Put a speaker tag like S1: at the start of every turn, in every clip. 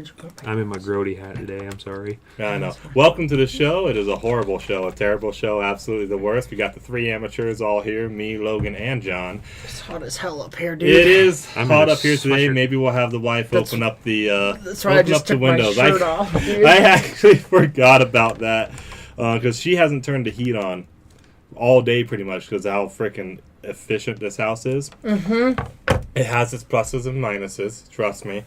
S1: Where'd you put my
S2: I'm in my Grody hat today. I'm sorry.
S3: I know. Welcome to the show. It is a horrible show, a terrible show, absolutely the worst. We got the three amateurs all here, me, Logan, and John.
S1: It's hot as hell up here, dude.
S3: It is
S2: I'm
S3: hot
S2: in a
S3: up here today.
S2: sweatshirt.
S3: Maybe we'll have the wife open up the
S1: That's why I just took
S3: windows.
S1: my shirt off, dude.
S3: I actually forgot about that because she hasn't turned the heat on all day pretty much because of how freaking efficient this house is.
S1: Mm-hmm.
S3: It has its pluses and minuses, trust me.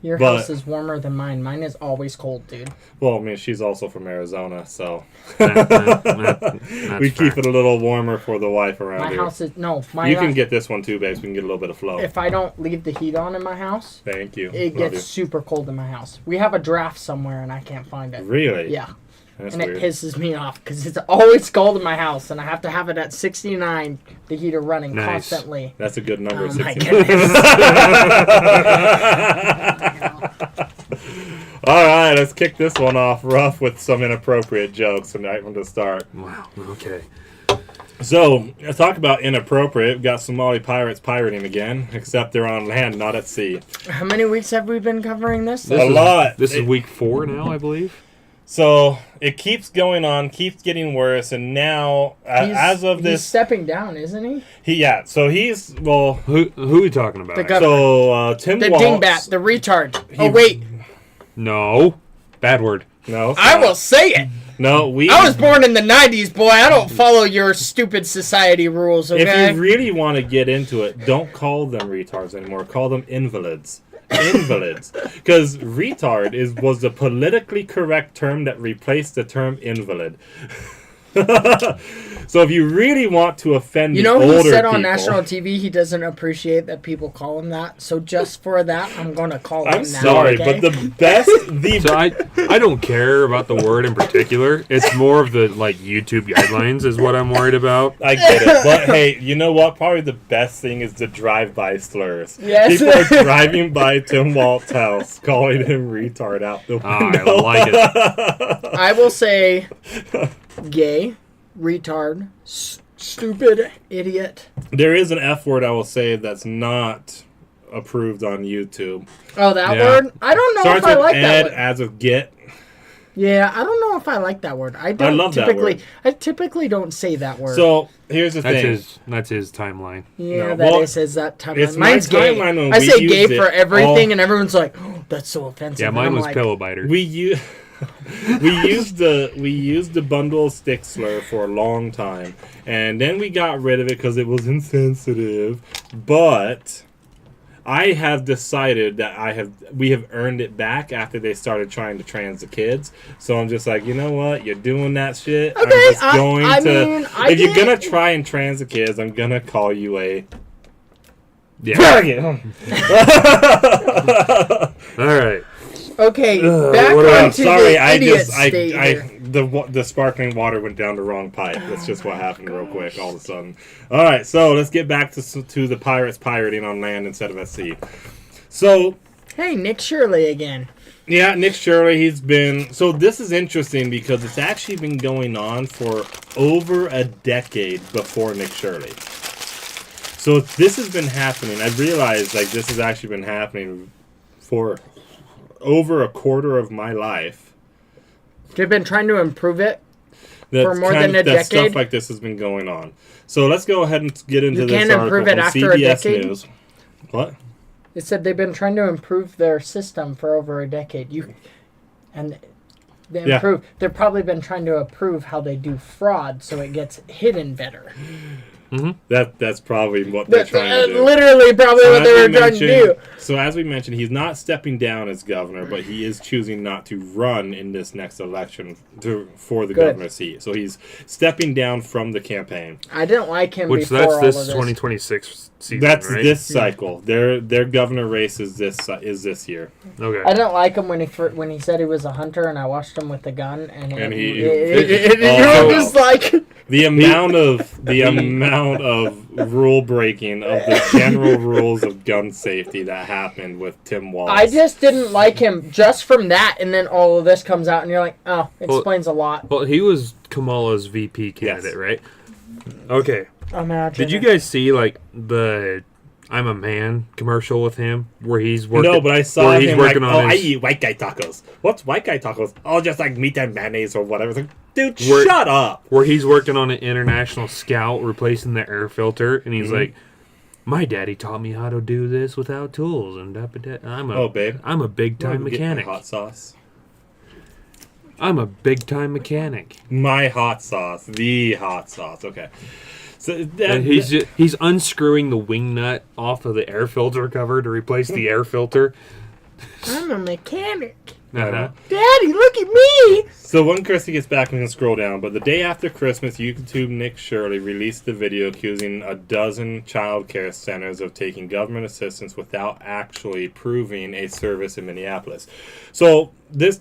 S1: Your house is warmer than mine. Mine is always cold, dude.
S3: Well, I mean, she's also from Arizona, so
S2: That's
S3: we keep it a little warmer for the wife around
S1: My
S3: here.
S1: house is
S3: You can get this one too, babes. We can get a little bit of flow.
S1: If I don't leave the heat on in my house,
S3: Thank you.
S1: it
S3: Love
S1: gets super cold in my house. We have a draft somewhere and I can't find it.
S3: you. Really?
S1: Yeah.
S3: That's
S1: And
S3: weird.
S1: it pisses me off because it's always cold in my house and I have to have it at 69, the heater running
S2: Nice.
S1: constantly.
S3: That's a good number.
S1: Oh my
S3: 69.
S1: goodness.
S3: All right, let's kick this one off rough with some inappropriate jokes tonight from the start.
S2: Wow. Okay.
S3: So, let's talk about inappropriate. We've got Somali pirates pirating again, except they're on land, not at sea.
S1: How many weeks have we been covering this?
S3: A lot.
S2: This is week 4 now, I believe.
S3: So, it keeps going on, keeps getting worse, and now, as of
S1: He's
S3: this...
S1: stepping down, isn't he?
S3: So he's, well...
S2: Who are we talking about?
S1: The governor.
S3: So, Tim
S1: The
S3: Waltz...
S1: dingbat, the retard. Oh, wait.
S2: No. Bad word.
S3: No, it's
S1: I
S3: not.
S1: will say it.
S3: No, we...
S1: I was born in the 90s, boy. I don't follow your stupid society rules, okay?
S3: If you really want to get into it, don't call them retards anymore. Call them invalids. Invalids. Because retard was the politically correct term that replaced the term invalid. So if you really want to offend
S1: You
S3: the
S1: know,
S3: older
S1: he said on
S3: people,
S1: national TV he doesn't appreciate that people call him that. So just for that, I'm going to call him
S3: I'm
S1: that.
S3: sorry,
S1: okay?
S3: but the best...
S2: So I don't care about the word in particular. It's more of the YouTube guidelines is what I'm worried about.
S3: I get it. But hey, you know what? Probably the best thing is the drive-by slurs.
S1: Yes.
S3: People are driving by Tim Walt's house, calling him retard out the window.
S2: I like it.
S1: I will say gay, retard, stupid, idiot.
S3: There is an F word I will say that's not approved on YouTube.
S1: Oh, that
S2: Yeah.
S1: word? I don't know
S3: Starts
S1: if I
S3: with
S1: like
S3: Ed
S1: that word.
S3: as of get.
S1: Yeah, I don't know if I like that word. I don't
S3: love that
S1: typically.
S3: word.
S1: I typically don't say that word.
S3: So here's the thing.
S2: That's his timeline.
S1: yeah,
S3: No,
S1: that
S3: well,
S1: is that time.
S3: it's my
S1: Mine's gay.
S3: timeline when
S1: I
S3: we
S1: say
S3: used
S1: gay
S3: it
S1: for everything,
S3: all-
S1: and everyone's like, "Oh, that's so offensive."
S2: Yeah,
S1: And
S2: mine
S1: I'm
S2: was
S1: like,
S2: pillow biter.
S3: We use we used the bundle stick slur for a long time, and then we got rid of it because it was insensitive. But I have decided that we have earned it back after they started trying to trans the kids. So I'm just like, you know what? You're doing that shit.
S1: Okay,
S3: I'm just
S1: I mean, I
S3: if you're
S1: get-
S3: gonna try and trans the kids, I'm gonna call you a
S2: Yeah.
S3: faggot.
S2: All right.
S1: Okay, back
S2: what else?
S1: onto
S3: Sorry,
S1: the idiot
S3: I
S1: state here.
S3: the sparkling water went down the wrong pipe. That's just what happened real quick all of a sudden. All right, so let's get back to the pirates pirating on land instead of at sea. So,
S1: Hey, Nick Shirley again.
S3: yeah, Nick Shirley, he's been... So this is interesting because it's actually been going on for over a decade before Nick Shirley. So this has been happening. I realized this has actually been happening for over a quarter of my life.
S1: They've been trying to improve it.
S3: That
S1: For more than a
S3: that
S1: decade?
S3: stuff like this has been going on. So let's go ahead and get into
S1: You
S3: this
S1: can't
S3: article
S1: improve it
S3: from
S1: after a
S3: CBS
S1: decade?
S3: News. What?
S1: It said they've been trying to improve their system for over a decade.
S3: Yeah.
S1: They've probably been trying to improve how they do fraud so it gets hidden better.
S3: That's probably what they're
S1: That's
S3: trying to do.
S1: literally probably
S3: So
S1: what
S3: as
S1: they
S3: we
S1: were trying to do.
S3: mentioned- So as we mentioned, he's not stepping down as governor, but he is choosing not to run in this next election for the
S1: Good.
S3: governor's seat. So he's stepping down from the campaign.
S1: I didn't like him
S2: Which
S1: before
S2: that's
S1: all
S2: this
S1: of this.
S2: 2026 season,
S3: That's
S2: right?
S3: this cycle. Their governor race is this year.
S2: Okay.
S1: I didn't like him when he said he was a hunter, and I watched him with a gun, and
S3: And
S1: it,
S3: he-
S1: it
S3: Oh.
S1: was like
S3: The amount of rule breaking of the general rules of gun safety that happened with Tim Waltz.
S1: I just didn't like him just from that, and then all of this comes out, and you're like, oh, explains a lot.
S2: Well, he was Kamala's VP candidate,
S3: Yes.
S2: right? Okay.
S1: Imagine.
S2: Did you guys see the I'm a Man commercial with him where he's working.
S3: No, but I saw
S2: where he's
S3: him
S2: working
S3: like,
S2: on
S3: I
S2: his,
S3: eat white guy tacos. What's white guy tacos? Oh, just like meat and mayonnaise or whatever. It's like, dude, shut up.
S2: Where he's working on an International Scout replacing the air filter, and he's like, "My daddy taught me how to do this without tools." And I'm a big time mechanic.
S3: Hot sauce.
S2: I'm a big time mechanic.
S3: My hot sauce, the hot sauce. Okay. So
S2: And he's unscrewing the wing nut off of the air filter cover to replace the air filter.
S1: I'm a mechanic.
S2: Uh-huh.
S1: Daddy, look at me.
S3: So when Christy gets back, we can scroll down. But the day after Christmas, YouTube Nick Shirley released the video accusing a dozen child care centers of taking government assistance without actually proving a service in Minneapolis. So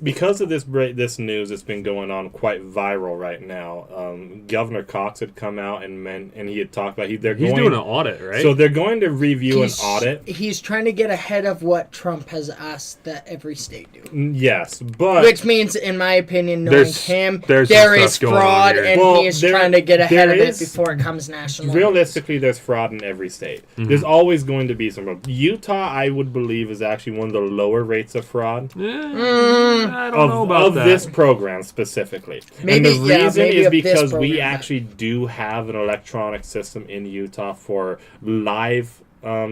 S3: because of this news that's been going on quite viral right now, Governor Cox had come out and he had talked about he's
S2: doing an audit, right?
S3: So they're going to review an audit.
S1: He's trying to get ahead of what Trump has asked that every state do.
S3: Yes, but
S1: which means, in my opinion, knowing him, there
S2: some
S1: is
S2: stuff going on
S1: fraud,
S2: here.
S1: and he is trying to get ahead of it before it comes national.
S3: Realistically, there's fraud in every state. Mm-hmm. There's always going to be some fraud. Utah, I would believe, is actually one of the lower rates of fraud.
S2: I don't know about that.
S3: Of this program specifically.
S1: Maybe,
S3: and the reason is because we
S1: program,
S3: actually do have an electronic system in Utah for live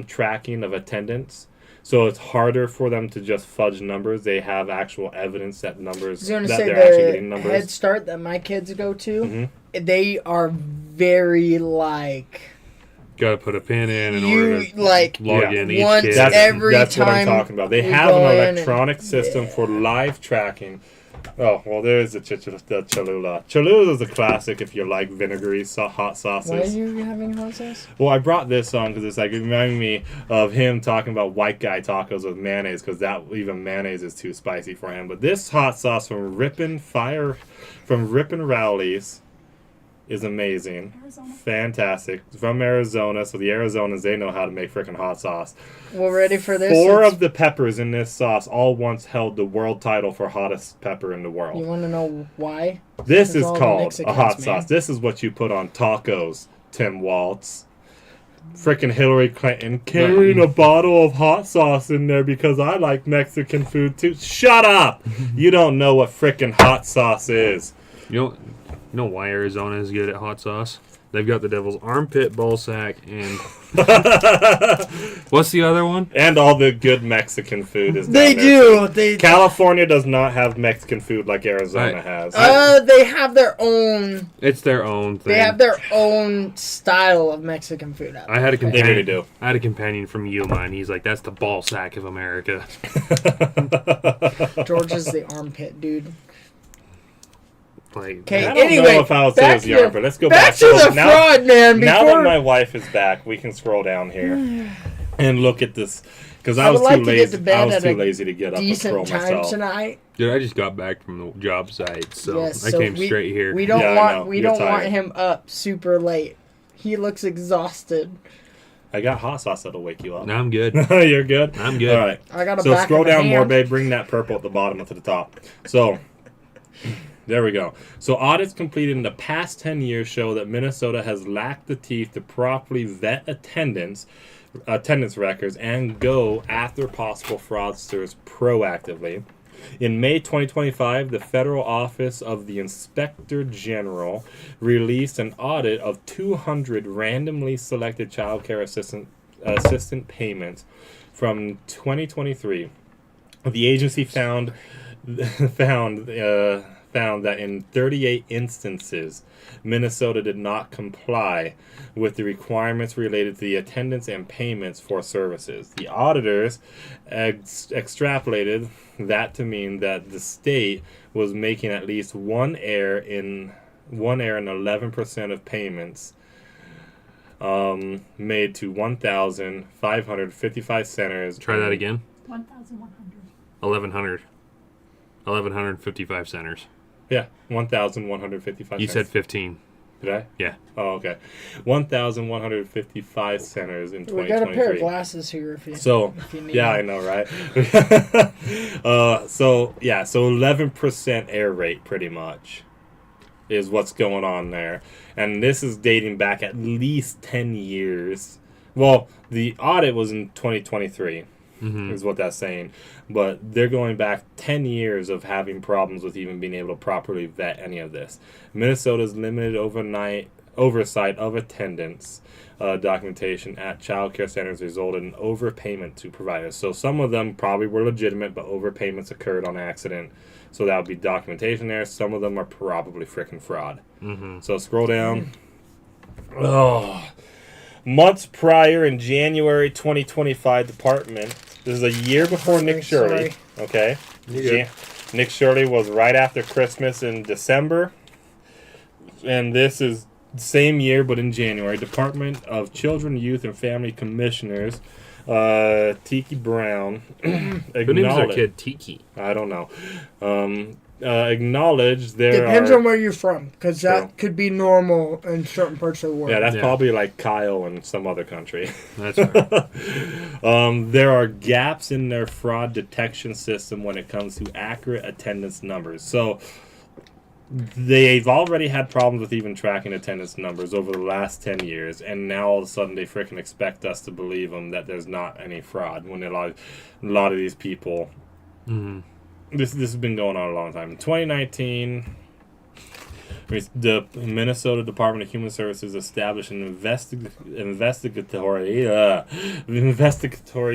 S3: tracking of attendance. So it's harder for them to just fudge numbers. They have actual evidence that numbers that they're actually getting numbers.
S1: Head Start that my kids go to, they are very
S2: gotta put a pin in order to log in each
S1: once
S2: kid.
S3: That's what I'm talking about. They have an electronic system for live tracking. Oh, well, there's the Cholula. Cholula is a classic if you like vinegary hot sauces.
S1: Why are you having hot sauce?
S3: Well, I brought this on because it's like reminding me of him talking about white guy tacos with mayonnaise because that even mayonnaise is too spicy for him. But this hot sauce from Rippin' Rowley's is amazing.
S4: Arizona.
S3: Fantastic. It's from Arizona, so the Arizonans, they know how to make freaking hot sauce.
S1: Well, ready for this?
S3: 4 of the peppers in this sauce all once held the world title for hottest pepper in the world.
S1: You want to know why?
S3: This is called a hot sauce. This is what you put on tacos, Tim Waltz. Freaking Hillary Clinton carrying a bottle of hot sauce in there because I like Mexican food too. Shut up! You don't know what freaking hot sauce is.
S2: You know why Arizona is good at hot sauce? They've got the devil's armpit, ballsack, and what's the other one?
S3: And all the good Mexican food is down
S1: They
S3: there.
S1: do.
S3: California does not have Mexican food like Arizona has.
S1: They have their own.
S2: It's their own thing.
S1: They have their own style of Mexican food.
S2: I had a companion.
S3: They really do.
S2: I had a companion from Yuma, and he's like, "That's the ballsack of America."
S1: George is the armpit dude.
S3: Okay, anyway, know if I would say it's the armpit. Let's go back
S1: to the fraud, man.
S3: Now that my wife is back, we can scroll down here and look at this because I was too lazy to get up and scroll myself.
S1: Tonight.
S2: Dude, I just got back from the job site, so
S1: yes,
S2: I came straight here.
S1: We don't want him up super late. He looks exhausted.
S3: I got hot sauce that'll wake you up.
S2: No, I'm good.
S3: You're good?
S2: I'm good.
S3: All right.
S1: I got a
S3: So scroll down more, babe. Bring that purple at the bottom up to the top. So there we go. So audits completed in the past 10 years show that Minnesota has lacked the teeth to properly vet attendance records and go after possible fraudsters proactively. In May 2025, the Federal Office of the Inspector General released an audit of 200 randomly selected child care assistant payments from 2023. The agency found that in 38 instances, Minnesota did not comply with the requirements related to the attendance and payments for services. The auditors extrapolated that to mean that the state was making at least one error in 11% of payments made to 1,555 centers.
S2: Try that again.
S4: 1,100.
S2: 1,155 centers.
S3: Yeah, 1,155
S2: You said 15.
S3: Did I?
S2: Yeah.
S3: Oh, okay. 1,155 centers in 2023.
S1: We got a pair of glasses here if you need
S3: yeah,
S1: them.
S3: I know, right? So 11% error rate pretty much is what's going on there. And this is dating back at least 10 years Well, the audit was in 2023, is what that's saying. But they're going back 10 years of having problems with even being able to properly vet any of this. Minnesota's limited oversight of attendance documentation at child care centers resulted in overpayment to providers. So some of them probably were legitimate, but overpayments occurred on accident. So that would be documentation there. Some of them are probably freaking fraud. So scroll down. Oh, months prior in January 2025 department. This is a year before Nick Shirley. Okay. Nick Shirley was right after Christmas in December. And this is same year, but in January. Department of Children, Youth, and Family Commissioners, Tiki Brown,
S2: Who names their kid Tiki?
S3: I don't know. Acknowledged there
S1: Depends on where you're from, because that could be normal in certain parts of the world.
S3: Yeah, that's probably like Kyle in some other country.
S2: That's right.
S3: There are gaps in their fraud detection system when it comes to accurate attendance numbers. So they've already had problems with even tracking attendance numbers over the last 10 years, and now all of a sudden they freaking expect us to believe them that there's not any fraud when a lot of these people... This has been going on a long time. In 2019, the Minnesota Department of Human Services established an investigatory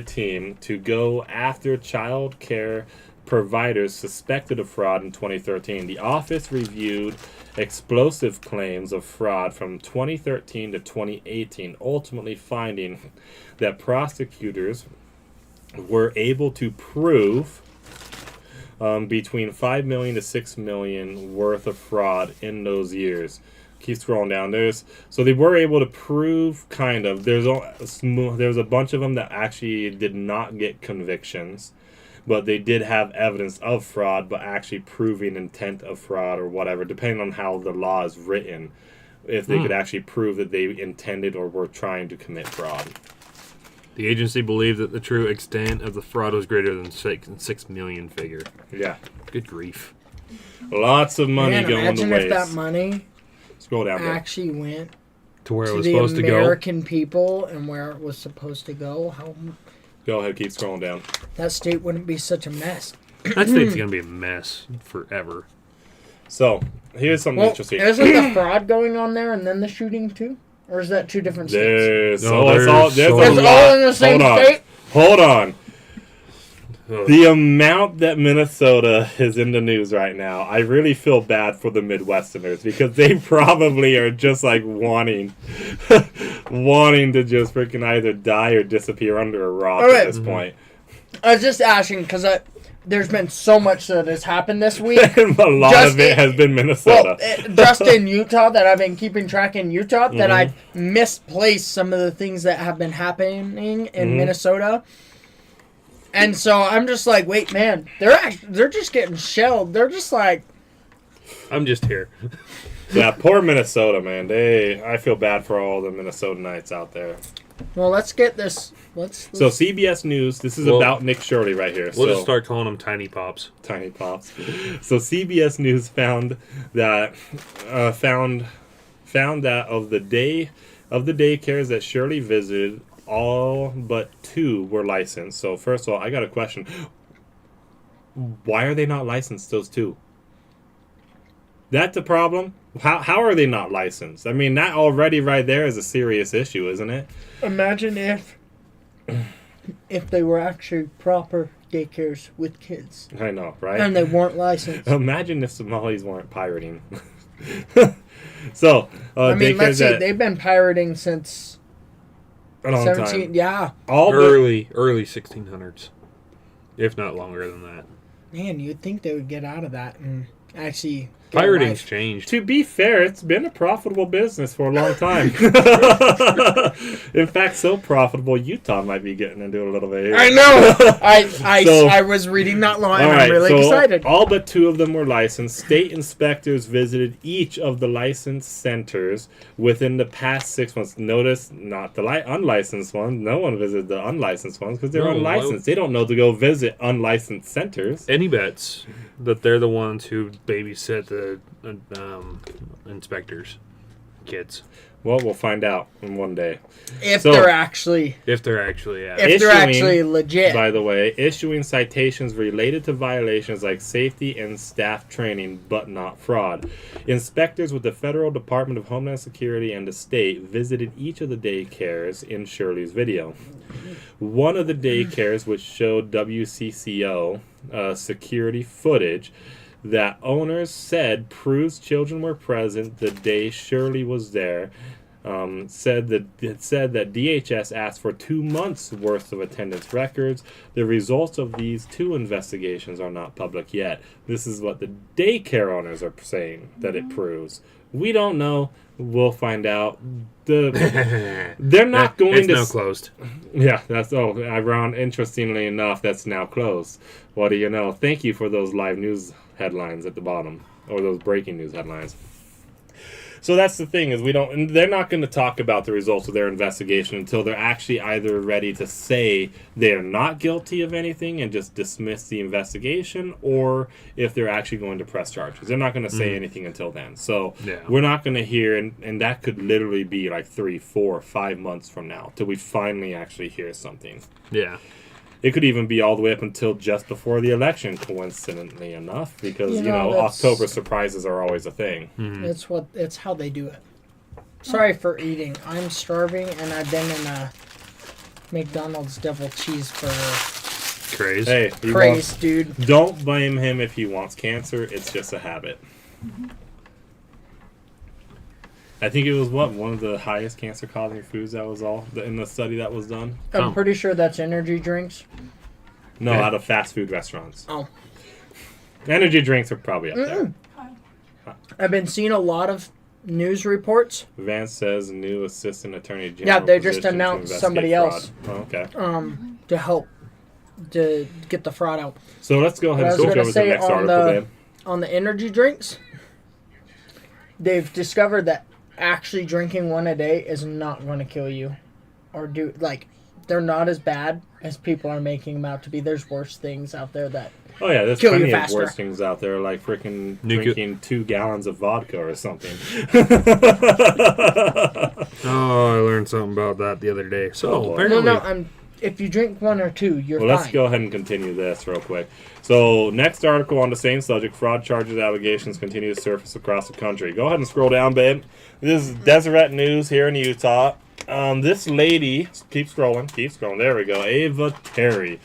S3: team to go after child care providers suspected of fraud in 2013. The office reviewed explosive claims of fraud from 2013 to 2018, ultimately finding that prosecutors were able to prove between $5 million to $6 million worth of fraud in those years. Keep scrolling down. So they were able to prove, kind of. There's a bunch of them that actually did not get convictions, but they did have evidence of fraud, but actually proving intent of fraud or whatever, depending on how the law is written, if they could actually prove that they intended or were trying to commit fraud.
S2: The agency believed that the true extent of the fraud was greater than 6 million figure.
S3: Yeah.
S2: Good grief.
S3: Lots of money going to waste.
S1: Imagine if that money
S3: Scroll down,
S1: actually went
S2: to where it was
S1: the
S2: supposed to go.
S1: American people and where it was supposed to go.
S3: Go ahead, keep scrolling down.
S1: That state wouldn't be such a mess.
S2: That state's going to be a mess forever.
S3: So, here's something interesting.
S1: Isn't the fraud going on there and then the shooting too? Or is that two different states?
S3: It's all in the same state? Hold on. The amount that Minnesota is in the news right now, I really feel bad for the Midwesterners because they probably are just like wanting to just freaking either die or disappear under a rock at this point.
S1: I was just asking because there's been so much that has happened this week.
S3: A lot of it has been Minnesota.
S1: Well, just in Utah, that I've been keeping track in Utah, that I've misplaced some of the things that have been happening in Minnesota. And so I'm just like, wait, man, they're just getting shelled. They're just like...
S2: I'm just here.
S3: Yeah, poor Minnesota, man. I feel bad for all the Minnesotanites out there.
S1: Well, let's get this...
S3: So CBS News, this is about Nick Shirley right here.
S2: We'll just start calling them Tiny Pops.
S3: Tiny Pops. So CBS News found that of the daycares that Shirley visited, all but 2 were licensed. So first of all, I got a question. Why are they not licensed, those 2? That's a problem? How are they not licensed? I mean, that already right there is a serious issue, isn't it?
S1: Imagine if they were actually proper daycares with kids.
S3: I know, right?
S1: And they weren't licensed.
S3: Imagine if Somalis weren't pirating. So,
S1: I mean, let's see, they've been pirating since...
S3: a long
S1: 17,
S3: time.
S1: yeah.
S2: Early 1600s. If not longer than that.
S1: Man, you'd think they would get out of that and actually...
S2: Pirating's changed.
S3: To be fair, it's been a profitable business for a long time. In fact, so profitable, Utah might be getting into it a little bit here.
S1: I know! I was reading that line. I'm really excited.
S3: All but 2 of them were licensed. State inspectors visited each of the licensed centers within the past 6 months. Notice, not the unlicensed ones. No one visited the unlicensed ones because they're unlicensed. They don't know to go visit unlicensed centers.
S2: Any bets that they're the ones who babysit the inspectors' kids?
S3: Well, we'll find out in one day.
S1: If they're actually legit.
S3: By the way, issuing citations related to violations like safety and staff training, but not fraud. Inspectors with the Federal Department of Homeland Security and the state visited each of the daycares in Shirley's video. One of the daycares, which showed WCCO security footage that owners said proves children were present the day Shirley was there, said that DHS asked for 2 months worth of attendance records. The results of these 2 investigations are not public yet. This is what the daycare owners are saying that it proves. We don't know. We'll find out. They're not going
S2: it's
S3: to.
S2: It's now closed.
S3: Yeah, that's ironic. Interestingly enough, that's now closed. What do you know? Thank you for those live news headlines at the bottom, or those breaking news headlines. So that's the thing, is they're not going to talk about the results of their investigation until they're actually either ready to say they're not guilty of anything and just dismiss the investigation, or if they're actually going to press charges. They're not going to say anything until then. So we're not going to hear, and that could literally be like 3, 4, 5 months from now till we finally actually hear something.
S2: Yeah.
S3: It could even be all the way up until just before the election, coincidentally enough, because October surprises are always a thing.
S1: Mm-hmm. It's how they do it. Sorry for eating. I'm starving, and I've been in a McDonald's double cheeseburger
S2: craze.
S3: Hey,
S1: dude.
S3: Don't blame him if he wants cancer. It's just a habit. Mm-hmm. I think it was one of the highest cancer-causing foods that was in the study that was done.
S1: I'm pretty sure that's energy drinks.
S3: No, out of fast food restaurants.
S1: Oh.
S3: Energy drinks are probably up there.
S1: I've been seeing a lot of news reports.
S3: Vance says new assistant attorney general.
S1: Yeah, they just announced somebody else.
S3: Oh, okay.
S1: To help to get the fraud out.
S3: So let's go ahead and switch over to the next article, then.
S1: On the energy drinks, they've discovered that actually drinking one a day is not going to kill you, or they're not as bad as people are making them out to be. There's worse things out there that
S3: there's
S1: kill
S3: plenty
S1: you
S3: of
S1: faster.
S3: worse things out there, like freaking drinking 2 gallons of vodka or something.
S2: Oh, I learned something about that the other day. So apparently,
S1: if you drink 1 or 2, you're fine.
S3: Let's go ahead and continue this real quick. So, next article on the same subject, fraud charges, allegations continue to surface across the country. Go ahead and scroll down, babe. This is Deseret News here in Utah. This lady, keep scrolling. There we go. Ava Terry.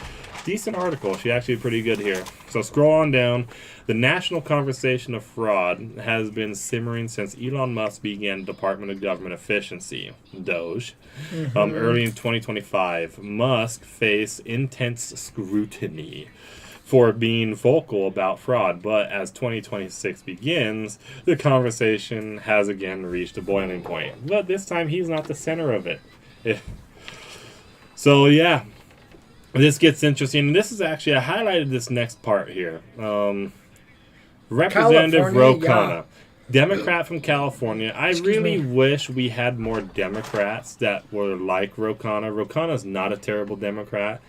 S3: Decent article. She actually pretty good here. So scroll on down. The national conversation of fraud has been simmering since Elon Musk began Department of Government Efficiency, DOGE. Early in 2025, Musk faced intense scrutiny for being vocal about fraud. But as 2026 begins, the conversation has again reached a boiling point. But this time, he's not the center of it. So, yeah. This gets interesting. And this is actually, I highlighted this next part here. Representative Rokana, Democrat from California. I really wish we had more Democrats that were like Rokana. Rokana's not a terrible Democrat.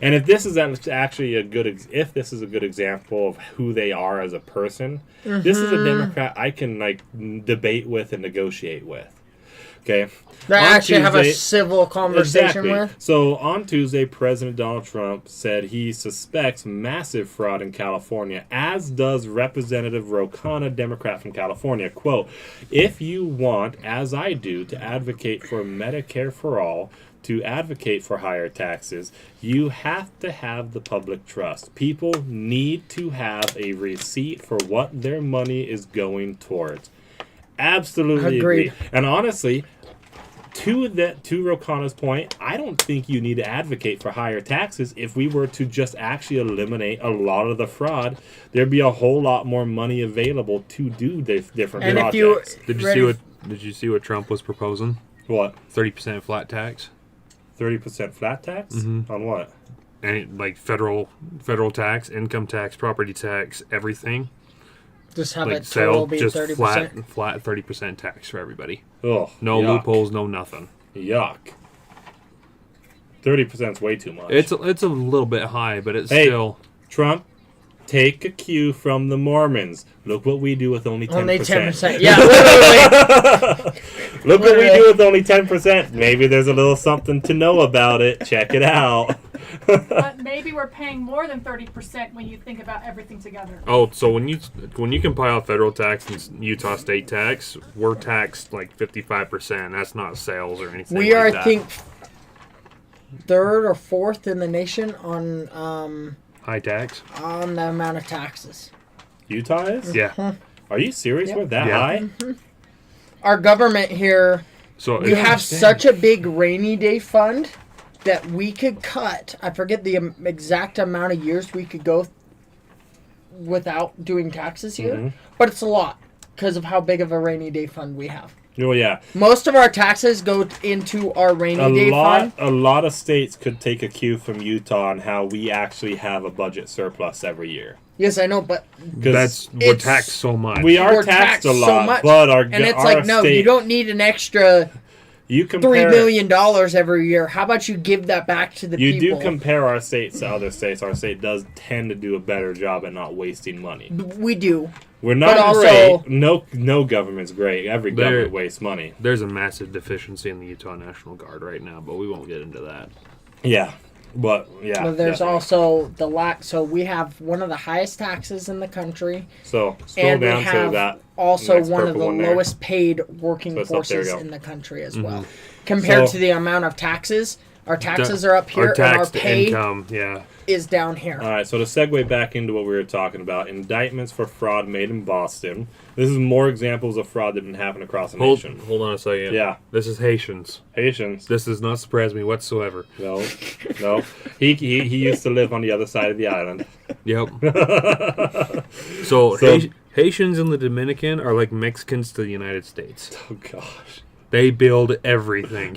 S3: And if this is actually a good example of who they are as a person, this is a Democrat I can debate with and negotiate with. Okay.
S1: That actually have a civil conversation with.
S3: So on Tuesday, President Donald Trump said he suspects massive fraud in California, as does Representative Rokana, Democrat from California. Quote, "If you want, as I do, to advocate for Medicare for all, to advocate for higher taxes, you have to have the public trust. People need to have a receipt for what their money is going towards." Absolutely agree. And honestly, to Rokana's point, I don't think you need to advocate for higher taxes. If we were to just actually eliminate a lot of the fraud, there'd be a whole lot more money available to do different projects.
S2: Did you see what Trump was proposing?
S3: What?
S2: 30% flat tax.
S3: 30% flat tax? On what?
S2: And like federal tax, income tax, property tax, everything.
S1: Just have it total be
S2: just
S1: 30%.
S2: flat 30% tax for everybody.
S3: Oh,
S2: no loopholes, no nothing.
S3: Yuck. 30% is way too much.
S2: It's a little bit high, but it's still.
S3: Trump, Take a cue from the Mormons. Look what we do with only 10%.
S1: Only 10%. Yeah, literally.
S3: Look what we do with only 10%. Maybe there's a little something to know about it. Check it out.
S4: But maybe we're paying more than 30% when you think about everything together.
S2: Oh, so when you compile federal tax and Utah state tax, we're taxed like 55%. That's not sales or anything.
S1: We are,
S2: that.
S1: I think, third or fourth in the nation on
S2: high tax
S1: on the amount of taxes.
S3: Utah is?
S2: Yeah.
S3: Are you serious?
S1: Yep.
S3: We're that
S2: Yeah.
S3: high?
S1: Mm-hmm. Our government here,
S2: So
S1: we have such a big rainy day fund that we could cut. I forget the exact amount of years we could go without doing taxes here, but it's a lot because of how big of a rainy day fund we have.
S3: Oh, yeah.
S1: Most of our taxes go into our rainy day fund.
S3: A lot of states could take a cue from Utah on how we actually have a budget surplus every year.
S1: Yes, I know, but
S2: we're taxed so much.
S3: We are
S1: We're
S3: taxed a
S1: taxed
S3: lot,
S1: so much.
S3: but our
S1: and it's
S3: our
S1: like, no,
S3: state,
S1: you don't need an extra
S3: you compare,
S1: $3 million every year. How about you give that back to the
S3: You
S1: people?
S3: do compare our states to other states. Our state does tend to do a better job at not wasting money.
S1: We do.
S3: We're not
S1: But also-
S3: great. No government's great. Every government wastes money.
S2: There's a massive deficiency in the Utah National Guard right now, but we won't get into that.
S3: Yeah. But, yeah.
S1: But there's
S3: definitely.
S1: also the lack. So we have one of the highest taxes in the country.
S3: So, scroll
S1: And we
S3: down to
S1: have
S3: that.
S1: also
S3: next
S1: one of the
S3: purple one there.
S1: lowest paid working
S3: So it's up there,
S1: forces
S3: go.
S1: in the country as well. Compared
S3: So-
S1: to the amount of taxes, our taxes are up here
S2: Our
S1: and our
S2: tax to
S1: pay
S2: income, yeah.
S1: is down here.
S3: All right, so to segue back into what we were talking about, indictments for fraud made in Boston. This is more examples of fraud that have been happening across the nation.
S2: Hold on a second.
S3: Yeah.
S2: This is Haitians.
S3: Haitians.
S2: This does not surprise me whatsoever.
S3: No. He used to live on the other side of the island.
S2: Yep. So
S3: So-
S2: Haitians and the Dominican are like Mexicans to the United States.
S3: Oh, gosh.
S2: They build everything.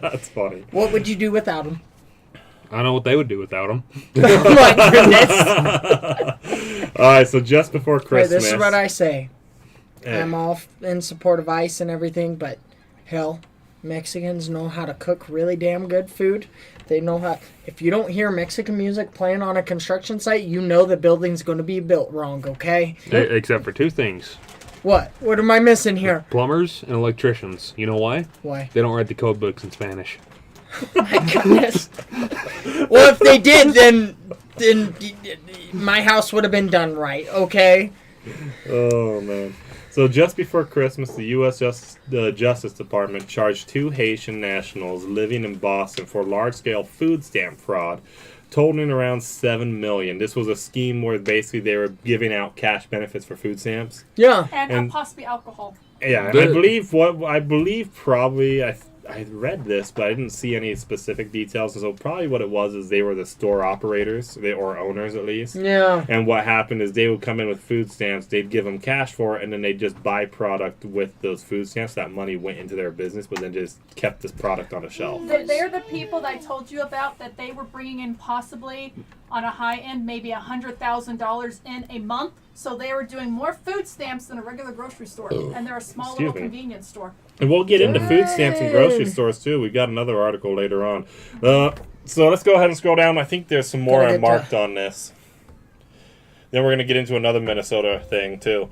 S3: That's funny.
S1: What would you do without them?
S2: I don't know what they would do without them.
S1: Oh my goodness.
S3: All right, so just before
S1: Hey,
S3: Christmas.
S1: this is what I say.
S3: Eh,
S1: I'm all in support of ice and everything, but hell, Mexicans know how to cook really damn good food. They know how. If you don't hear Mexican music playing on a construction site, you know the building's going to be built wrong, okay?
S2: Except for two things.
S1: What? What am I missing here?
S2: Plumbers and electricians. You know why?
S1: Why?
S2: They don't write the code books in Spanish.
S1: My goodness. Well, if they did, then my house would have been done right, okay?
S3: Oh, man. So just before Christmas, the U.S. Justice Department charged 2 Haitian nationals living in Boston for large-scale food stamp fraud, totaling around $7 million. This was a scheme where basically they were giving out cash benefits for food stamps.
S1: Yeah.
S4: And possibly alcohol.
S3: Yeah, and I believe probably I read this, but I didn't see any specific details. And so probably what it was is they were the store operators, or owners at least.
S1: Yeah.
S3: And what happened is they would come in with food stamps, they'd give them cash for it, and then they'd just buy product with those food stamps. That money went into their business, but then just kept this product on a shelf.
S4: They're the people that I told you about that they were bringing in possibly on a high end, maybe $100,000 in a month. So they were doing more food stamps than a regular grocery store, and they're a small
S3: Excuse
S4: little
S3: me.
S4: convenience store.
S3: And we'll get into food stamps and grocery stores too. We've got another article later on. So let's go ahead and scroll down. I think there's some more
S1: Gotta
S3: I
S1: get
S3: marked on this. Then we're going to get into another Minnesota thing too.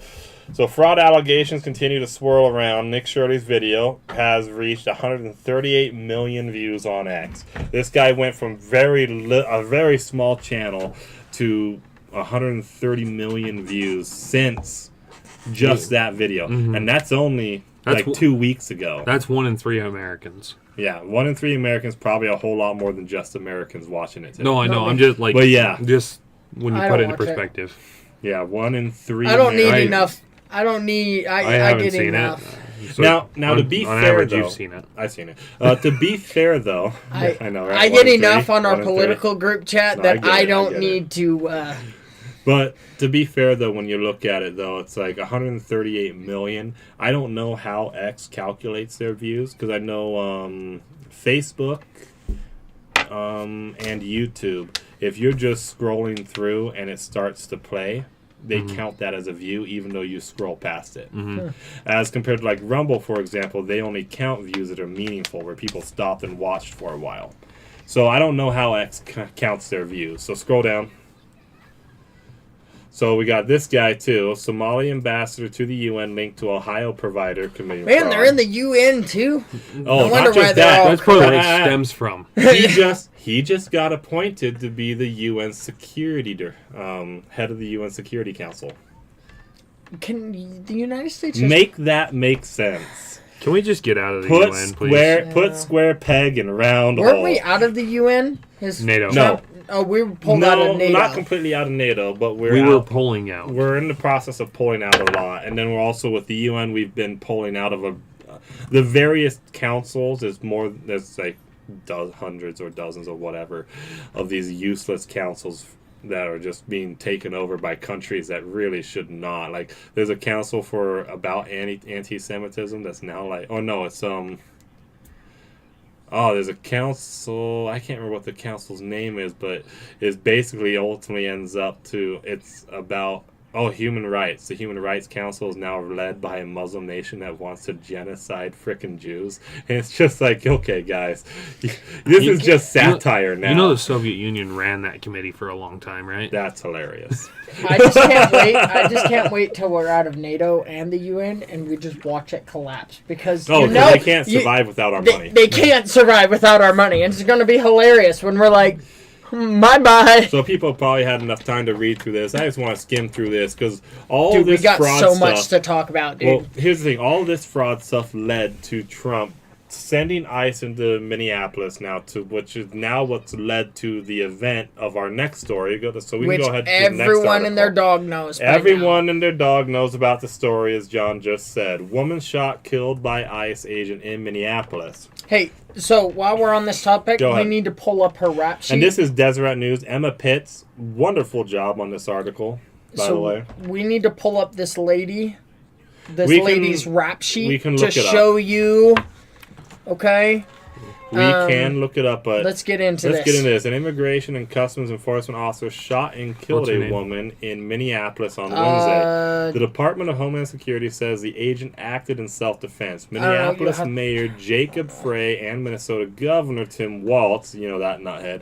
S3: So fraud allegations continue to swirl around. Nick Shirley's video has reached 138 million views on X. This guy went from a very small channel to 130 million views since just that video. And that's only like 2 weeks ago.
S2: That's 1 in 3 Americans.
S3: Yeah, 1 in 3 Americans, probably a whole lot more than just Americans watching it today.
S2: No, I know. I'm just like,
S3: But yeah.
S2: just when you
S1: I
S2: put
S1: don't
S2: it into
S1: watch it.
S2: perspective.
S3: Yeah, 1 in 3
S1: I don't need
S3: Americans.
S1: enough. I don't need. I
S2: haven't
S1: get
S2: seen
S1: enough.
S2: it. So
S3: Now to be
S2: on
S3: fair,
S2: average,
S3: though,
S2: you've seen it.
S3: I've seen it. To be fair, though, I know, right?
S1: I
S3: 1
S1: get
S3: in 3,
S1: enough on our
S3: 1 in 3.
S1: political group chat
S3: No,
S1: that
S3: I get
S1: I
S3: it, I
S1: don't
S3: get
S1: need to.
S3: But to be fair, though, when you look at it, though, it's like 138 million. I don't know how X calculates their views, because I know Facebook and YouTube, if you're just scrolling through and it starts to play, they count that as a view, even though you scroll past it. As compared to like Rumble, for example, they only count views that are meaningful, where people stopped and watched for a while. So I don't know how X counts their views. So scroll down. So we got this guy too, Somali ambassador to the UN linked to Ohio provider committing
S1: Man,
S3: fraud.
S1: they're in the UN too.
S3: Oh,
S1: I wonder
S3: not
S1: why
S3: just
S1: they're
S3: that.
S1: all
S2: That's probably where it
S3: corrupt.
S2: stems from.
S3: He just got appointed to be the UN head of the UN Security Council.
S1: Can the United States just
S3: Make that make sense.
S2: Can we just get out of the UN, please?
S3: Put square peg in round
S1: Weren't
S3: hole.
S1: we out of the UN?
S2: NATO.
S3: No.
S1: Oh, we were pulled out of NATO.
S3: Not completely out of NATO, but
S2: We were pulling out.
S3: We're in the process of pulling out a lot, and then we're also with the UN. We've been pulling out of the various councils. There's like hundreds or dozens or whatever of these useless councils that are just being taken over by countries that really should not. Like, there's a council about anti-Semitism that's now like, oh no, it's there's a council. I can't remember what the council's name is, but it's basically ultimately ends up to it's about human rights. The Human Rights Council is now led by a Muslim nation that wants to genocide frickin' Jews, and it's just like, okay, guys, this is just satire now.
S2: You know the Soviet Union ran that committee for a long time, right?
S3: That's hilarious.
S1: I just can't wait. I just can't wait till we're out of NATO and the UN, and we just watch it collapse because
S3: they can't survive without our money.
S1: They can't survive without our money, and it's going to be hilarious when we're like, bye.
S3: So people probably had enough time to read through this. I just want to skim through this because this
S1: we got
S3: fraud
S1: so
S3: stuff,
S1: much to talk about, dude.
S3: Well, here's the thing: all this fraud stuff led to Trump sending ICE into Minneapolis now, which is now what's led to the event of our next story. So we
S1: Which
S3: can go ahead to the next
S1: everyone
S3: article.
S1: and their dog knows.
S3: Everyone and their dog knows about the story, as John just said. Woman shot, killed by ICE agent in Minneapolis.
S1: Hey, so while we're on this topic, we need to pull up her rap sheet.
S3: And this is Deseret News. Emma Pitts, wonderful job on this article, by the way.
S1: We need to pull up this lady's rap sheet
S3: we can look
S1: to
S3: it up.
S1: show you. Okay.
S3: We can look it up, but
S1: let's get into this.
S3: Let's get into this. An immigration and customs enforcement officer shot and killed a woman in Minneapolis on Wednesday. The Department of Homeland Security says the agent acted in self-defense. Minneapolis Mayor Jacob Frey and Minnesota Governor Tim Walz, you know that nuthead,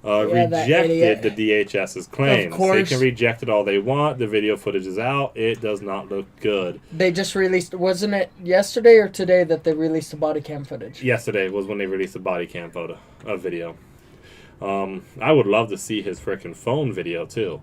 S3: rejected the DHS's claims.
S1: Of course.
S3: They can reject it all they want. The video footage is out. It does not look good.
S1: They just released, wasn't it yesterday or today that they released the body cam footage?
S3: Yesterday was when they released the body cam video. I would love to see his freaking phone video too,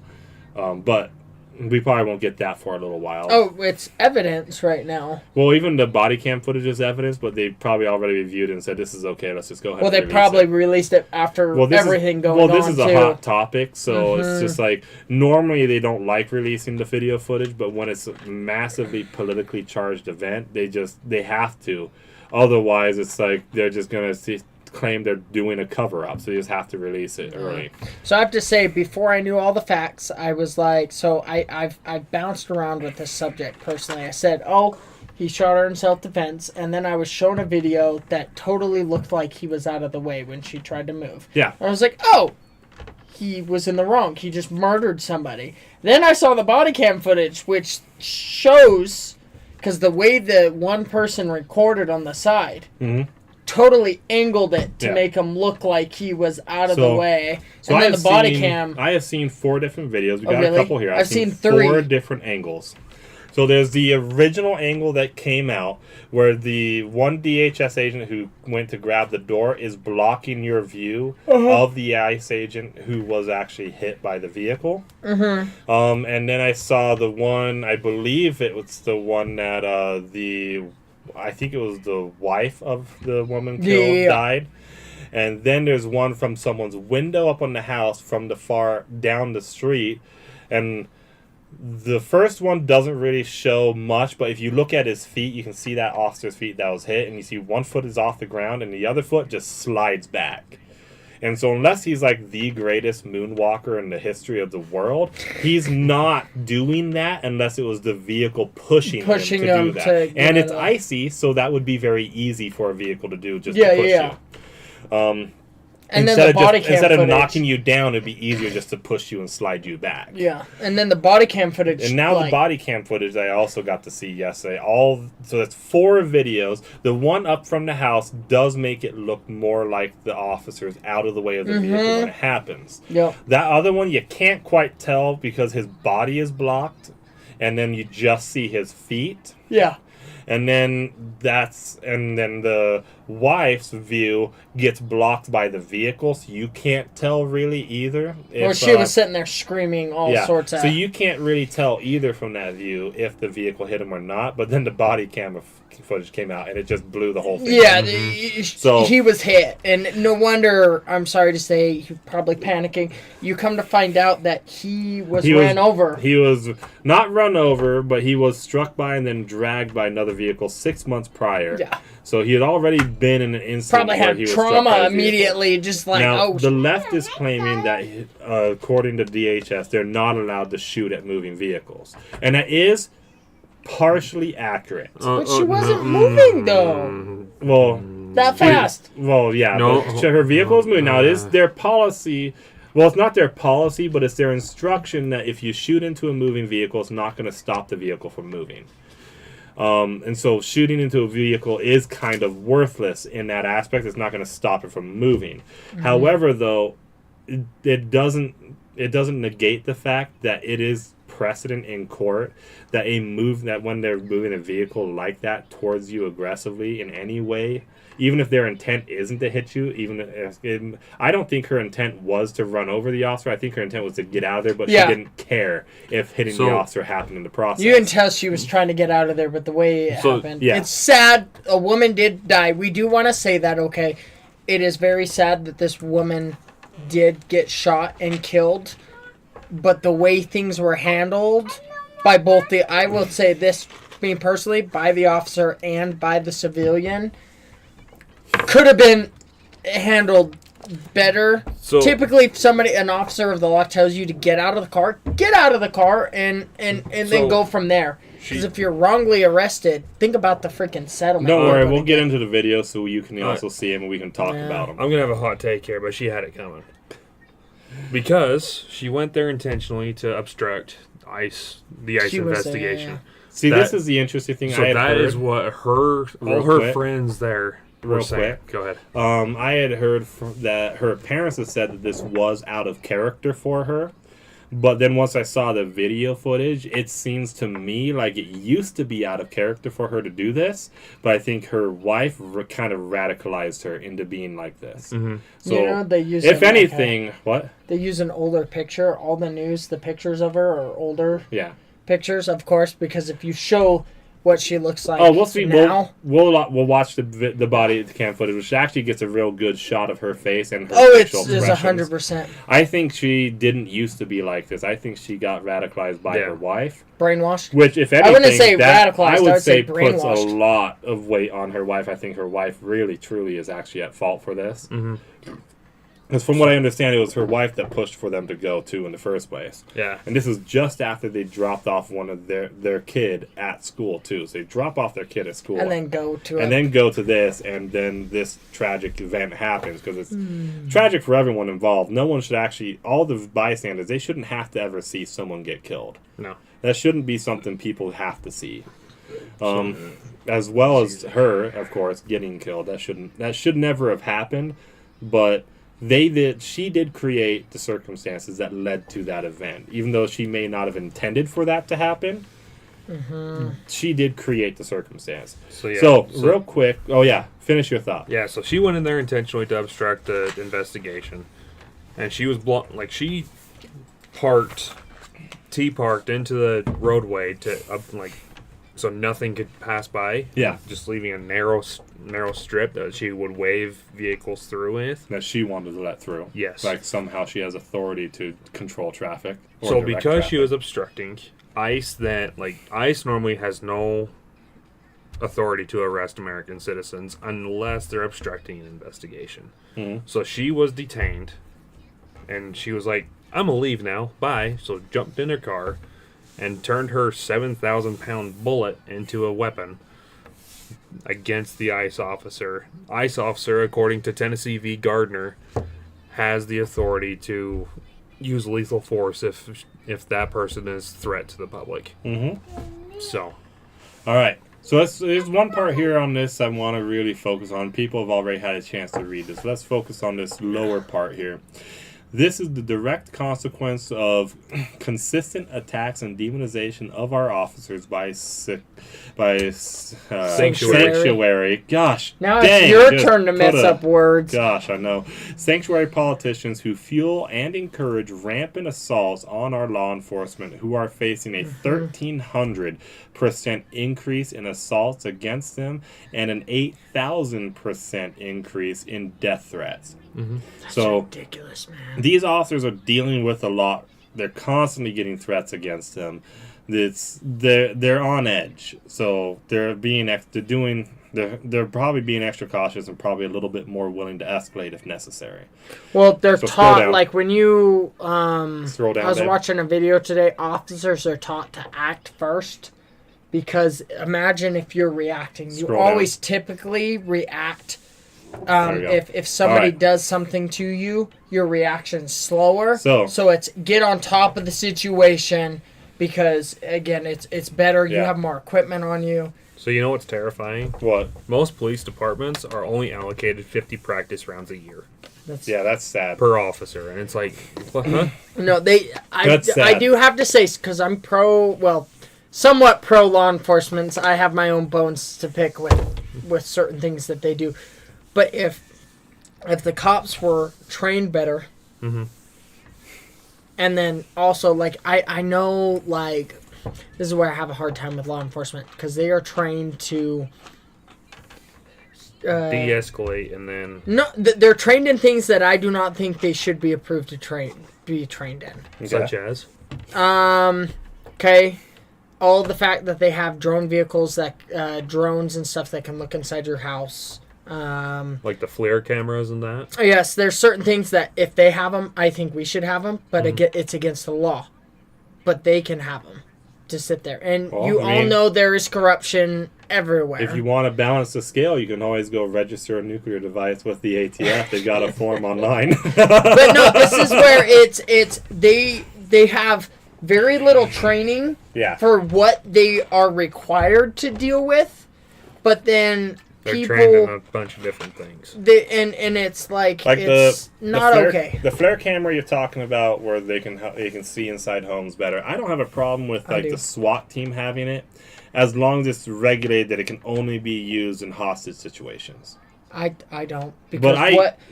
S3: but we probably won't get that for a little while.
S1: Oh, it's evidence right now.
S3: Well, even the body cam footage is evidence, but they probably already reviewed it and said this is okay. Let's just go ahead.
S1: Well, they probably released it after everything going on.
S3: Well, this is a hot topic, so it's just like normally they don't like releasing the video footage, but when it's a massively politically charged event, they have to. Otherwise, it's like they're just gonna claim they're doing a cover-up, so you just have to release it early.
S1: So I have to say, before I knew all the facts, I was like, I've bounced around with this subject personally. I said, he shot her in self-defense, and then I was shown a video that totally looked like he was out of the way when she tried to move.
S3: Yeah.
S1: I was like, he was in the wrong. He just murdered somebody. Then I saw the body cam footage, which shows, because the way the one person recorded on the side, totally angled it to make him look like he was out of the way.
S3: So
S1: and then the body cam.
S3: I have seen 4 different videos. We got a couple here.
S1: I've seen 3.
S3: 4 different angles. So there's the original angle that came out where the one DHS agent who went to grab the door is blocking your view of the ICE agent who was actually hit by the vehicle. And then I saw the one, I believe it was the one that I think it was the wife of the woman killed died. And then there's one from someone's window up on the house from the far down the street. And the first one doesn't really show much, but if you look at his feet, you can see that officer's feet that was hit. And you see one foot is off the ground and the other foot just slides back. And so unless he's like the greatest moonwalker in the history of the world, he's not doing that unless it was the vehicle pushing him to do that. And it's icy, so that would be very easy for a vehicle to do, just to push you.
S1: And then the body cam
S3: instead
S1: footage.
S3: of knocking you down, it'd be easier just to push you and slide you back.
S1: Yeah, and then the body cam footage.
S3: And now the body cam footage I also got to see yesterday. So that's 4 videos. The one up from the house does make it look more like the officers out of the way of the vehicle when it happens.
S1: Yep.
S3: That other one you can't quite tell because his body is blocked, and then you just see his feet.
S1: Yeah.
S3: And then the wife's view gets blocked by the vehicle, so you can't tell really either.
S1: Or she was sitting there screaming all sorts of...
S3: So you can't really tell either from that view if the vehicle hit him or not, but then the body camera footage came out and it just blew the whole thing.
S1: Yeah,
S3: So
S1: he was hit. And no wonder, I'm sorry to say, he was probably panicking. You come to find out that he was ran over.
S3: He was not run over, but he was struck by and then dragged by another vehicle 6 months prior.
S1: Yeah.
S3: So he had already been in an incident
S1: Probably
S3: where
S1: had
S3: he was struck by
S1: trauma
S3: a vehicle.
S1: immediately, just like,
S3: Now, the left is claiming that, according to DHS, they're not allowed to shoot at moving vehicles. And that is partially accurate.
S1: But she wasn't moving, though.
S3: Well,
S1: That fast.
S3: well, yeah.
S2: No.
S3: But her vehicle is moving. Now, it is their policy. Well, it's not their policy, but it's their instruction that if you shoot into a moving vehicle, it's not going to stop the vehicle from moving. And so shooting into a vehicle is kind of worthless in that aspect. It's not going to stop it from moving. However, though, it doesn't negate the fact that it is precedent in court that when they're moving a vehicle like that towards you aggressively in any way, even if their intent isn't to hit you, I don't think her intent was to run over the officer. I think her intent was to get out of there, but she didn't care if hitting the officer happened in the process.
S1: You can tell she was trying to get out of there, but the way it happened.
S3: Yeah.
S1: It's sad. A woman did die. We do want to say that, okay? It is very sad that this woman did get shot and killed, but the way things were handled by both I will say this, me personally, by the officer and by the civilian, could have been handled better.
S2: So,
S1: typically, if an officer of the law tells you to get out of the car and then go from there. Because if you're wrongly arrested, think about the freaking settlement.
S3: Don't worry, we'll get into the video so you can also see him and we can talk about him.
S2: I'm going to have a hot take here, but she had it coming. Because she went there intentionally to obstruct the ICE investigation.
S3: See, this is the interesting thing.
S2: So that is what all her friends there were
S3: Real
S2: saying.
S3: quick.
S2: Go ahead.
S3: I had heard that her parents had said that this was out of character for her. But then once I saw the video footage, it seems to me like it used to be out of character for her to do this. But I think her wife kind of radicalized her into being like this.
S2: Mm-hmm.
S3: So,
S1: they use
S3: if anything, what?
S1: They use an older picture. All the news, the pictures of her are older pictures, of course, because if you show what she looks like
S3: we'll see.
S1: now.
S3: We'll watch the body cam footage, which actually gets a real good shot of her face and her facial
S1: it's
S3: expressions.
S1: 100%.
S3: I think she didn't used to be like this. I think she got radicalized by her wife.
S1: Brainwashed?
S3: Which, if anything,
S1: I wouldn't say radicalized.
S3: I would say
S1: brainwashed.
S3: puts a lot of weight on her wife. I think her wife really, truly is actually at fault for this.
S2: Mm-hmm.
S3: Because from what I understand, it was her wife that pushed for them to go, too, in the first place.
S2: Yeah.
S3: And this is just after they dropped off one of their kid at school, too. So they drop off their kid at school.
S1: And then go to
S3: then go to this, and then this tragic event happens. Because it's tragic for everyone involved. No one should actually, all the bystanders, they shouldn't have to ever see someone get killed.
S2: No.
S3: That shouldn't be something people have to see. As well as her, of course, getting killed. That should never have happened. But she did create the circumstances that led to that event. Even though she may not have intended for that to happen, she did create the circumstance. So real quick, finish your thought.
S2: Yeah, so she went in there intentionally to obstruct the investigation. And she was she parked into the roadway so nothing could pass by.
S3: Yeah.
S2: Just leaving a narrow strip that she would wave vehicles through with.
S3: That she wanted to let through.
S2: Yes.
S3: Like somehow she has authority to control traffic.
S2: So because she was obstructing, ICE normally has no authority to arrest American citizens unless they're obstructing an investigation.
S3: Mm-hmm.
S2: So she was detained, and she was like, I'm going to leave now. Bye. So jumped in her car and turned her 7,000-pound bullet into a weapon against the ICE officer. ICE officer, according to Tennessee v. Gardner, has the authority to use lethal force if that person is a threat to the public. So,
S3: all right. So there's one part here on this I want to really focus on. People have already had a chance to read this. Let's focus on this lower part here. This is the direct consequence of consistent attacks and demonization of our officers by sanctuary. Gosh,
S1: now
S3: dang,
S1: it's your turn to mess up words.
S3: Gosh, I know. Sanctuary politicians who fuel and encourage rampant assaults on our law enforcement, who are facing a 1,300% increase in assaults against them and an 8,000% increase in death threats.
S1: That's
S3: so
S1: ridiculous, man.
S3: These officers are dealing with a lot. They're constantly getting threats against them. They're on edge, so they're probably being extra cautious and probably a little bit more willing to escalate if necessary.
S1: Well, they're taught, like when you
S3: scroll down,
S1: I was watching a video today. Officers are taught to act first, because imagine if you're reacting. You always typically react. If somebody does something to you, your reaction's slower. So it's get on top of the situation, because again, it's better. You have more equipment on you.
S2: So you know what's terrifying?
S3: What?
S2: Most police departments are only allocated 50 practice rounds a year.
S3: That's sad.
S2: Per officer, and it's like, what, huh?
S1: No, I do have to say, because I'm somewhat pro law enforcement. I have my own bones to pick with certain things that they do. But if the cops were trained better, and then also, like, I know, like, this is where I have a hard time with law enforcement, because they are trained to
S2: de-escalate, and then
S1: they're trained in things that I do not think they should be approved to be trained in.
S2: Such as,
S1: okay, all the fact that they have drone vehicles drones and stuff that can look inside your house.
S2: Like the FLIR cameras and that?
S1: Yes, there's certain things that if they have them, I think we should have them, but it's against the law. But they can have them to sit there. And all know there is corruption everywhere.
S3: If you want to balance the scale, you can always go register a nuclear device with the ATF. They got a form online.
S1: But no, this is where they have very little training for what they are required to deal with, but then
S2: they're trained in a bunch of different things.
S1: And it's like it's not okay.
S3: The FLIR camera you're talking about, where they can see inside homes better. I don't have a problem with the SWAT team having it, as long as it's regulated that it can only be used in hostage situations.
S1: I don't, because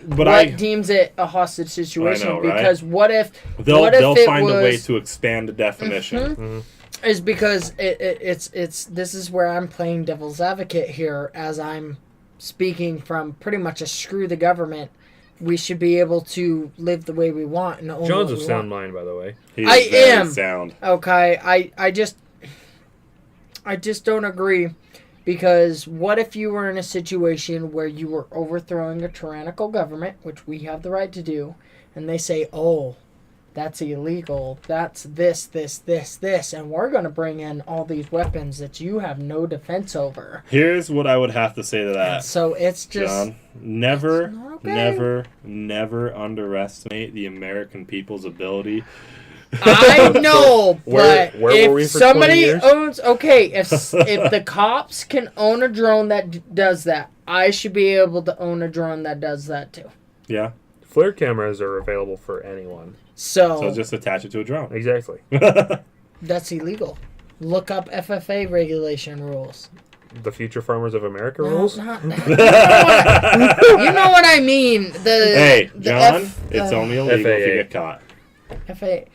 S1: what deems it a hostage situation?
S3: I know, right?
S1: Because what if
S3: they'll find a way to expand the definition.
S1: Is because it's this is where I'm playing devil's advocate here, as I'm speaking from pretty much a screw the government. We should be able to live the way we want. And own
S2: John's of sound mind, by the way.
S3: I am sound.
S1: Okay, I just don't agree, because what if you were in a situation where you were overthrowing a tyrannical government, which we have the right to do, and they say, oh, that's illegal, that's this, and we're going to bring in all these weapons that you have no defense over.
S3: Here's what I would have to say to that.
S1: And so it's just...
S3: John, never underestimate the American people's ability.
S1: I know, but
S2: where were we for
S1: somebody owns... Okay, if the cops can own a drone that does that, I should be able to own a drone that does that too.
S3: Yeah.
S2: FLIR cameras are available for anyone.
S1: So
S3: just attach it to a drone.
S2: Exactly.
S1: That's illegal. Look up FFA regulation rules.
S2: The Future Farmers of America rules?
S1: You know what I mean.
S3: John, it's only illegal if you get caught.
S1: FAA.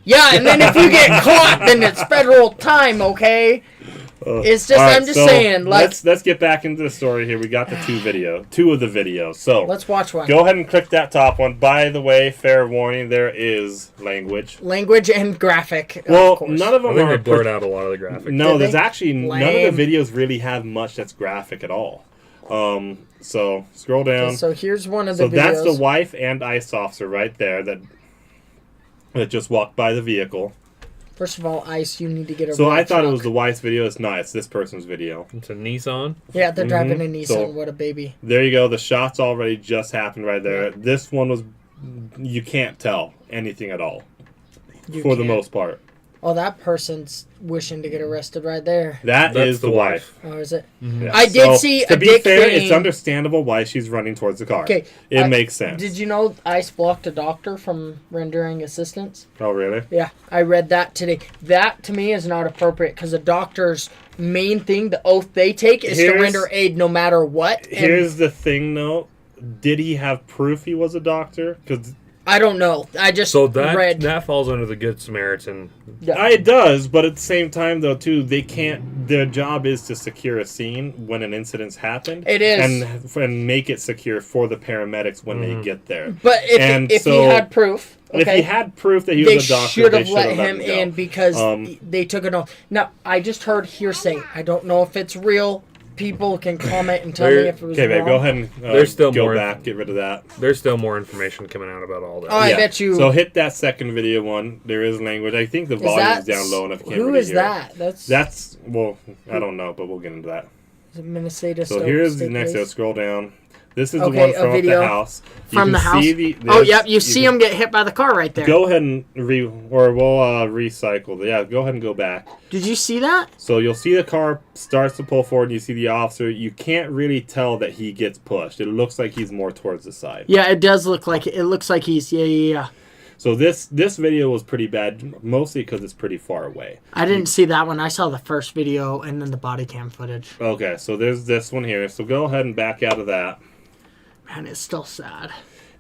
S1: Yeah, and then if you get caught, then it's federal time, okay? It's just, right, I'm just saying, like...
S3: Let's get back into the story here. We got the two of the videos. So
S1: let's watch one.
S3: Go ahead and click that top one. By the way, fair warning, there is language.
S1: Language and graphic,
S3: well, none of them
S2: are... they blurred out a lot of the graphic.
S3: No, there's actually... None of the videos really have much that's graphic at all. So, scroll down.
S1: So, here's one of the videos.
S3: So, that's the wife and ICE officer right there that just walked by the vehicle.
S1: First of all, ICE, you need to get a
S3: So I thought it was the wife's video. It's not. It's this person's video.
S2: It's a Nissan?
S1: Yeah, they're driving a Nissan. So, what a baby.
S3: There you go. The shots already just happened right there. Yeah. This one was you can't tell anything at all
S1: You
S3: for the
S1: can't.
S3: most part.
S1: Oh, that person's wishing to get arrested right there.
S3: That's the wife.
S1: Oh, is it?
S3: Yeah.
S1: I did see
S3: to
S1: a
S3: be
S1: dick
S3: fair,
S1: thing.
S3: it's understandable why she's running towards the car.
S1: Okay,
S3: It makes sense.
S1: Did you know ICE blocked a doctor from rendering assistance?
S3: Oh, really?
S1: Yeah, I read that today. That, to me, is not appropriate because a doctor's main thing, the oath they take, is to render aid no matter what.
S3: Here's the thing, though. Did he have proof he was a doctor? Because
S1: I don't know. I just read.
S2: that falls under the Good Samaritan.
S1: Yeah.
S3: it does, but at the same time, though, too, they can't. Their job is to secure a scene when an incident's happened.
S1: It is.
S3: and make it secure for the paramedics when they get there.
S1: But if he had proof,
S3: if he had proof that he
S1: they
S3: was a doctor,
S1: should
S3: they
S1: have
S3: should
S1: let
S3: have
S1: him
S3: go.
S1: in because they took it off. Now, I just heard hearsay. I don't know if it's real. People can comment and tell me if it was
S3: Okay,
S1: wrong.
S3: babe, go ahead and
S2: There's still
S3: go
S2: more
S3: back, get rid of that.
S2: There's still more information coming out about all that.
S1: Oh, I bet you.
S3: So hit that second video one. There is language. I think the volume's down low enough.
S1: Who is that?
S3: That's well, I don't know, but we'll get into that.
S1: Is it Minnesota
S3: So here's the next video. Scroll down. This is
S1: Okay,
S3: the one
S1: a
S3: from
S1: video
S3: the house.
S1: from the house. You see him get hit by the car right there.
S3: Go ahead and we'll recycle. Yeah, go ahead and go back.
S1: Did you see that?
S3: So you'll see the car starts to pull forward, and you see the officer. You can't really tell that he gets pushed. It looks like he's more towards the side.
S1: Yeah, it does look like it. It looks like he's yeah.
S3: So this video was pretty bad, mostly because it's pretty far away.
S1: I didn't see that one. I saw the first video and then the body cam footage.
S3: Okay, so there's this one here. So go ahead and back out of that.
S1: Man, it's still sad.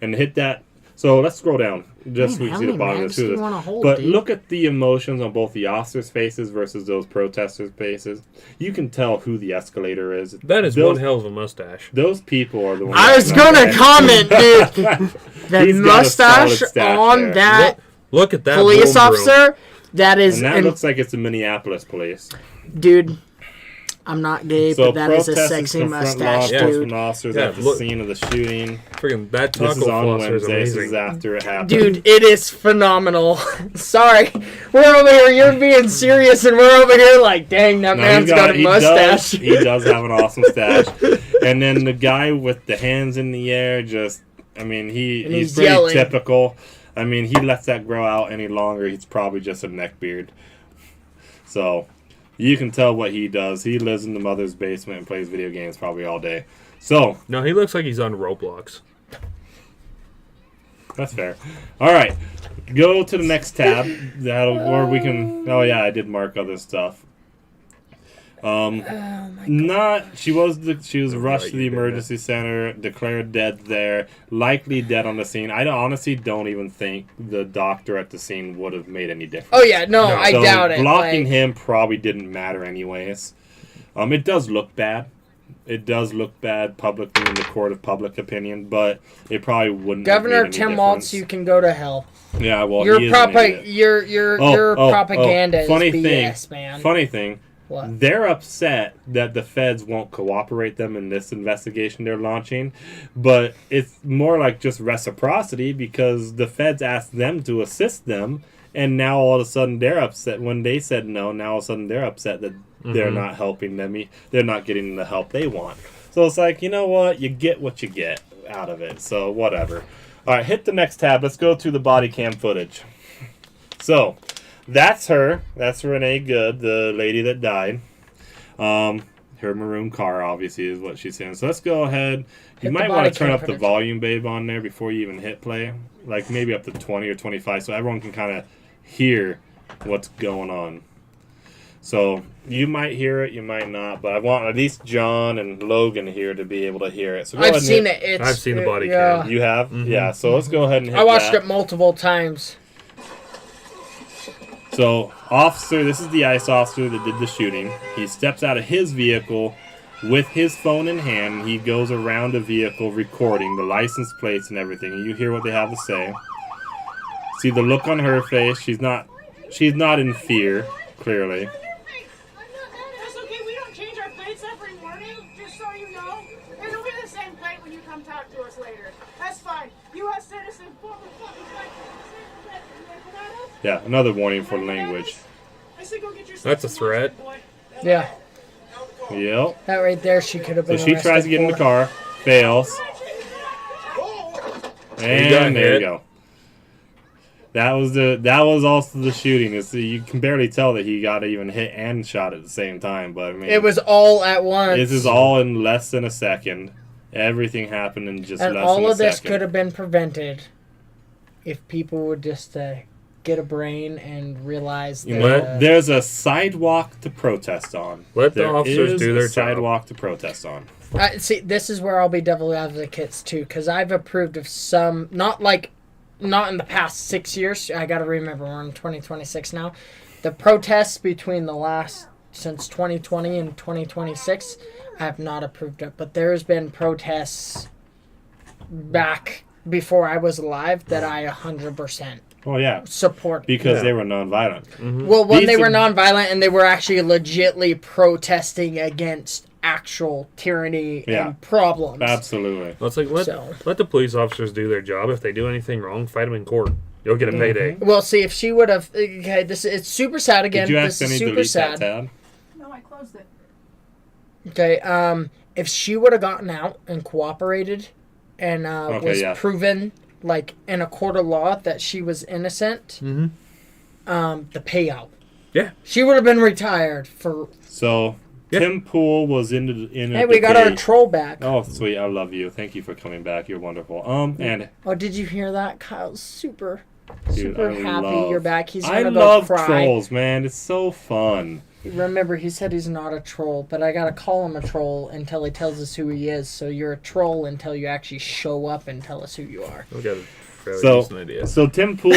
S3: And hit that. So let's scroll down just so we
S1: how
S3: can see the
S1: many
S3: bottom of
S1: mags
S3: this.
S1: do you wanna hold,
S3: But
S1: dude?
S3: look at the emotions on both the officers' faces versus those protesters' faces. You can tell who the escalator is.
S2: That is one hell of a mustache.
S3: Those people are the ones.
S1: I was gonna comment, dude. That
S3: He's got a
S1: mustache
S3: solid stash
S1: on
S3: there.
S1: that
S2: Look at that
S1: police
S2: boom
S1: officer. That is,
S3: And that looks like it's the Minneapolis police.
S1: dude. I'm not gay,
S3: So
S1: but that is a
S3: protesters
S1: sexy
S3: confront law
S1: mustache,
S3: enforcement
S1: dude.
S3: officers
S2: Yeah,
S3: at the
S2: look.
S3: scene of the shooting.
S2: Freaking that
S3: This
S2: taco
S3: is on
S2: flosser is
S3: Wednesday. This is
S2: amazing.
S3: after it happened.
S1: Dude, it is phenomenal. Sorry, we're over here. You're being serious, and we're over here like, dang, that
S3: No,
S1: man's got a mustache.
S3: He does have an awesome stash. And then the guy with the hands in the air, just, I mean, he's pretty
S1: yelling.
S3: typical. I mean, he lets that grow out any longer, he's probably just a neck beard. So, you can tell what he does. He lives in the mother's basement and plays video games probably all day. So,
S2: No, he looks like he's on Roblox.
S3: that's fair. All right, go to the next tab. Or we can. Oh yeah, I did mark other stuff. She was rushed to the emergency center, declared dead there, likely dead on the scene. I honestly don't even think the doctor at the scene would have made any difference.
S1: Oh yeah, no, I
S3: So
S1: doubt it.
S3: Blocking
S1: like,
S3: him probably didn't matter anyways. It does look bad. It does look bad publicly in the court of public opinion, but it probably wouldn't.
S1: Governor
S3: have made any
S1: Tim
S3: difference.
S1: Waltz, you can go to hell.
S3: Yeah, well,
S1: Your
S3: he is an idiot.
S1: your propaganda
S3: funny
S1: is
S3: thing,
S1: BS, man.
S3: Funny thing.
S1: What?
S3: They're upset that the feds won't cooperate them in this investigation they're launching, but it's more like just reciprocity because the feds asked them to assist them, and now all of a sudden they're upset when they said no. Now all of a sudden they're upset that they're not helping them. They're not getting the help they want. So it's like, you know what? You get what you get out of it. So whatever. All right, hit the next tab. Let's go to the body cam footage. So. That's her. That's Renee Good, the lady that died. Her maroon car, obviously, is what she's saying. So let's go ahead. You might want to turn up the volume, babe, on there before you even hit play. Like maybe up to 20 or 25 so everyone can kind of hear what's going on. So you might hear it, you might not. But I want at least John and Logan here to be able to hear it. So go
S1: I've
S3: ahead and
S1: seen
S3: hit.
S1: it.
S2: I've seen the body
S1: yeah.
S2: cam.
S3: You have? Yeah, so let's go ahead and hit
S1: I watched
S3: that.
S1: it multiple times.
S3: So, this is the ICE officer that did the shooting. He steps out of his vehicle with his phone in hand. He goes around the vehicle recording the license plates and everything. And you hear what they have to say. See the look on her face. She's not in fear, clearly.
S5: That's okay, we don't change our plates every morning, just so you know. It'll be the same plate when you come talk to us later. That's fine. U.S. citizen, former fucking
S3: Yeah, another warning for language.
S2: That's a threat.
S1: Yeah,
S3: Yep.
S1: that right there, she could have
S3: So
S1: been.
S3: she tries to get in the car, fails. And there you go. That was also the shooting. You can barely tell that he got even hit and shot at the same time. But I mean,
S1: it was all at once.
S3: This is all in less than a second. Everything happened in just less than a second.
S1: And all of this could have been prevented if people would just get a brain and realize that...
S3: There's a sidewalk to protest on.
S2: Let the officers do their job.
S3: Sidewalk to protest on.
S1: See, this is where I'll be devil advocates too, because I've approved of some, not in the past 6 years. I got to remember, we're in 2026 now. The protests between since 2020 and 2026, I have not approved of. But there's been protests back before I was alive that I 100% support.
S3: Because they were nonviolent.
S1: Mm-hmm. Well, when they were nonviolent and they were actually legitly protesting against actual tyranny and problems.
S3: Absolutely.
S2: Well, it's like let the police officers do their job. If they do anything wrong, fight them in court. You'll get a payday.
S1: Well, see, if she would have... Okay, it's super sad again.
S3: Did you
S1: this is super sad.
S3: That tab?
S4: No, I closed it.
S1: Okay, if she would have gotten out and cooperated and was proven, like, in a court of law that she was innocent, the payout.
S2: Yeah.
S1: She would have been retired for...
S3: So... Tim Pool was in
S1: Hey, we got our troll back.
S3: Oh, sweet. I love you. Thank you for coming back. You're wonderful. And...
S1: Oh, did you hear that? Kyle's super
S3: Dude,
S1: happy you're back. He's gonna
S3: I
S1: go
S3: love
S1: cry.
S3: trolls, man. It's so fun.
S1: Remember, he said he's not a troll, but I gotta call him a troll until he tells us who he is. So you're a troll until you actually show up and tell us who you are.
S2: We got a fairly decent idea.
S3: So Tim Pool...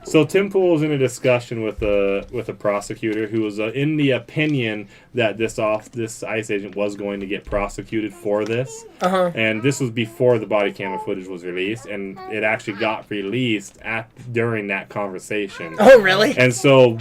S3: So Tim Pool was in a discussion with a prosecutor who was in the opinion that this ICE agent was going to get prosecuted for this. And this was before the body camera footage was released, and it actually got released during that conversation.
S1: Oh, really?
S3: And so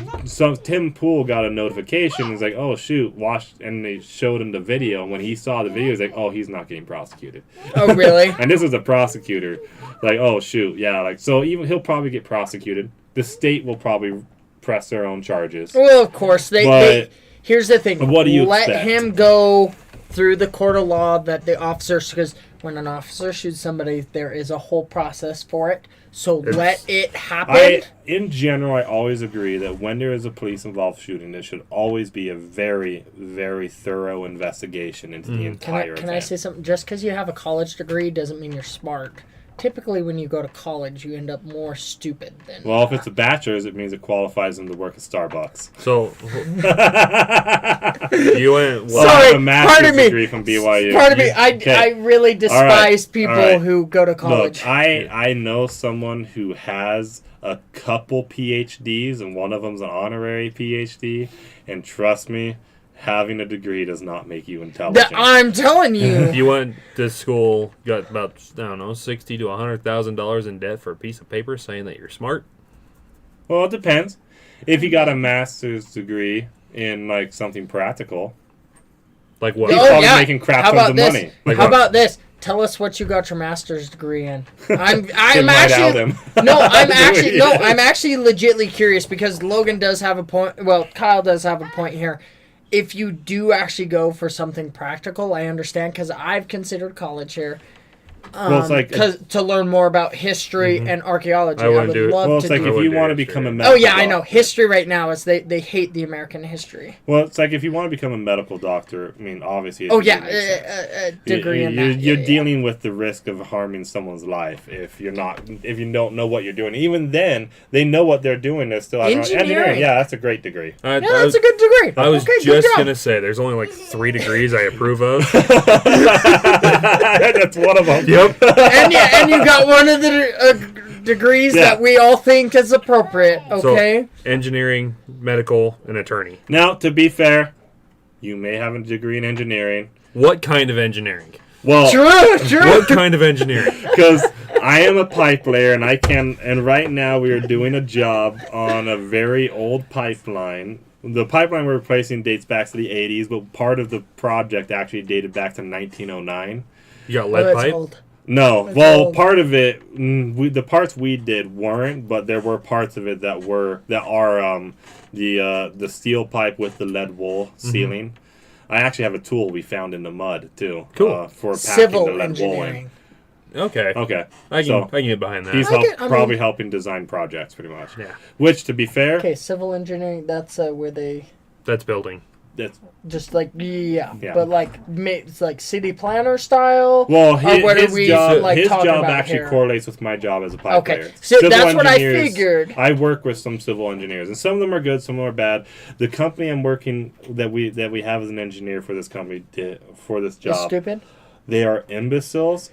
S3: Tim Pool got a notification. He's like, "Oh shoot!" And they showed him the video. And when he saw the video, he's like, "Oh, he's not getting prosecuted."
S1: Oh, really?
S3: And this was a prosecutor. Like, "Oh shoot, yeah." Like, so even he'll probably get prosecuted. The state will probably press their own charges.
S1: Well, of course. Here's the thing.
S3: What do you
S1: Let
S3: expect?
S1: him go through the court of law that the officers... Because when an officer shoots somebody, there is a whole process for it. So let it happen.
S3: In general, I always agree that when there is a police-involved shooting, there should always be a very, very thorough investigation into the entire event.
S1: Can I say something? Just because you have a college degree doesn't mean you're smart. Typically, when you go to college, you end up more stupid than...
S3: Well, if it's a bachelor's, it means it qualifies them to work at Starbucks.
S2: So, you went...
S3: Well, I have a master's degree from BYU.
S1: Pardon me. I really despise people who go to college.
S3: Look, I know someone who has a couple PhDs, and one of them's an honorary PhD, and trust me, having a degree does not make you intelligent.
S1: I'm telling you.
S2: You went to school, got about, $60,000 to $100,000 in debt for a piece of paper saying that you're smart?
S3: Well, it depends. If you got a master's degree in, like, something practical.
S2: Like what?
S3: You're probably making crap tons of money.
S2: Like
S1: How about this? Tell us what you got your master's degree in. I'm
S3: actually
S1: legitly curious because Logan does have a point. Well, Kyle does have a point here. If you do actually go for something practical, I understand because I've considered college here. To learn more about history and archaeology. I would love to.
S3: Well, it's like if you want to become a
S1: doctor.
S3: medical
S1: Oh yeah, I know. History right now is they hate the American history.
S3: Well, it's like if you want to become a medical doctor. I mean, obviously.
S1: A degree in that.
S3: You're dealing with the risk of harming someone's life if you don't know what you're doing. Even then, they know what they're doing. They're still engineering. Yeah, that's a great degree.
S1: That's a good degree.
S2: I was just gonna say there's only like 3 degrees I approve of.
S3: That's one of them.
S2: Yep.
S1: and you got one of the degrees that we all think is appropriate, okay?
S2: So, engineering, medical, and attorney.
S3: Now, to be fair, you may have a degree in engineering.
S2: What kind of engineering?
S3: Well,
S1: true.
S2: What kind of engineering?
S3: Because I am a pipe layer, and right now we are doing a job on a very old pipeline. The pipeline we're replacing dates back to the 80s, but part of the project actually dated back to 1909.
S2: You got lead pipe?
S1: Old.
S3: No.
S1: That's
S3: well,
S1: old.
S3: part of it, the parts we did weren't, but there were parts of it that are the steel pipe with the lead wool sealing. I actually have a tool we found in the mud too.
S2: Cool.
S3: For packing
S1: Civil
S3: the lead wool in.
S1: engineering.
S2: Okay.
S3: Okay.
S2: I can get behind that.
S3: He's
S1: I get- I
S3: probably
S1: mean-
S3: helping design projects, pretty much.
S2: Yeah.
S3: Which, to be fair,
S1: Okay, civil engineering. That's where they
S2: That's building.
S3: that's
S1: just like
S3: Yeah.
S1: but like it's like city planner style.
S3: well.
S1: Or what are
S3: His
S1: we,
S3: job,
S1: like,
S3: his
S1: talking
S3: job
S1: about
S3: actually
S1: here?
S3: correlates with my job as a pipe
S1: Okay,
S3: layer.
S1: so that's what I figured.
S3: I work with some civil engineers, and some of them are good, some of them are bad. The company I'm working that we have as an engineer for this company for this
S1: It's
S3: job,
S1: stupid.
S3: they are imbeciles.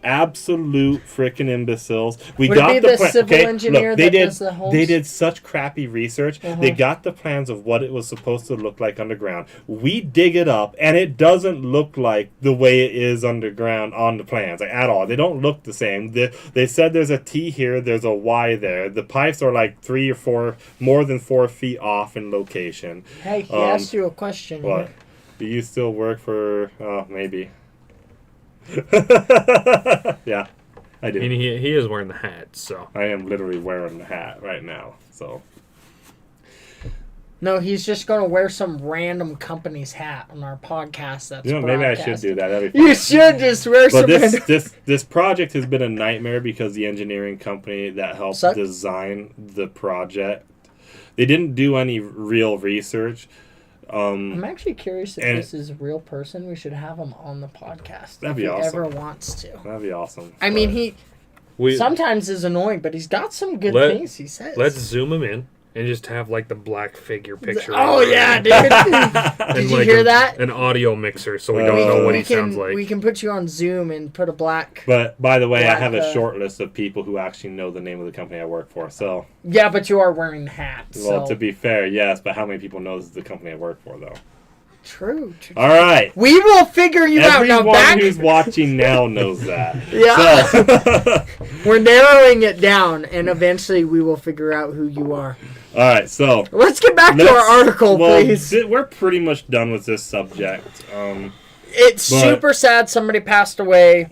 S3: Absolute freaking imbeciles. We
S1: Would it
S3: got
S1: be
S3: the
S1: the
S3: plan.
S1: civil
S3: Okay,
S1: engineer
S3: look, they
S1: that
S3: did.
S1: does the homes?
S3: They did such crappy research.
S1: Uh-huh.
S3: They got the plans of what it was supposed to look like underground. We dig it up, and it doesn't look like the way it is underground on the plans, like at all. They don't look the same. They said there's a T here, there's a Y there. The pipes are like 3 or 4, more than 4 feet off in location.
S1: Hey, he asked you a question.
S3: What?
S1: here.
S3: Do you still work for? Oh, maybe. Yeah, I do.
S2: And he is wearing the hat, so.
S3: I am literally wearing the hat right now. So
S1: No, he's just gonna wear some random company's hat on our podcast. That's
S3: maybe I should
S1: broadcasted.
S3: do that. That'd be fun.
S1: You should just wear some.
S3: But
S1: random...
S3: this project has been a nightmare because the engineering company that helped
S1: Suck.
S3: design the project, they didn't do any real research.
S1: I'm actually curious if
S3: and-
S1: this is a real person. We should have him on the podcast.
S3: That'd
S1: if
S3: be
S1: he
S3: awesome.
S1: ever wants to.
S3: That'd be awesome.
S1: I mean, he
S2: We,
S1: sometimes is annoying, but he's got some good
S2: Let-
S1: things he says.
S2: let's zoom him in and just have like the black figure picture.
S1: Oh
S2: over
S1: yeah,
S2: it.
S1: dude!
S2: And,
S1: Did you
S2: like,
S1: hear that?
S2: An audio mixer, so we don't know what he sounds like.
S1: We can put you on Zoom and put a black.
S3: But by the way, I have a
S1: Black,
S3: short list of people who actually know the name of the company I work for. So,
S1: Yeah, but you are wearing the hat.
S3: well,
S1: So.
S3: to be fair, yes. But how many people know this is the company I work for, though?
S1: True.
S3: All right.
S1: We will figure you out. Now
S3: Everyone
S1: back.
S3: who's watching now knows that.
S1: Yeah.
S3: So,
S1: We're narrowing it down, and eventually we will figure out who you are.
S3: all right. So
S1: Let's get back to our article, please.
S3: We're pretty much done with this subject.
S1: It's
S3: but-
S1: super sad somebody passed away.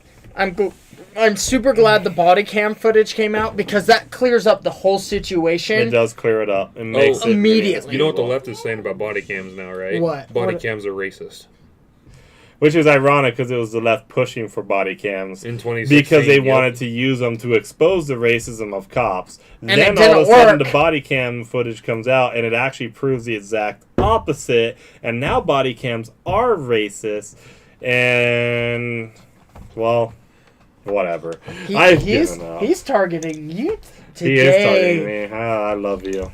S1: I'm super glad the body cam footage came out because that clears up the whole
S3: It
S1: situation.
S3: does clear it up. It makes it
S1: Immediately.
S2: You know what the
S3: believable.
S2: left is saying about body cams now, right?
S1: What?
S2: Body
S1: What-
S2: cams are racist.
S3: Which is ironic because it was the left pushing for body cams
S2: In 2016.
S3: because they
S2: yep.
S3: wanted to use them to expose the racism of cops.
S1: And
S3: then
S1: it
S3: all of
S1: didn't
S3: a sudden
S1: work.
S3: the body cam footage comes out and it actually proves the exact opposite. And now body cams are racist. And, well, whatever. I've given up.
S1: He's targeting you today.
S3: He is targeting me. Ah, I love you.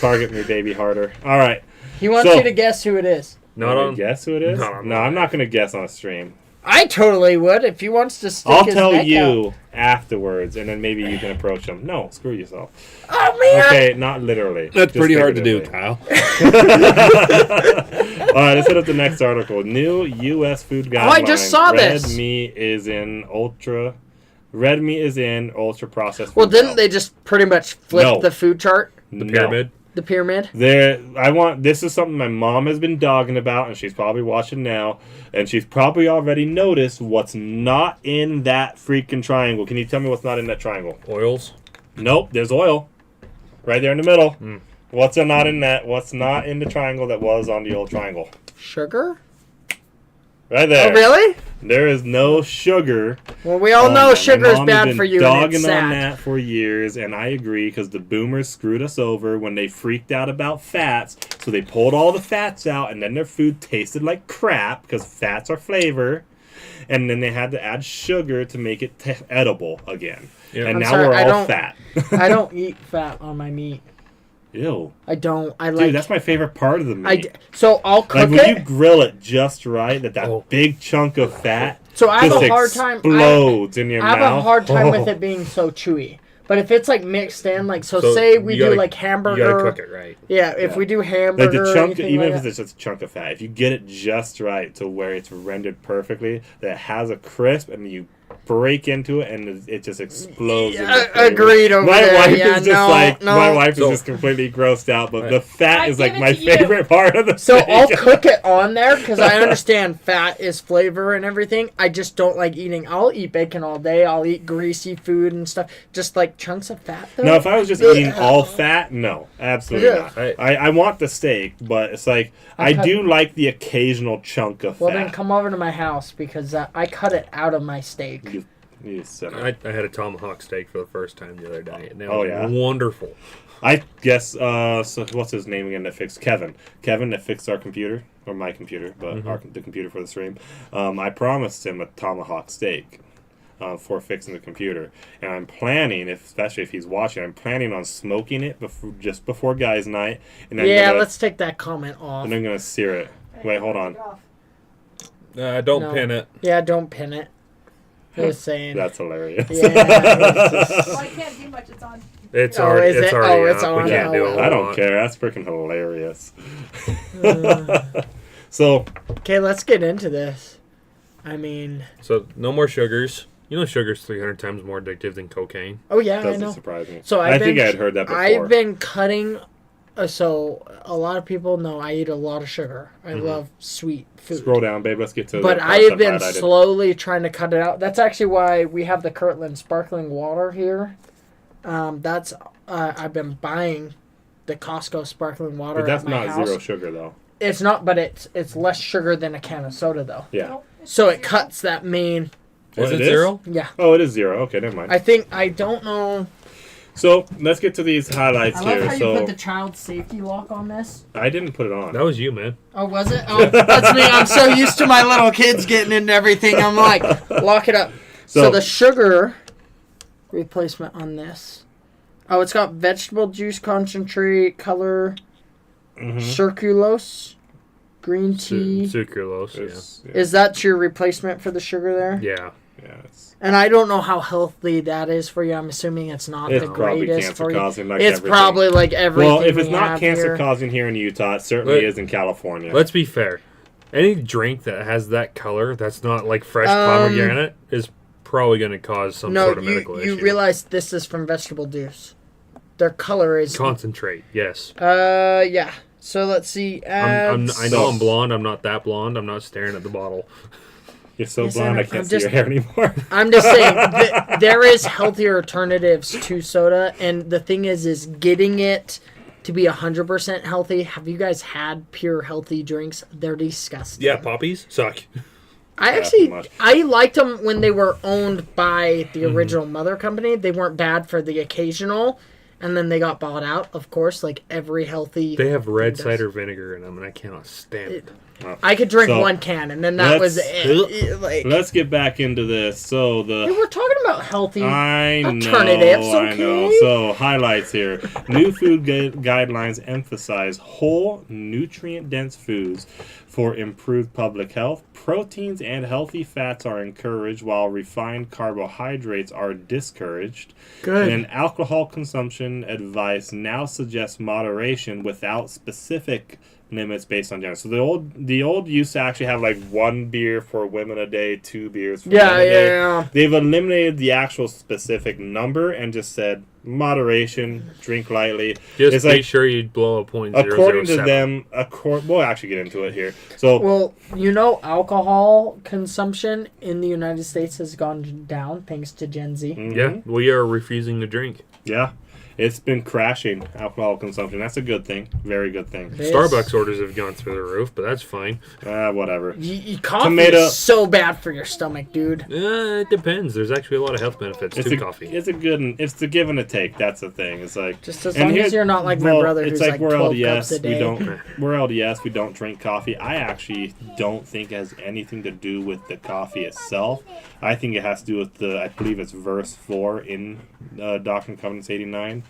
S3: Target me, baby, harder. All right.
S1: He wants
S3: So-
S1: you to guess who it is.
S2: Not
S3: Wanna
S2: on.
S3: guess who it is?
S2: No,
S3: No, I'm not going to guess on a stream.
S1: I totally would if he wants to stick
S3: I'll
S1: his
S3: tell
S1: neck
S3: you
S1: out.
S3: afterwards, and then maybe you can approach him. No, screw yourself.
S1: Oh man!
S3: Okay, not literally.
S2: That's
S3: just
S2: pretty hard to do,
S3: figuratively.
S2: Kyle.
S3: All right, let's hit up the next article. New U.S. food guidelines.
S1: Oh, I just saw
S3: Red
S1: this.
S3: meat is in ultra. Red meat is in ultra processed.
S1: Well,
S3: food
S1: didn't
S3: now.
S1: they just pretty much flip
S3: No.
S1: the food chart,
S2: The
S3: No.
S2: pyramid.
S1: the pyramid?
S3: This is something my mom has been dogging about, and she's probably watching now, and she's probably already noticed what's not in that freaking triangle. Can you tell me what's not in that triangle?
S2: Oils.
S3: Nope, there's oil. Right there in the middle.
S2: Mm.
S3: What's not in that? What's not in the triangle that was on the old triangle?
S1: Sugar?
S3: Right there.
S1: Oh, really?
S3: There is no sugar.
S1: Well, we all know
S3: My
S1: sugar is
S3: mom has
S1: bad
S3: been
S1: for you, and
S3: dogging
S1: it's
S3: on
S1: sad.
S3: that for years, and I agree because the boomers screwed us over when they freaked out about fats. So they pulled all the fats out, and then their food tasted like crap because fats are flavor. And then they had to add sugar to make it edible again.
S2: Yeah.
S3: And
S1: I'm
S3: now
S1: sorry,
S3: we're
S1: I
S3: all
S1: don't-
S3: fat.
S1: I don't eat fat on my meat.
S3: Ew.
S1: I don't. I
S3: Dude,
S1: like.
S3: that's my favorite part of the meat.
S1: So I'll
S3: Like
S1: cook
S3: when you
S1: it.
S3: grill it just right, that
S2: Oh.
S3: big chunk of fat
S1: So I have
S3: just
S1: a hard time.
S3: explodes in your
S1: I have
S3: mouth.
S1: a hard time with
S3: Oh.
S1: it being so chewy. But if it's like mixed in, like so,
S2: So
S1: say we
S2: you gotta-
S1: do like hamburger.
S2: You gotta cook it right.
S1: Yeah, if
S3: Yeah.
S1: we do
S3: Like
S1: hamburger,
S3: the
S1: or
S3: chunk,
S1: anything
S3: even
S1: like
S3: if
S1: that.
S3: it's just a chunk of fat, if you get it just right to where it's rendered perfectly, that it has a crisp, and you break into it, and it just explodes. in the flavor.
S1: Agreed over
S3: My
S1: there.
S3: wife
S1: Yeah,
S3: is just
S1: no,
S3: like
S1: no.
S3: my wife is
S2: So-
S3: just completely grossed out. But
S2: Right.
S3: the fat
S4: I
S3: is like
S4: give it
S3: my
S4: to you.
S3: favorite part of the.
S1: So
S3: steak.
S1: I'll cook it on there because I understand fat is flavor and everything. I just don't like eating. I'll eat bacon all day. I'll eat greasy food and stuff. Just like chunks of fat though.
S3: No, if I was just eating all fat, no, absolutely
S1: Yeah.
S3: not. I want the steak, but it's like I
S1: cut-
S3: do like the occasional chunk of
S1: Well,
S3: fat.
S1: then come over to my house because I cut it out of my steak.
S2: I had a tomahawk steak for the first time the other day, and it
S3: Oh,
S2: was
S3: yeah?
S2: wonderful.
S3: I guess, so what's his name again that fixed? Kevin that fixed our computer, or my computer, but the computer for the stream. I promised him a tomahawk steak for fixing the computer. And I'm planning, especially if he's watching, I'm planning on smoking it just before guys' night. And
S1: let's take that comment off.
S3: And I'm going to sear it. Wait, hold on.
S2: Don't pin it.
S1: Yeah, don't pin it. Just saying.
S3: That's hilarious.
S1: Yeah.
S4: Well, I can't do much. It's on.
S2: It's
S1: Oh,
S2: already,
S1: is
S2: it's
S1: it?
S2: already
S1: Oh, it's
S2: up.
S1: on.
S2: We can't do a
S3: I
S2: whole
S3: don't
S2: lot.
S3: care. That's freaking hilarious. So,
S1: Okay, let's get into this. I mean,
S2: So, no more sugars. You know sugar's 300 times more addictive than cocaine.
S1: oh yeah, I
S3: doesn't
S1: know.
S3: surprise me.
S1: So
S3: I think I had heard that before.
S1: I've been cutting. So a lot of people know I eat a lot of sugar. I love sweet food.
S3: Scroll down, babe. Let's get to
S1: But
S3: the
S1: I
S3: parts
S1: have been
S3: highlighted.
S1: slowly trying to cut it out. That's actually why we have the Kirtland sparkling water here. That's I've been buying the Costco sparkling water.
S3: But that's
S1: at my
S3: not
S1: house.
S3: zero sugar, though.
S1: It's not, but it's less sugar than a can of soda though.
S3: Yeah.
S4: Nope, it's
S1: So it
S4: zero.
S1: cuts that main.
S2: Is
S3: it
S2: it
S3: is?
S2: 0?
S1: Yeah,
S3: Oh, it is 0. Okay, never mind.
S1: I don't know.
S3: So, let's get to these highlights
S1: I love
S3: here.
S1: how you
S3: So,
S1: put the child safety lock on this.
S3: I didn't put it on.
S2: That was you, man.
S1: Oh, was it? Oh, that's me. I'm so used to my little kids getting into everything. I'm like, lock it up. So the sugar replacement on this. Oh, it's got vegetable juice concentrate, color, sucralose, green tea.
S2: Sucralose,
S3: It's-
S1: Is that your replacement for the sugar there?
S2: yeah.
S3: yeah, it's
S1: And I don't know how healthy that is for you. I'm assuming it's not
S3: It's
S1: the
S3: probably
S1: greatest for you.
S3: cancer-causing, like
S1: It's
S3: everything.
S1: probably like everything.
S3: Well, if it's
S1: we
S3: not
S1: have here.
S3: cancer-causing here in Utah, it certainly
S2: Let-
S3: is in California.
S2: Let's be fair. Any drink that has that color that's not like fresh pomegranate is probably going to cause some
S1: No,
S2: sort of medical
S1: you
S2: issue.
S1: realize this is from vegetable juice. Their color is.
S2: Concentrate, yes.
S1: Yeah. So let's see.
S2: I know I'm blonde. I'm not that blonde. I'm not staring at the bottle.
S3: You're so
S1: Yes,
S3: blonde, I
S1: I'm
S3: can't see
S1: just-
S3: your hair anymore.
S1: I'm just saying there is healthier alternatives to soda, and the thing is getting it to be 100% healthy. Have you guys had pure healthy drinks? They're disgusting.
S2: Yeah, poppies suck.
S1: I
S3: pretty much.
S1: I liked them when they were owned by the original mother company. They weren't bad for the occasional, and then they got bought out, of course, like every healthy.
S2: They have red
S1: does.
S2: cider vinegar in them, and I cannot stand it.
S1: I could drink
S3: So,
S1: one can, and then that was
S3: let's-
S1: it. Like,
S3: Let's get back into this. So
S1: hey,
S3: the
S1: we're talking about healthy.
S3: I know,
S1: alternatives,
S3: I know.
S1: okay?
S3: So highlights here: new food guidelines emphasize whole, nutrient-dense foods for improved public health. Proteins and healthy fats are encouraged, while refined carbohydrates are discouraged.
S1: Good.
S3: And alcohol consumption advice now suggests moderation without specific limits based on gender. So the old used to actually have like 1 beer for women a day, 2 beers for men a day.
S1: Yeah.
S3: They've eliminated the actual specific number and just said moderation, drink lightly.
S2: Just
S3: it's
S2: be
S3: like
S2: sure you blow a .007.
S3: according to them, we'll actually get into it here. So
S1: Well, you know, alcohol consumption in the United States has gone down thanks to Gen Z.
S2: Yeah, we are refusing to drink.
S3: yeah, it's been crashing alcohol consumption. That's a good thing. Very good thing.
S1: It is.
S2: Starbucks orders have gone through the roof, but that's fine.
S3: Whatever.
S1: Coffee
S3: Tomato-
S1: is so bad for your stomach, dude.
S2: It depends. There's actually a lot of health benefits to coffee.
S3: It's a good. It's the give and a take. That's the thing. It's like
S1: Just as
S3: and
S1: long
S3: here-
S1: as you're not like my
S3: well,
S1: brother
S3: it's
S1: who's
S3: like
S1: like
S3: we're
S1: 12
S3: LDS.
S1: cups a day.
S3: We're LDS. We don't drink coffee. I actually don't think it has anything to do with the coffee itself. I think it has to do with I believe it's verse 4 in Doctrine and Covenants 89.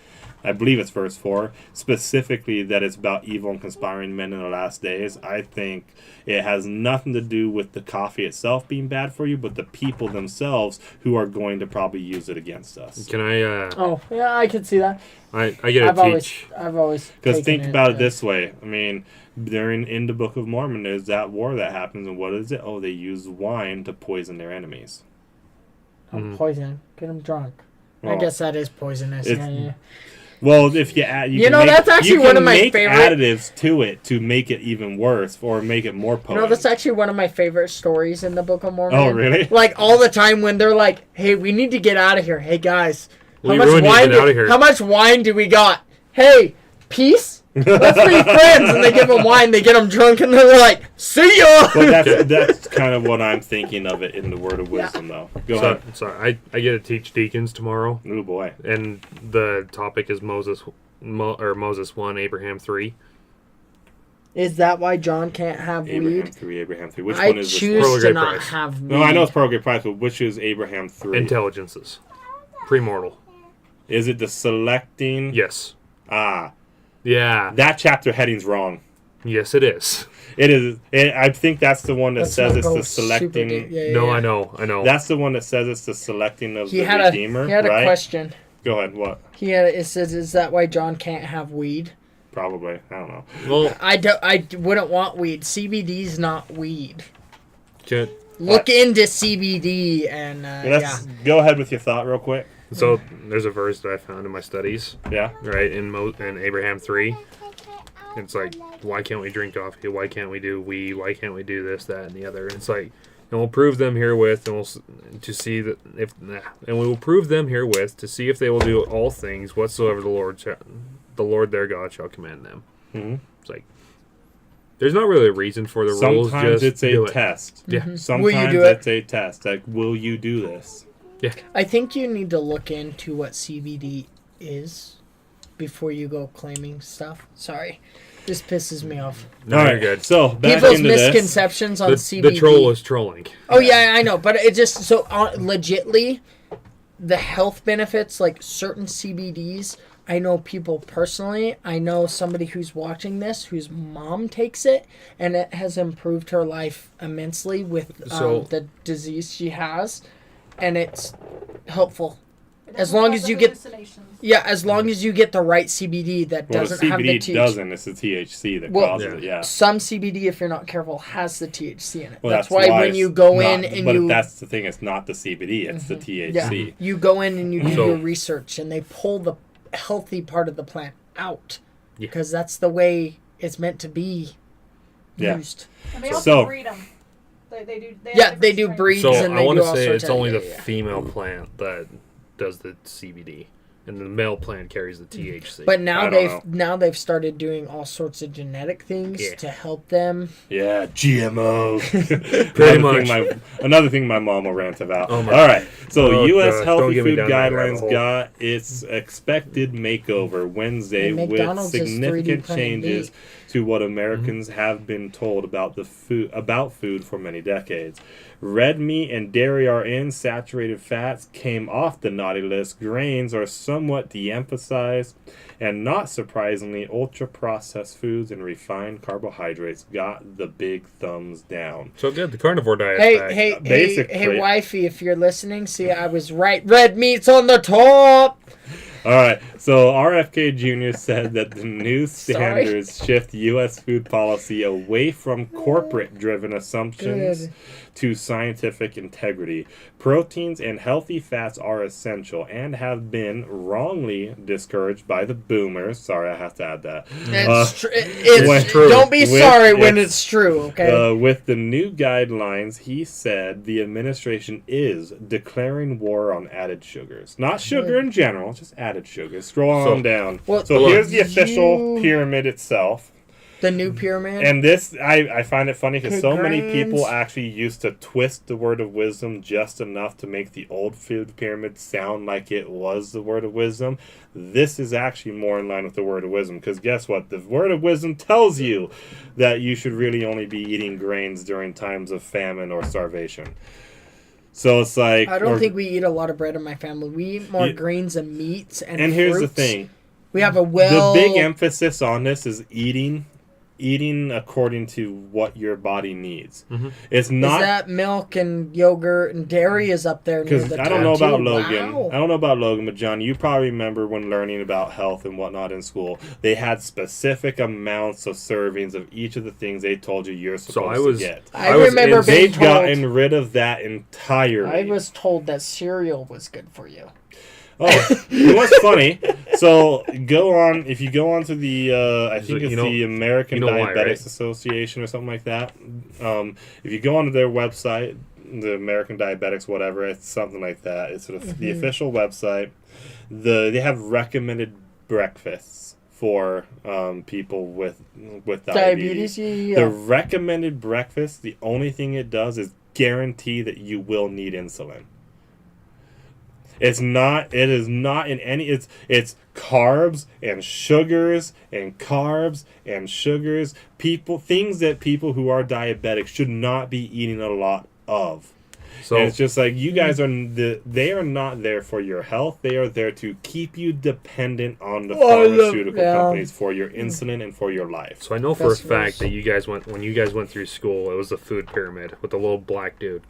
S3: I believe it's verse 4, specifically that it's about evil and conspiring men in the last days. I think it has nothing to do with the coffee itself being bad for you, but the people themselves who are going to probably use it against us.
S2: Can I?
S1: Oh, yeah, I can see that.
S2: I get to teach.
S1: I've always.
S3: Because
S1: taken
S3: think about it
S1: as-
S3: this way. I mean, in the Book of Mormon, there's that war that happens, and what is it? Oh, they use wine to poison their enemies.
S1: Poison. Get them drunk. I
S3: Well,
S1: guess that is poisonous.
S3: it's-
S1: Yeah.
S3: Well, if you add,
S1: You
S3: can
S1: know,
S3: make,
S1: that's actually
S3: you can
S1: one of my
S3: make
S1: favorite-
S3: additives to it to make it even worse or make it more
S1: You
S3: potent.
S1: know, that's actually one of my favorite stories in the Book of Mormon.
S3: Oh, really?
S1: Like all the time when they're like, "Hey, we need to get out of here. Hey, guys,
S2: We ruined you, get out of here."
S1: How much wine do we got? Hey, peace. We're three friends, and they give them wine, they get them drunk, and they're like, see ya!
S3: But that's kind of what I'm thinking of it in the word of wisdom, though. Go ahead.
S2: So I get to teach deacons tomorrow.
S3: Oh, boy.
S2: And the topic is Moses 1, Abraham 3.
S1: Is that why John can't have
S3: Abraham
S1: weed?
S3: 3, Abraham 3. Which
S1: I
S3: one is this?
S1: choose
S2: Pearl
S1: to
S2: Great
S1: not
S2: Price.
S1: have weed.
S3: No, I know it's Pearl Great Price, but which is Abraham 3?
S2: Intelligences. Premortal.
S3: Is it the selecting?
S2: Yes.
S3: Ah.
S2: Yeah.
S3: That chapter heading's wrong.
S2: Yes, it is.
S3: It is. I think that's the one that
S1: Let's
S3: says
S1: not
S3: it's
S1: go
S3: the selecting.
S1: super deep. Yeah,
S2: No,
S1: yeah.
S2: I know.
S3: That's the one that says it's the selecting of
S1: He
S3: the
S1: had
S3: Redeemer,
S1: he had a
S3: right?
S1: question.
S3: Go ahead. What?
S1: It says, is that why John can't have weed?
S3: Probably. I don't know.
S2: Well,
S1: I wouldn't want weed. CBD's not weed.
S2: can-
S1: Look into CBD and
S3: Let's go ahead with your thought real quick.
S2: so there's a verse that I found in my studies,
S3: Yeah.
S2: right, in Abraham 3. It's like, why can't we drink coffee? Why can't we do weed? Why can't we do this, that, and the other? And it's like, and we'll prove them herewith, and we will prove them herewith to see if they will do all things whatsoever the Lord their God shall command them.
S3: Mm-hmm.
S2: It's like, there's not really a reason for the rules.
S3: Sometimes
S2: Just
S3: it's
S2: do
S3: a
S2: it.
S3: test.
S2: Yeah.
S1: Will you
S3: Sometimes
S1: do it?
S3: it's a test. Like, will you do this?
S1: I think you need to look into what CBD is before you go claiming stuff. Sorry. This pisses me off.
S2: No,
S3: All
S2: you're
S3: right.
S2: good.
S3: So back
S1: People's
S3: into this.
S1: misconceptions on
S2: The,
S1: CBD.
S2: the troll is trolling.
S1: Oh yeah, I know, but it just so legitly, the health benefits like certain CBDs. I know people personally. I know somebody who's watching this whose mom takes it, and it has improved her life immensely with the disease she has, and it's helpful.
S4: It
S1: As
S4: doesn't
S1: long
S4: cause
S1: as you
S4: the
S1: get
S4: hallucinations.
S1: as long as you get the right CBD that
S3: Well, the
S1: doesn't have the
S3: CBD
S1: THC.
S3: doesn't. It's the THC that
S1: Well,
S3: causes it. Yeah.
S1: Some CBD, if you're not careful, has the THC in it.
S3: Well,
S1: that's why when
S3: it's
S1: you go
S3: not-
S1: in and
S3: but
S1: you
S3: that's the thing. It's not the CBD. It's the THC.
S1: you go in and you do
S2: So-
S1: your research, and they pull the healthy part of the plant out
S2: Yeah.
S1: because that's the way it's meant to be
S3: Yeah.
S1: used.
S4: And they also
S3: So-
S4: breed them. They do. They
S1: Yeah,
S4: have
S1: they
S4: different
S1: do
S4: strains.
S1: breeds
S2: So
S1: and
S2: I
S1: they
S2: want
S1: do
S2: to
S1: all
S2: say
S1: sorts
S2: it's
S1: of
S2: only the
S1: yeah.
S2: female plant that does the CBD, and the male plant carries the THC.
S1: But now
S3: I don't
S1: they've started doing all sorts of genetic things
S2: Yeah.
S1: to help them.
S3: Yeah, GMOs.
S2: Pretty much.
S3: Another thing my mom will rant about.
S2: Oh my
S3: All right, so
S2: Oh,
S3: U.S.
S2: gosh,
S3: Healthy
S2: don't get me
S3: Food
S2: down that rabbit
S3: Guidelines
S2: hole.
S3: got its expected makeover Wednesday
S1: And
S3: with
S1: McDonald's is 3D
S3: significant
S1: printing
S3: changes
S1: meat.
S3: to what Americans have been told about food for many decades. Red meat and dairy are in. Saturated fats came off the naughty list. Grains are somewhat de-emphasized. And not surprisingly, ultra-processed foods and refined carbohydrates got the big thumbs down.
S2: So good, the carnivore diet.
S1: Hey,
S3: Basically-
S1: wifey, if you're listening, see, I was right. Red meat's on the top.
S3: All right, so RFK Jr. said that the new
S1: Sorry.
S3: standards shift U.S. food policy away from corporate-driven assumptions
S1: Good.
S3: to scientific integrity. Proteins and healthy fats are essential and have been wrongly discouraged by the boomers. Sorry, I have to add that.
S1: It's
S3: When-
S1: don't be
S3: with-
S1: sorry when
S3: yes.
S1: it's true, okay?
S3: With the new guidelines, he said the administration is declaring war on added sugars. Not sugar in general, just added sugars. Scroll on down.
S1: Well,
S3: So here's the official
S1: you-
S3: pyramid itself.
S1: The new pyramid.
S3: And this, I find it funny because so many
S1: Grains.
S3: people actually used to twist the word of wisdom just enough to make the old food pyramid sound like it was the word of wisdom. This is actually more in line with the word of wisdom because guess what? The word of wisdom tells you that you should really only be eating grains during times of famine or starvation. So it's like...
S1: I don't think we eat a lot of bread in my family. We eat more
S3: Yeah.
S1: greens and meats and
S3: And here's the
S1: fruits.
S3: thing.
S1: We have a
S3: The big emphasis on this is eating according to what your body needs.
S2: Mm-hmm.
S3: It's
S1: Is
S3: not...
S1: that milk and yogurt and dairy is up there near
S3: Because
S1: the
S3: I
S1: top
S3: don't know about
S1: too.
S3: Logan.
S1: Wow.
S3: I don't know about Logan, but John, you probably remember when learning about health and whatnot in school, they had specific amounts of servings of each of the things they told you you're supposed to get.
S1: I
S2: was
S1: remember
S2: in-
S1: being
S3: They've
S1: told.
S3: gotten rid of that entirely.
S1: I was told that cereal was good for you.
S3: Oh, you know what's funny? So if you go on to the, I think it's the American
S2: you know why,
S3: Diabetics
S2: right?
S3: Association or something like that. If you go onto their website, the American Diabetics, whatever, it's something like that. It's sort of the official website. They have recommended breakfasts for people with diabetes.
S1: Yeah.
S3: The recommended breakfast, the only thing it does is guarantee that you will need insulin. It is not in any, it's carbs and sugars and carbs and sugars. Things that people who are diabetic should not be eating a lot of.
S2: So
S3: And it's just like, you guys they are not there for your health. They are there to keep you dependent on the pharmaceutical companies for your insulin and for your life.
S2: So I know for a fact that when you guys went through school, it was the food pyramid with the little black dude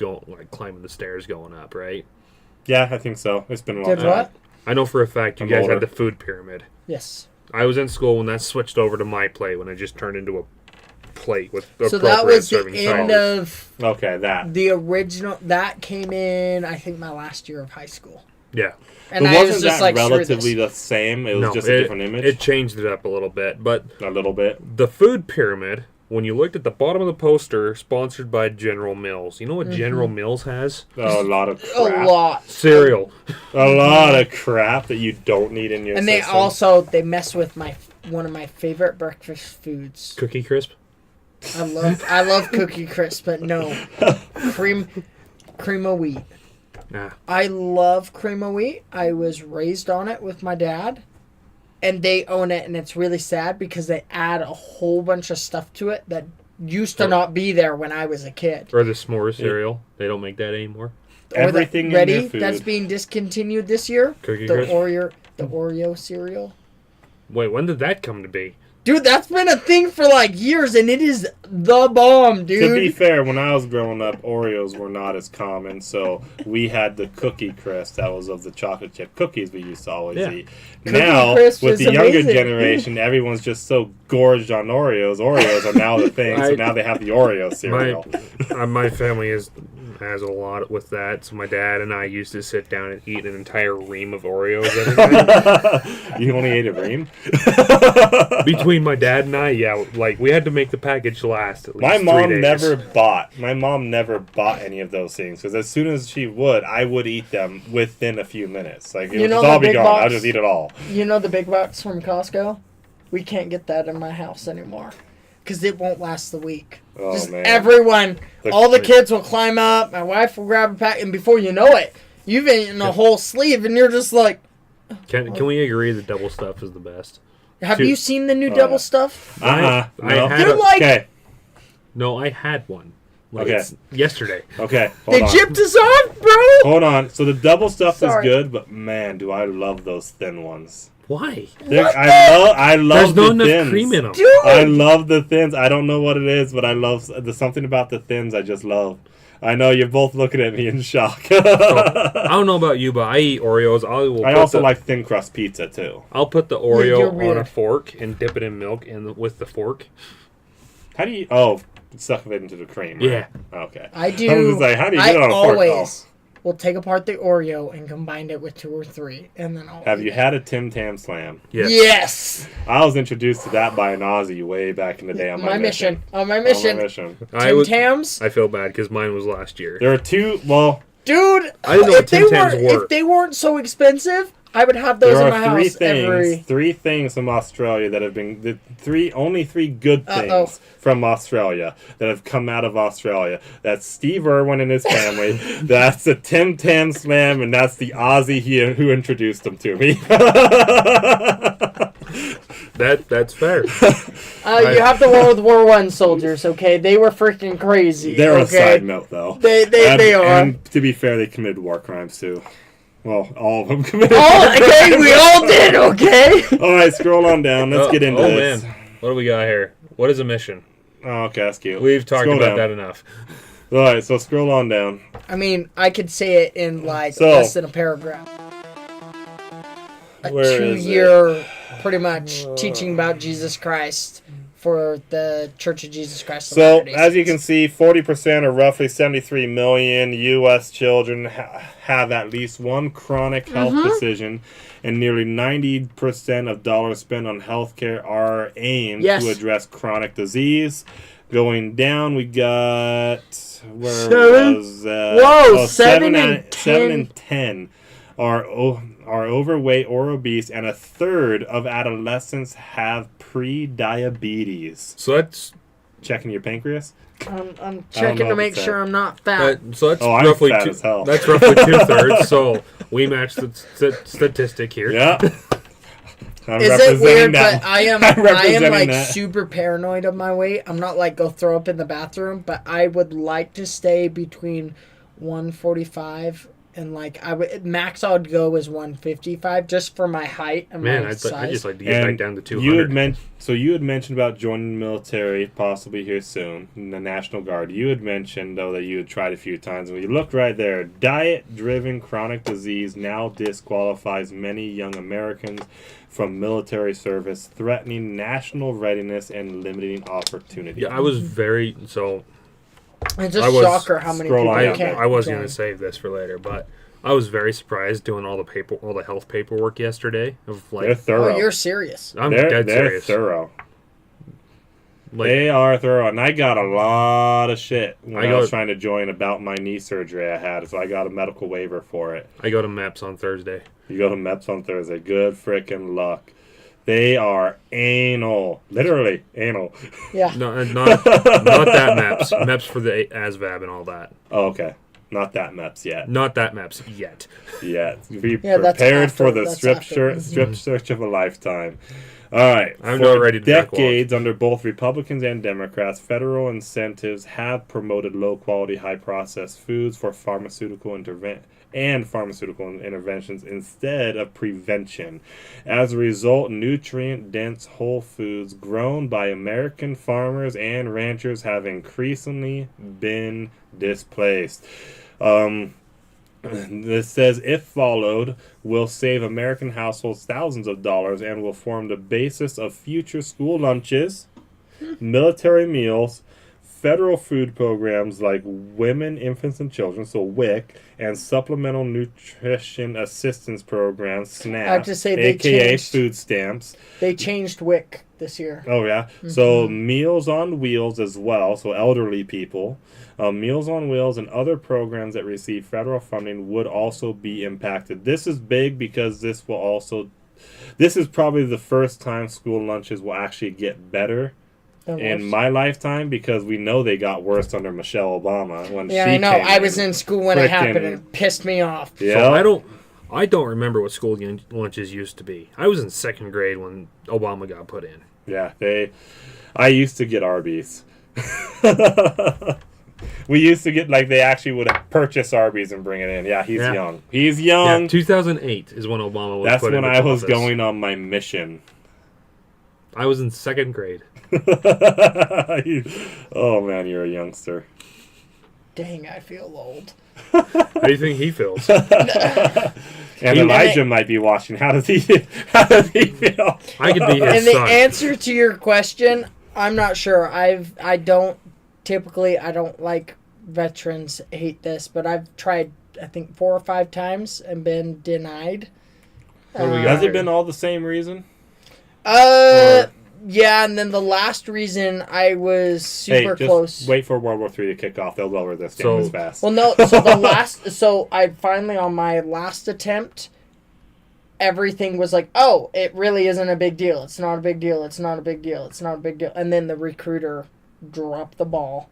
S2: climbing the stairs going up, right?
S3: Yeah, I think so. It's been a long
S1: Did
S3: time.
S1: what?
S2: I know for a fact you
S3: I'm
S2: guys
S3: older.
S2: had the food pyramid.
S1: Yes.
S2: I was in school when that switched over to my plate, when it just turned into a plate with
S1: So
S2: appropriate
S1: that was the
S2: serving
S1: end
S2: sizes.
S1: of
S3: Okay, that.
S1: the original. That came in, I think, my last year of high school.
S2: Yeah.
S1: And
S3: But
S1: I was
S3: wasn't
S1: just
S3: that
S1: like, screw
S3: relatively
S1: this.
S3: the same? It was
S2: No,
S3: just a different image?
S2: It changed it up a little bit, but
S3: A little bit.
S2: the food pyramid, when you looked at the bottom of the poster, sponsored by General Mills. You know what General Mills has?
S3: Oh, a lot of
S1: A
S3: crap.
S1: lot.
S2: Cereal.
S3: A lot of crap that you don't need in your
S1: And
S3: system.
S1: they mess with one of my favorite breakfast foods.
S2: Cookie Crisp.
S1: I love Cookie Crisp, but no. Cream of wheat.
S2: Nah.
S1: I love cream of wheat. I was raised on it with my dad. And they own it, and it's really sad because they add a whole bunch of stuff to it that used to not be there when I was a kid.
S2: Or the s'more cereal. They don't make that anymore.
S3: Everything in
S1: ready
S3: your food.
S1: that's being discontinued this year.
S2: Cookie
S1: the
S2: Crisp?
S1: Oreo cereal.
S2: Wait, when did that come to be?
S1: Dude, that's been a thing for like years, and it is the bomb, dude.
S3: To be fair, when I was growing up, Oreos were not as common, so we had the Cookie Crisp that was of the chocolate chip cookies we used to always eat.
S1: Cookie
S3: Now,
S1: Crisp
S3: with
S1: is
S3: the younger
S1: amazing.
S3: generation, everyone's just so gorged on Oreos. Oreos are now the thing, so now they have the Oreo cereal.
S2: My family has a lot with that. So my dad and I used to sit down and eat an entire ream of Oreos every night.
S3: You only ate a ream?
S2: Between my dad and I, yeah, like we had to make the package last at least
S3: My
S2: 3
S3: mom
S2: days.
S3: never bought any of those things, because as soon as she would, I would eat them within a few minutes. Like, it
S1: You
S3: would
S1: know
S3: just
S1: the
S3: all be
S1: big
S3: gone.
S1: box?
S3: I'll just eat it all.
S1: You know the big box from Costco? We can't get that in my house anymore. Because it won't last the week.
S3: Oh,
S1: Just
S3: man.
S1: everyone, all the
S3: The-
S1: kids will climb up, my wife will grab a pack, and before you know it, you've eaten a whole sleeve, and you're just like,
S2: Can we agree that double stuff is the best?
S1: have
S2: Dude.
S1: you seen the new double stuff?
S2: I
S3: No.
S2: had
S1: They're
S2: a-
S1: like,
S3: Okay.
S2: No, I had one. Like
S3: Okay.
S2: it's yesterday.
S3: Okay.
S1: they
S3: Hold on.
S1: gypped us off, bro!
S3: Hold on. So the double stuff is
S1: Sorry.
S3: good, but man, do I love those thin ones.
S2: Why?
S3: I love
S2: There's not
S3: the
S2: enough
S3: thins.
S2: cream in them.
S1: Dude!
S3: I love the thins. I don't know what it is, but I love there's something about the thins I just love. I know you're both looking at me in shock.
S2: I don't know about you, but I eat Oreos.
S3: I also like thin crust pizza too.
S2: I'll put the
S1: you're
S2: Oreo on a
S1: weird.
S2: fork and dip it in milk with the fork.
S3: How do you? Oh, suck it into the cream. Right?
S2: Yeah.
S3: Okay.
S1: I do.
S3: I was just like, how do you
S1: I
S3: get it on a fork?
S1: always will take apart the Oreo and combine it with 2 or 3, and then I'll
S3: Have
S1: eat
S3: you
S1: it.
S3: had a Tim Tam Slam?
S2: Yes.
S1: Yes!
S3: I was introduced to that by an Aussie way back in the day on my mission.
S1: On my
S3: On
S1: mission.
S3: my mission.
S1: Tim Tams.
S2: I feel bad because mine was last year.
S3: There are two. Well,
S1: Dude,
S2: I didn't know what
S1: if they
S2: Tim Tams
S1: weren't
S2: were.
S1: if they weren't so expensive, I would have those
S3: there
S1: in my
S3: are
S1: house every.
S3: three things from Australia that have been only three good things
S1: Uh-oh.
S3: from Australia that have come out of Australia. That's Steve Irwin and his family. That's the Tim Tam Slam, and that's the Aussie who introduced them to me.
S2: That's fair.
S1: You have the World War I soldiers, okay? They were freaking crazy.
S3: They're a
S1: okay?
S3: side note, though.
S1: They are.
S3: And to be fair, they committed war crimes too. Well, all of them committed.
S1: Oh, okay, we all did, okay?
S3: All right, scroll on down. Let's get into this.
S2: man, what do we got here? What is a mission?
S3: Oh, okay, that's cute.
S2: We've talked
S3: Scroll
S2: about
S3: down.
S2: that enough.
S3: All right, so scroll on down.
S1: I mean, I could say it in like
S3: So-
S1: less than a paragraph. A
S3: Where is
S1: 2-year, pretty much, teaching about Jesus Christ for the Church of Jesus Christ. of
S3: So,
S1: Latter-day
S3: as you
S1: Saints.
S3: can see, 40% or roughly 73 million U.S. children have at least one chronic health decision, and nearly 90% of dollars spent on healthcare are aimed
S1: Yes.
S3: to address chronic disease. Going down, we got... Where
S1: Seven?
S3: was that?
S1: Whoa,
S3: Oh,
S1: 7 and
S3: 7
S1: 10.
S3: and 10 are overweight or obese, and a third of adolescents have pre-diabetes.
S2: So that's
S3: Checking your pancreas?
S1: I'm checking to make sure I'm not fat.
S2: that's
S3: Oh, I'm
S2: roughly
S3: fat as hell.
S2: That's roughly 2/3. So we match the statistic here.
S3: Yeah. I'm
S1: Is it
S3: representing
S1: weird?
S3: that.
S1: But I am
S3: representing
S1: like
S3: that.
S1: super paranoid of my weight. I'm not like go throw up in the bathroom, but I would like to stay between 145 and like I would max I'd go is 155 just for my height and
S2: Man,
S1: my
S2: I'd
S1: size.
S2: just like to get back
S3: And
S2: down to 200.
S3: you had mentioned about joining the military possibly here soon, in the National Guard. You had mentioned, though, that you had tried a few times. And we looked right there. Diet-driven chronic disease now disqualifies many young Americans from military service, threatening national readiness and limiting opportunity.
S2: Yeah, I was very so.
S1: It's a
S2: I was-
S1: shocker how many
S3: scroll
S1: people
S3: on
S1: can't.
S2: I was
S1: join.
S2: going to save this for later, but I was very surprised doing all the health paperwork yesterday. Of
S3: They're
S2: like,
S3: thorough.
S1: Oh, you're serious.
S2: I'm
S3: they're
S2: dead serious.
S3: thorough.
S2: Like,
S3: They are thorough, and I got a lot of shit when
S2: I
S3: I was
S2: got-
S3: trying to join about my knee surgery I had, so I got a medical waiver for it.
S2: I go to MEPS on Thursday.
S3: You go to MEPS on Thursday. Good frickin' luck. They are anal. Literally anal.
S1: Yeah.
S2: No, not that MEPS. MEPS for the ASVAB and all that.
S3: Oh, okay. Not that MEPS yet.
S2: Not that MEPS yet.
S3: Yeah. Be
S1: Yeah, that's
S3: prepared for
S1: after-
S3: the
S1: that's
S3: strip
S1: after.
S3: search of a lifetime. All right.
S2: I'm
S3: For
S2: not ready to backwalk.
S3: decades, under both Republicans and Democrats, federal incentives have promoted low-quality, high-processed foods for pharmaceutical interventions instead of prevention. As a result, nutrient-dense whole foods grown by American farmers and ranchers have increasingly been displaced. This says, if followed, will save American households thousands of dollars and will form the basis of future school lunches, military meals, federal food programs like Women, Infants, and Children, so WIC, and Supplemental Nutrition Assistance Programs, SNAP,
S1: I have to say they
S3: aka
S1: changed-
S3: food stamps.
S1: They changed WIC this year.
S3: Oh, yeah. So Meals on Wheels as well, so elderly people. Meals on Wheels and other programs that receive federal funding would also be impacted. This is big because this is probably the first time school lunches will actually get better in my lifetime, because we know they got worse under Michelle Obama when
S1: Yeah,
S3: she
S1: I know.
S3: came
S1: I was in school when it happened,
S3: Frickin-
S1: and it pissed me off.
S3: Yeah.
S2: So I don't remember what school lunches used to be. I was in second grade when Obama got put in.
S3: Yeah, I used to get Arby's. We used to get, like, they actually would purchase Arby's and bring it in. Yeah, he's young. He's young.
S2: Yeah, 2008 is when Obama was
S3: That's
S2: put
S3: when
S2: into
S3: I was
S2: office.
S3: going on my mission.
S2: I was in second grade.
S3: Oh, man, you're a youngster.
S1: Dang, I feel old.
S2: How do you think he feels?
S3: And Elijah might be watching. How does he feel?
S2: I could be his
S1: And the
S2: son.
S1: answer to your question, I'm not sure. I don't like veterans hate this, but I've tried I think 4 or 5 times and been denied.
S2: What do we got
S3: Has
S2: here?
S3: it been all the same reason?
S1: Yeah, and then the last reason I was super
S3: just
S1: close.
S3: wait for World War III to kick off. They'll lower this
S2: So-
S3: down as fast.
S1: Well, no. So the last, so I finally on my last attempt, everything was like, oh, it really isn't a big deal. It's not a big deal. It's not a big deal. It's not a big deal. And then the recruiter dropped the ball.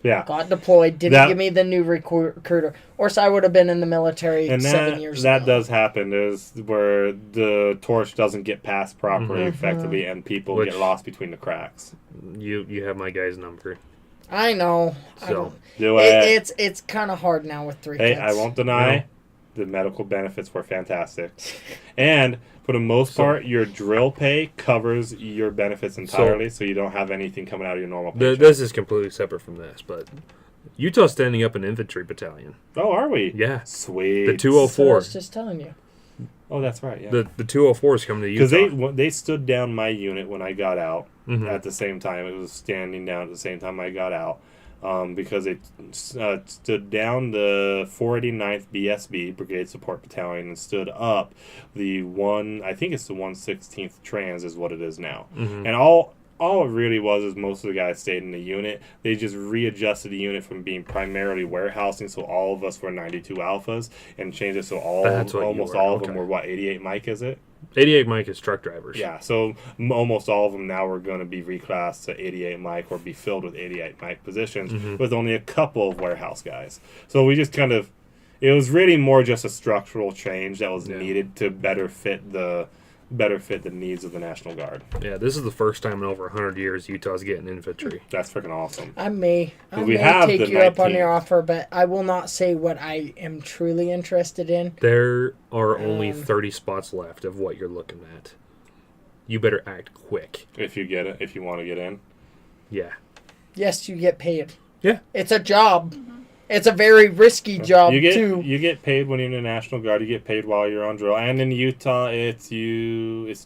S3: Yeah.
S1: Got deployed. Didn't
S3: That-
S1: give me the new recruiter. Or so I would have been in the military
S3: And
S1: 7 years
S3: that
S1: ago.
S3: does happen, is where the torch doesn't get passed properly, effectively, and people
S2: Which-
S3: get lost between the cracks.
S2: You have my guy's number.
S1: I know. I
S2: So,
S1: don't,
S3: Do it.
S1: it's kind of hard now with 3
S3: Hey,
S1: kids.
S3: I won't deny the medical benefits were fantastic. And for the most part, your drill pay covers your benefits entirely, so you don't have anything coming out of your normal paycheck.
S2: This is completely separate from this, but Utah's standing up an infantry battalion.
S3: Oh, are we?
S2: Yeah.
S3: Sweet.
S2: The
S1: So I
S2: 204.
S1: was just telling you.
S3: Oh, that's right, yeah.
S2: The 204 is coming to Utah.
S3: Because they stood down my unit when I got out at the same time. It was standing down at the same time I got out. Because it stood down the 489th BSB, Brigade Support Battalion, and stood up the I think it's the 116th Trans is what it is now. And all all it really was is most of the guys stayed in the unit. They just readjusted the unit from being primarily warehousing, so all of us were 92 alphas, and changed it so almost all of them were, 88 Mike, is it?
S2: 88 Mike is truck drivers.
S3: Yeah, so almost all of them now are going to be reclassed to 88 Mike or be filled with 88 Mike positions with only a couple of warehouse guys. So we just kind of, it was really more just a structural change that was needed to better fit the needs of the National Guard.
S2: Yeah, this is the first time in over 100 years Utah's getting infantry.
S3: That's freaking awesome.
S1: I may
S3: have
S1: take
S3: the
S1: you up on
S3: 19th.
S1: your offer, but I will not say what I am truly interested in.
S2: There are only 30 spots left of what you're looking at. You better act quick.
S3: If you get it, if you want to get in.
S2: Yeah.
S1: Yes, you get paid.
S2: Yeah.
S1: It's a job. It's a very risky job, too.
S3: You get paid when you're in the National Guard. You get paid while you're on drill. And in Utah, it's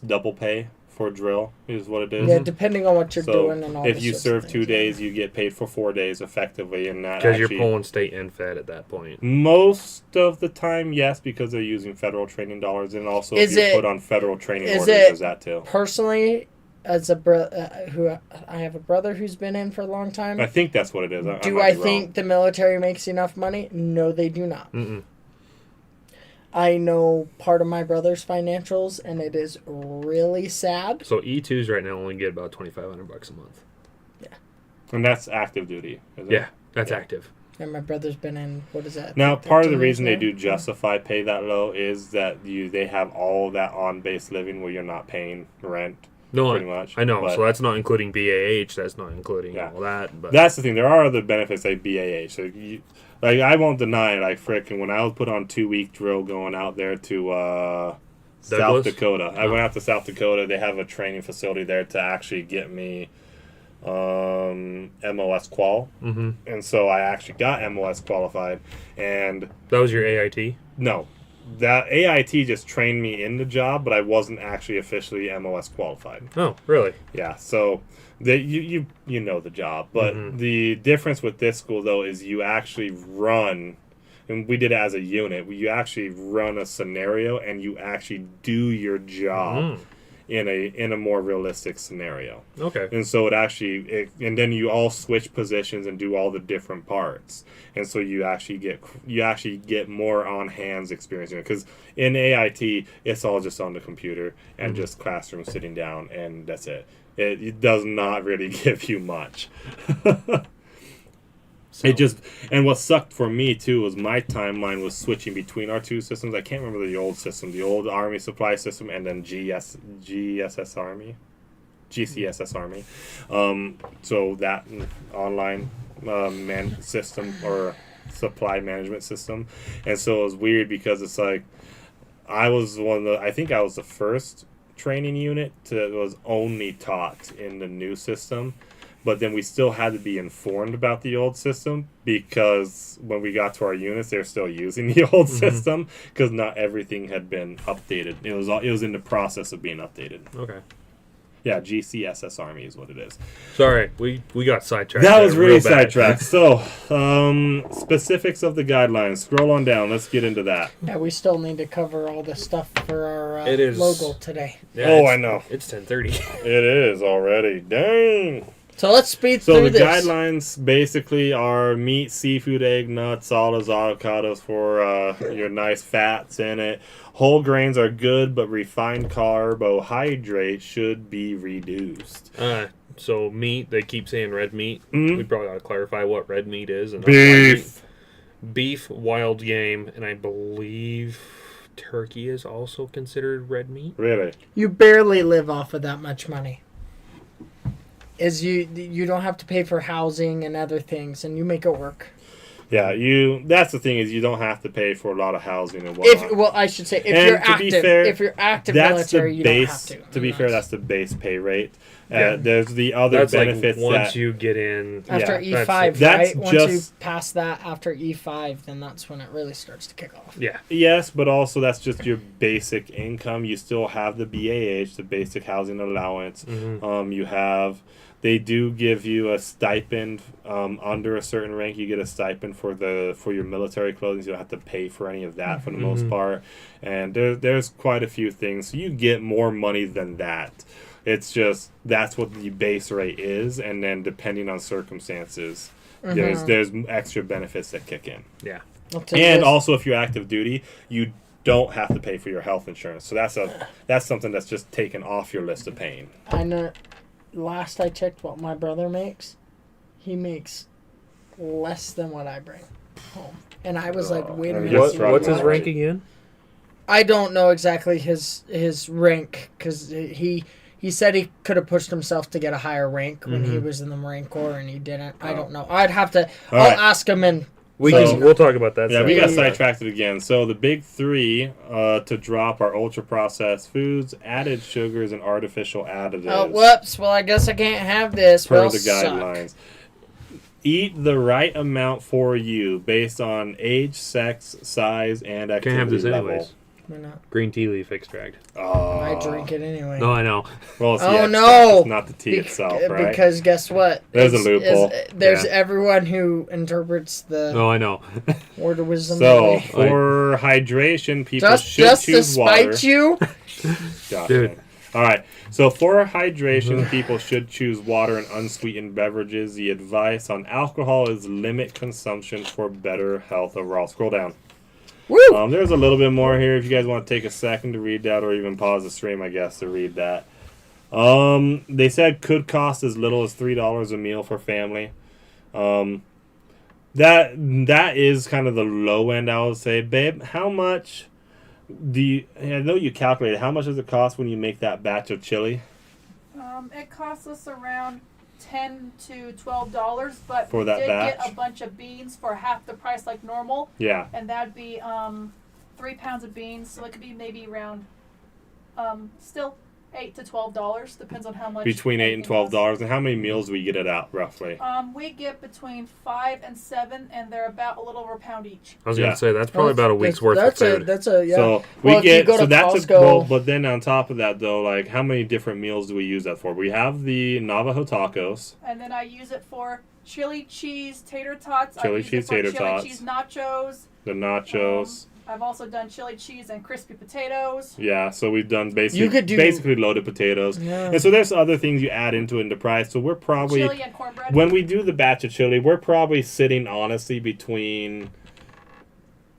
S3: double pay for drill is what it is.
S1: Yeah, depending on what you're doing and all
S3: if
S1: this
S3: you
S1: sorts of
S3: serve
S1: things,
S3: 2 days, you get paid for 4 days effectively.
S2: Because you're pulling state and fed at that point.
S3: Most of the time, yes, because they're using federal training dollars. And also if you're put on federal training orders, there's that too.
S1: Personally, as I have a brother who's been in for a long time.
S3: I think that's what it is.
S1: Do I think the military makes enough money? No, they do not.
S2: Mm-mm.
S1: I know part of my brother's financials, and it is really sad.
S2: So E2s right now only get about $2,500 a month.
S1: Yeah.
S3: And that's active duty, isn't it?
S2: Yeah, that's active.
S1: And my brother's been in, what is that?
S3: Now, part of the
S1: 13
S3: reason
S1: years
S3: they
S1: now?
S3: do justify pay that low is that they have all that on-base living where you're not paying rent.
S2: No,
S3: pretty much.
S2: I know.
S3: But
S2: So that's not including BAH. That's not including all that. But
S3: that's the thing. There are other benefits like BAH. So I won't deny it. Frickin' when I was put on 2-week drill going out there to South Dakota. I went out to South Dakota. They have a training facility there to actually get me MOS qual.
S2: Mm-hmm.
S3: And so I actually got MOS qualified. And
S2: that was your AIT?
S3: No. That AIT just trained me in the job, but I wasn't actually officially MOS qualified.
S2: Oh, really?
S3: Yeah, so you know the job. But the difference with this school, though, is you actually run, and we did it as a unit, you actually run a scenario and you actually do your job in a more realistic scenario.
S2: Okay.
S3: And so and then you all switch positions and do all the different parts. And so you actually get more on hands experience, because in AIT it's all just on the computer and just classroom sitting down, and that's it. It does not really give you much. And what sucked for me too was my timeline was switching between our two systems. I can't remember the old system, the old Army supply system, and then GCSS Army. So that online system or supply management system. And so it was weird because it's like I think I was the first training unit that was only taught in the new system. But then we still had to be informed about the old system, because when we got to our units, they're still using the old system because not everything had been updated. It was in the process of being updated.
S2: Okay.
S3: Yeah, GCSS Army is what it is.
S2: Sorry, we got sidetracked.
S3: That was really sidetracked. So, specifics of the guidelines. Scroll on down. Let's get into that.
S1: Yeah, we still need to cover all the stuff for our
S2: It is-
S1: logo today.
S2: Yeah,
S3: I know.
S2: It's 10:30.
S3: It is already. Dang.
S1: So let's speed
S3: So
S1: through
S3: the
S1: this.
S3: guidelines basically are meat, seafood, egg, nuts, olives, avocados for your nice fats in it. Whole grains are good, but refined carbohydrates should be reduced.
S2: So meat, they keep saying red meat.
S3: Mhm.
S2: We probably ought to clarify what red meat is. And
S3: Beef.
S2: Beef, wild game, and I believe turkey is also considered red meat.
S3: Really?
S1: You barely live off of that much money. You don't have to pay for housing and other things, and you make it work.
S3: Yeah, that's the thing, is you don't have to pay for a lot of housing and whatnot.
S1: I should say,
S3: And
S1: you're
S3: to
S1: active,
S3: be fair,
S1: if you're active
S3: that's
S1: military,
S3: the
S1: you
S3: base.
S1: don't have to.
S3: To be fair, that's the base pay rate.
S2: Yeah.
S3: There's the other
S2: That's
S3: benefits
S2: like once
S3: that
S2: you get in.
S1: After
S3: yeah,
S1: E5,
S3: that's
S1: right? Once you
S3: just-
S1: pass that after E5, then that's when it really starts to kick off.
S2: Yeah.
S3: Yes, but also that's just your basic income. You still have the BAH, the basic housing allowance. They do give you a stipend under a certain rank. You get a stipend for your military clothing. So you don't have to pay for any of that for the most part. And there's quite a few things. So you get more money than that. It's just that's what the base rate is, and then depending on circumstances, there's extra benefits that kick in.
S2: Yeah.
S3: And also, if you're active duty, you don't have to pay for your health insurance. So that's something that's just taken off your list of paying.
S1: I know. Last I checked, what my brother makes, he makes less than what I bring home. And I was like, wait a minute.
S2: What's his rank again?
S1: I don't know exactly his rank, because he said he could have pushed himself to get a higher rank when he was in the Marine Corps, and he didn't. I don't know. I'd have to. I'll ask him, and
S2: we'll talk about that.
S3: Yeah, we got sidetracked again. So the big three to drop are ultra processed foods, added sugars, and artificial additives.
S1: Oh, whoops! Well, I guess I can't have this.
S3: Per the guidelines. Eat the right amount for you based on age, sex, size, and activity
S2: Can't have this
S3: level.
S2: anyways.
S1: Why not?
S2: Green tea leaf extract.
S3: Oh.
S1: I drink it anyway.
S2: No, I know.
S3: Well, it's the
S1: Oh,
S3: extract,
S1: no.
S3: it's not the tea itself, right?
S1: Because guess what?
S3: There's a loophole.
S1: There's everyone who interprets the
S2: No, I know.
S1: word of wisdom.
S3: So, for hydration, people
S1: just
S3: should
S1: to
S3: choose water.
S1: spite you.
S3: Gotcha.
S2: Dude.
S3: All right. So, for hydration, people should choose water and unsweetened beverages. The advice on alcohol is limit consumption for better health overall. Scroll down.
S1: Woo!
S3: There's a little bit more here if you guys want to take a second to read that, or even pause the stream, I guess, to read that. They said could cost as little as $3 a meal for family. That is kind of the low end, I would say. Babe, how much I know you calculated, how much does it cost when you make that batch of chili?
S4: It costs us around $10 to $12, but
S3: For
S4: we
S3: that
S4: did
S3: batch?
S4: get a bunch of beans for half the price like normal,
S3: Yeah.
S4: and that'd be 3 pounds of beans, so it could be maybe around still $8 to $12, depends on how much.
S3: Between $8 and
S4: everything costs.
S3: $12. And how many meals do we get it out, roughly?
S4: We get between 5 and 7, and they're about a little over a pound each.
S2: I was
S3: Yeah.
S2: going to say, that's probably about a week's worth of
S1: That's
S2: food.
S1: yeah.
S3: So
S1: Well,
S3: we
S1: if you
S3: get
S1: go to
S3: that's
S1: Costco-
S3: but then on top of that though, like how many different meals do we use that for? We have the Navajo tacos.
S4: And then I use it for chili cheese tater tots.
S3: Chili
S4: I use
S3: cheese
S4: it for
S3: tater
S4: chili
S3: tots.
S4: cheese nachos.
S3: The nachos.
S4: I've also done chili cheese and crispy potatoes.
S3: Yeah, so we've done
S1: You could do-
S3: basically loaded potatoes.
S1: Yeah.
S3: And so there's other things you add into it in the price. So we're probably
S4: Chili and cornbread.
S3: when we do the batch of chili, we're probably sitting honestly between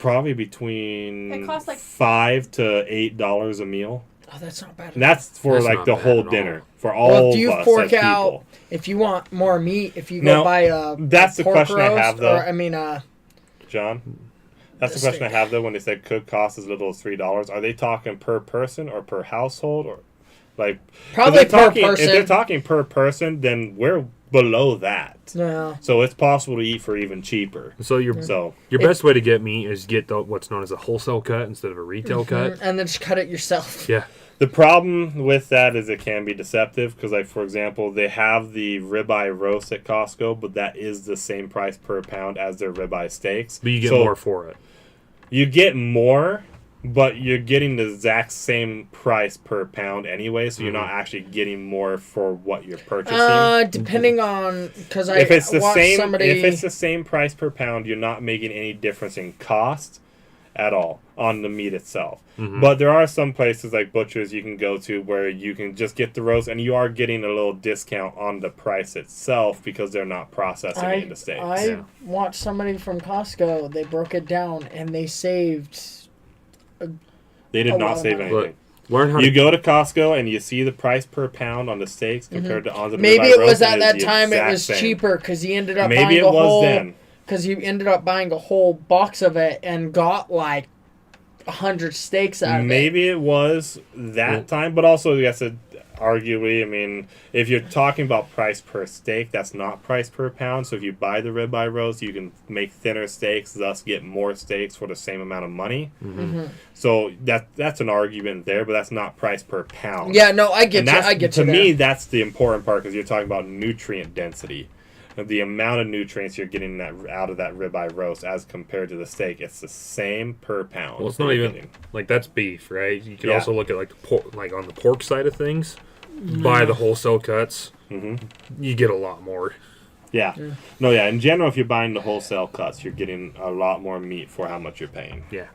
S4: It costs like
S3: $5 to $8 a meal.
S1: Oh, that's not bad.
S3: And that's for
S2: That's
S3: like
S2: not
S3: the
S2: bad
S3: whole
S2: at all.
S3: dinner for all
S1: Well, if you
S3: of us
S1: fork
S3: as
S1: out,
S3: people.
S1: if you want more meat, if you
S3: Now,
S1: go buy a
S3: that's the
S1: pork
S3: question I
S1: roast,
S3: have, though.
S1: Or, I mean,
S3: John, that's the
S1: The
S3: question I
S1: steak.
S3: have though. When they said could cost as little as $3, are they talking per person or per household, or like
S1: probably
S3: if they're
S1: per
S3: talking,
S1: person.
S3: If they're talking per person, then we're below that.
S1: No.
S3: So it's possible to eat for even cheaper.
S2: So your
S3: So
S2: best way to get meat is get what's known as a wholesale cut instead of a retail cut.
S1: And then just cut it yourself.
S2: Yeah.
S3: the problem with that is it can be deceptive because, like, for example, they have the ribeye roast at Costco, but that is the same price per pound as their ribeye steaks.
S2: But you get
S3: So
S2: more for it.
S3: You get more, but you're getting the exact same price per pound anyway, so you're not actually getting more for what you're purchasing.
S1: Depending on, because I
S3: if it's the
S1: watched
S3: same,
S1: somebody.
S3: if it's the same price per pound, you're not making any difference in cost at all on the meat itself. But there are some places like butchers you can go to where you can just get the roast, and you are getting a little discount on the price itself because they're not processing it into steaks.
S1: I watched somebody from Costco. They broke it down and they saved.
S3: They did
S1: a lot
S3: not
S1: of
S3: save
S1: money.
S3: anything.
S2: Learn how
S3: You
S2: to
S3: go to Costco and you see the price per pound on the steaks compared to on the
S1: Maybe
S3: ribeye
S1: it was
S3: roast,
S1: at
S3: and
S1: that
S3: it's the
S1: time it
S3: exact
S1: was
S3: same.
S1: cheaper because he ended up
S3: Maybe
S1: buying
S3: it
S1: a
S3: was
S1: whole.
S3: then.
S1: Because he ended up buying a whole box of it and got like 100 steaks out of it.
S3: Maybe it was that time, but also, yes, arguably, I mean, if you're talking about price per steak, that's not price per pound. So if you buy the ribeye roast, you can make thinner steaks, thus get more steaks for the same amount of money. So that's an argument there, but that's not price per pound.
S1: Yeah, no, I get
S3: And
S1: you.
S3: that's,
S1: I get
S3: to
S1: you.
S3: me,
S1: there.
S3: that's the important part because you're talking about nutrient density. The amount of nutrients you're getting out of that ribeye roast as compared to the steak, it's the same per pound.
S2: Well, it's
S3: that
S2: not
S3: you're
S2: even
S3: getting.
S2: like that's beef, right? You could
S3: Yeah.
S2: also look at like the pork, like on the pork side of things. Buy the wholesale cuts. You get a lot more.
S3: Yeah. No, yeah. In general, if you're buying the wholesale cuts, you're getting a lot more meat for how much you're paying.
S2: Yeah.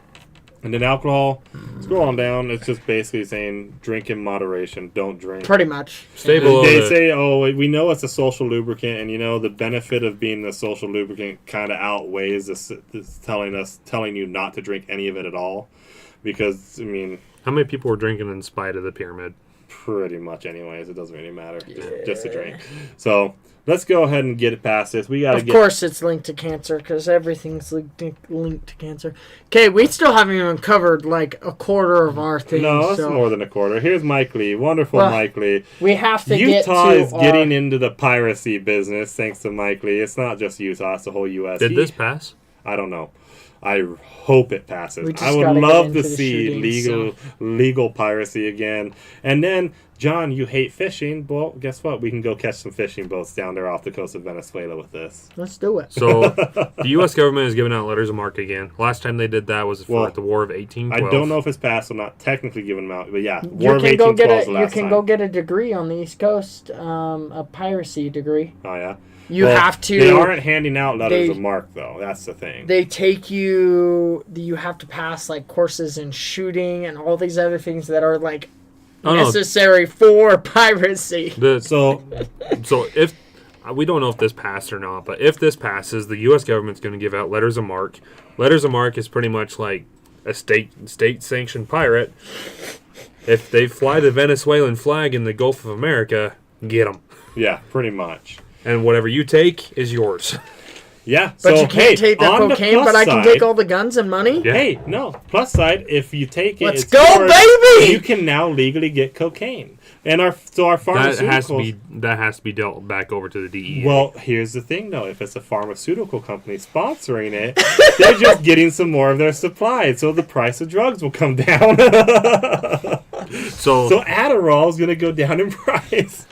S3: And then alcohol, scroll on down. It's just basically saying drink in moderation. Don't drink.
S1: Pretty much.
S2: Stay below
S3: They
S2: the-
S3: say, oh, we know it's a social lubricant, and the benefit of being a social lubricant kind of outweighs this telling you not to drink any of it at all, because
S2: How many people were drinking in spite of the pyramid?
S3: pretty much anyways, it doesn't really matter, just a drink. So let's go ahead and get it past this. We gotta
S1: Of course, it's linked to cancer because everything's linked to cancer. Okay, we still haven't even covered like a quarter of our things.
S3: No, it's
S1: so
S3: more than a quarter. Here's Mike Lee, wonderful
S1: Well,
S3: Mike Lee.
S1: we have to
S3: Utah
S1: get to
S3: is getting into the piracy business thanks to Mike Lee. It's not just Utah; it's the whole U.S.
S2: Did this pass?
S3: I don't know. I hope it passes.
S1: We just
S3: I would
S1: gotta get
S3: love to
S1: into the
S3: see
S1: shooting,
S3: legal piracy again. And then, John, you hate fishing. Well, guess what? We can go catch some fishing boats down there off the coast of Venezuela with this.
S1: Let's do it.
S2: So the U.S. government is giving out letters of marque again. Last time they did that was for the War of 1812.
S3: I don't know if it's passed. I'm not technically giving them out, but yeah,
S1: You
S3: War of
S1: can go get
S3: 1812 is the
S1: you
S3: last
S1: can
S3: time.
S1: go get a degree on the East Coast, a piracy degree.
S3: Oh yeah.
S1: You
S3: Well,
S1: have to.
S3: They aren't handing out letters
S1: they-
S3: of marque though. That's the thing.
S1: They take you. You have to pass like courses in shooting and all these other things that are like
S2: Oh, no.
S1: necessary for piracy.
S3: So
S2: So if we don't know if this passed or not, but if this passes, the U.S. government's going to give out letters of marque. Letters of marque is pretty much like a state-sanctioned pirate. If they fly the Venezuelan flag in the Gulf of America, get them.
S3: yeah, pretty much.
S2: And whatever you take is yours.
S3: Yeah.
S1: But
S3: so,
S1: you can't take the
S3: on
S1: cocaine.
S3: plus
S1: But I can
S3: side-
S1: take all the guns and money.
S2: Yeah.
S3: Hey, no. Plus side, if you take it,
S1: Let's
S3: it's
S1: go,
S3: yours,
S1: baby!
S3: You can now legally get cocaine, and our
S2: That
S3: pharmaceuticals.
S2: has to be dealt back over to the DEA.
S3: Well, here's the thing, though. If it's a pharmaceutical company sponsoring it, they're just getting some more of their supply, so the price of drugs will come down.
S2: so
S3: So Adderall is going to go down in price.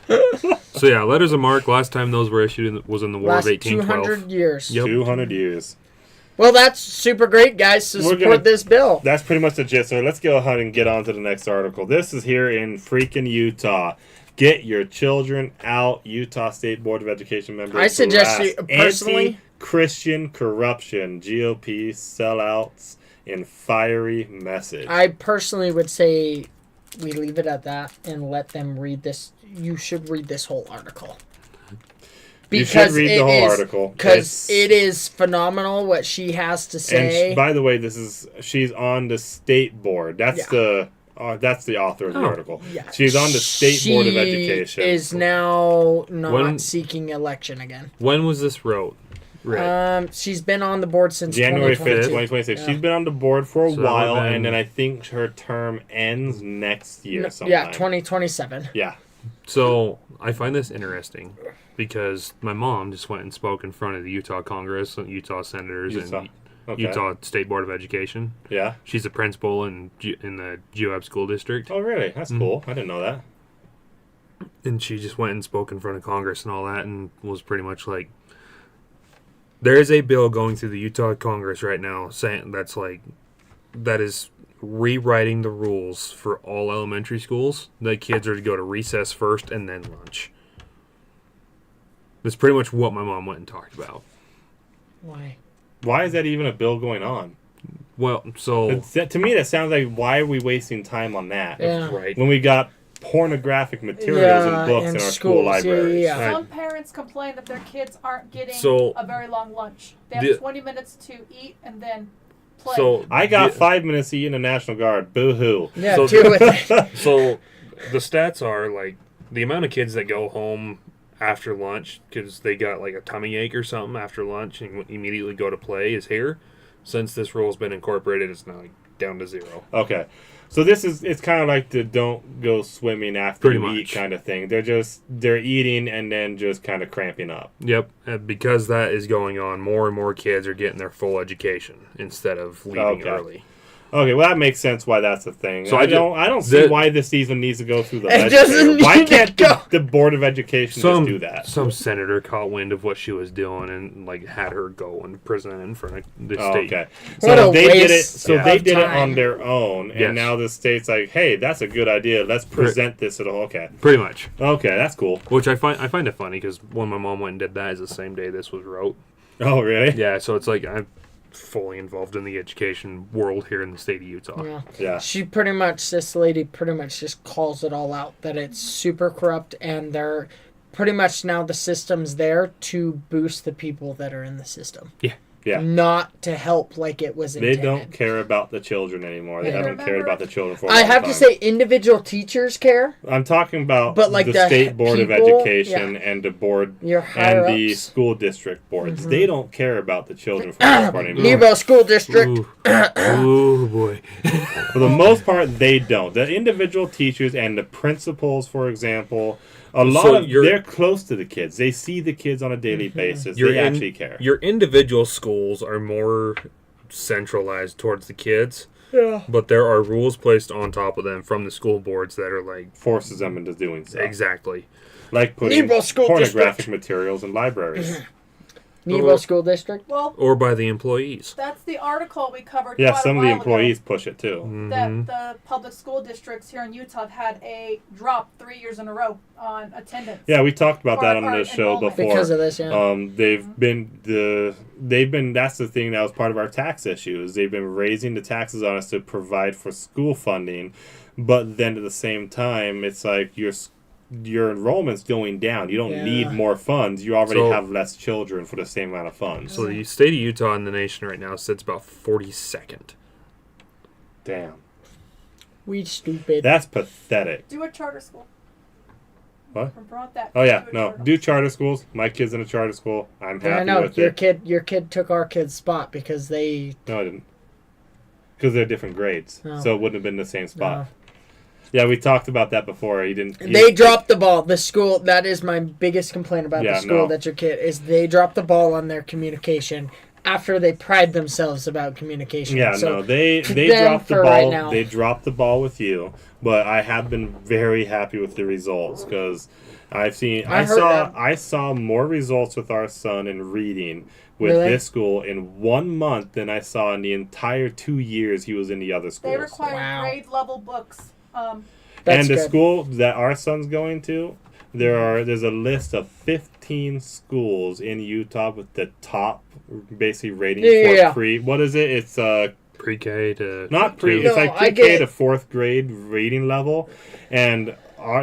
S2: yeah, letters of marque. Last time those were issued was in the War
S1: Last
S2: of 1812.
S1: 200 years.
S2: Yep.
S3: 200 years.
S1: Well, that's super great, guys. So
S3: We're
S1: support
S3: gonna-
S1: this bill.
S3: That's pretty much the gist. So let's go ahead and get on to the next article. This is here in freaking Utah. Get your children out. Utah State Board of Education members.
S1: I suggest
S3: harass
S1: you- personally-
S3: Anti-Christian corruption. GOP sellouts in fiery message.
S1: I personally would say we leave it at that and let them read this. You should read this whole article.
S3: You should read the whole article.
S1: Because
S3: It's-
S1: it is phenomenal what she has to
S3: and
S1: say.
S3: by the way, she's on the state board. That's that's the author of the
S2: Oh.
S3: article.
S1: Yeah.
S3: She's on the state board of education.
S1: She is now not
S2: When-
S1: seeking election again.
S2: When was this wrote? Right.
S1: She's been on the board since
S3: January 5th,
S1: 2022.
S3: 2026.
S1: Yeah.
S3: She's been on the board for a
S2: So that
S3: while,
S2: would've been-
S3: and then I think her term ends next year sometime.
S1: Yeah, 2027.
S3: Yeah.
S2: So I find this interesting because my mom just went and spoke in front of the Utah Congress, Utah senators,
S3: Utah.
S2: and
S3: Okay.
S2: Utah State Board of Education.
S3: Yeah.
S2: She's a principal in the GOAB school district,
S3: Oh, really? That's cool. I didn't know that.
S2: and she just went and spoke in front of Congress and all that, and was pretty much like, there is a bill going through the Utah Congress right now saying that is rewriting the rules for all elementary schools. That kids are to go to recess first and then lunch. That's pretty much what my mom went and talked about.
S1: Why?
S3: Why is that even a bill going on?
S2: Well, so
S3: To me, that sounds like, why are we wasting time on that?
S1: Yeah.
S2: right.
S3: When we got pornographic materials
S1: Yeah,
S3: and books
S1: in
S3: in our
S1: schools.
S3: school
S1: Yeah,
S3: libraries.
S1: yeah,
S2: Right.
S4: Some parents complain that their kids aren't getting
S2: So-
S4: a very long lunch. They have
S2: The-
S4: 20 minutes to eat and then play.
S2: So
S3: I got
S2: the-
S3: 5 minutes to eat in the National Guard. Boo-hoo.
S1: Yeah,
S2: So-
S1: deal with it.
S2: So the stats are like the amount of kids that go home after lunch because they got like a tummy ache or something after lunch and immediately go to play is here. Since this rule has been incorporated, it's now like down to 0.
S3: Okay. So it's kind of like the don't go swimming after
S2: Pretty
S3: you
S2: much.
S3: eat kind of thing. They're eating and then just kind of cramping up.
S2: Yep, and because that is going on, more and more kids are getting their full education instead of leaving
S3: Okay.
S2: early.
S3: Okay, well that makes sense why that's a thing.
S2: So
S3: I
S2: I ju-
S3: don't see
S2: the-
S3: why this even needs to go through the
S1: It
S3: legislature.
S1: doesn't
S3: Why
S1: need to
S3: can't
S1: go.
S3: the Board of Education just do that?
S2: Some senator caught wind of what she was doing and like had her go and present in front of the
S3: Oh,
S2: state.
S3: okay.
S1: What
S3: So
S1: a
S3: they did it.
S1: waste
S3: So
S2: of
S3: they did it
S1: time.
S3: on their own, and
S2: Yes.
S3: now the state's like, "Hey, that's a good idea. Let's present this at all." Okay,
S2: Pretty much.
S3: okay, that's cool.
S2: Which I find it funny because when my mom went and did that is the same day this was wrote.
S3: Oh, really?
S2: Yeah, so it's like fully involved in the education world here in the state of Utah.
S1: Yeah.
S3: Yeah.
S1: She pretty much, this lady pretty much just calls it all out, that it's super corrupt, and they're pretty much now the system's there to boost the people that are in the system.
S2: Yeah.
S3: Yeah.
S1: Not to help like it was
S3: They
S1: intended.
S3: don't care about the children anymore. They
S1: Yeah.
S3: haven't cared about the children for a
S1: I
S3: long
S1: have
S3: time.
S1: to say, individual teachers care.
S3: I'm talking about
S1: But, like,
S3: the
S1: the
S3: state board of
S1: people,
S3: education and the board
S1: Your
S3: and
S1: higher
S3: the
S1: ups.
S3: school district boards. They don't care about the children for the most part anymore.
S1: Nebo School District.
S2: Ooh. Oh boy.
S3: For the most part, they don't. The individual teachers and the principals, for example, a lot
S2: So
S3: of they're close to the kids. They see the kids on a daily basis. They actually care.
S2: Your individual schools are more centralized towards the kids,
S1: Yeah.
S2: but there are rules placed on top of them from the school boards that are like
S3: Forces them into doing so.
S2: exactly.
S3: Like putting
S1: Nebo School
S3: pornographic
S1: District.
S3: materials in libraries.
S1: Nebo School District.
S4: Well,
S2: Or by the employees.
S4: that's the article we covered.
S3: Yeah,
S4: quite
S3: some
S4: a
S3: of the
S4: while
S3: employees
S4: ago,
S3: push it too.
S2: Mm-hmm.
S4: that the public school districts here in Utah have had a drop 3 years in a row on attendance.
S3: Yeah, we talked about that on
S4: Or
S3: the show
S4: enrollment.
S3: before.
S1: Because of this, yeah.
S3: They've been that's the thing that was part of our tax issue is they've been raising the taxes on us to provide for school funding, but then at the same time it's like your enrollment's going down. You don't
S1: Yeah.
S3: need more funds. You already
S2: So-
S3: have less children for the same amount of funds.
S2: So the state of Utah in the nation right now sits about 42nd.
S3: Damn.
S1: We stupid.
S3: That's pathetic.
S4: Do a charter school.
S3: What?
S4: Promote that.
S3: Oh yeah,
S4: Do a
S3: no.
S4: charter.
S3: Do charter schools. My kid's in a charter school. I'm
S1: Yeah, I
S3: happy
S1: know
S3: with
S1: your
S3: it.
S1: kid took our kid's spot because they.
S3: No, I didn't. Because they're different grades,
S1: Oh.
S3: so it wouldn't have been the same spot.
S1: No.
S3: Yeah, we talked about that before. He didn't.
S1: They dropped the ball. The school. That is my biggest complaint about
S3: Yeah,
S1: the school.
S3: no.
S1: That your kid is. They dropped the ball on their communication after they pride themselves about communication.
S3: Yeah,
S1: so,
S3: no, they
S1: to them
S3: dropped the
S1: for
S3: ball.
S1: right now.
S3: They dropped the ball with you, but I have been very happy with the results because I saw more results with our son in reading with
S1: Really?
S3: this school in 1 month than I saw in the entire 2 years he was in the other schools.
S4: They require
S1: Wow.
S4: grade level books.
S1: That's
S3: And the
S1: good.
S3: school that our son's going to, there's a list of 15 schools in Utah with the top basically rating
S1: Yeah.
S3: for pre. What is it? It's
S2: Pre-K to
S3: not pre.
S2: two.
S3: It's
S1: No,
S3: like
S1: I
S3: pre-K
S1: get
S3: to
S1: it.
S3: 4th grade rating level, and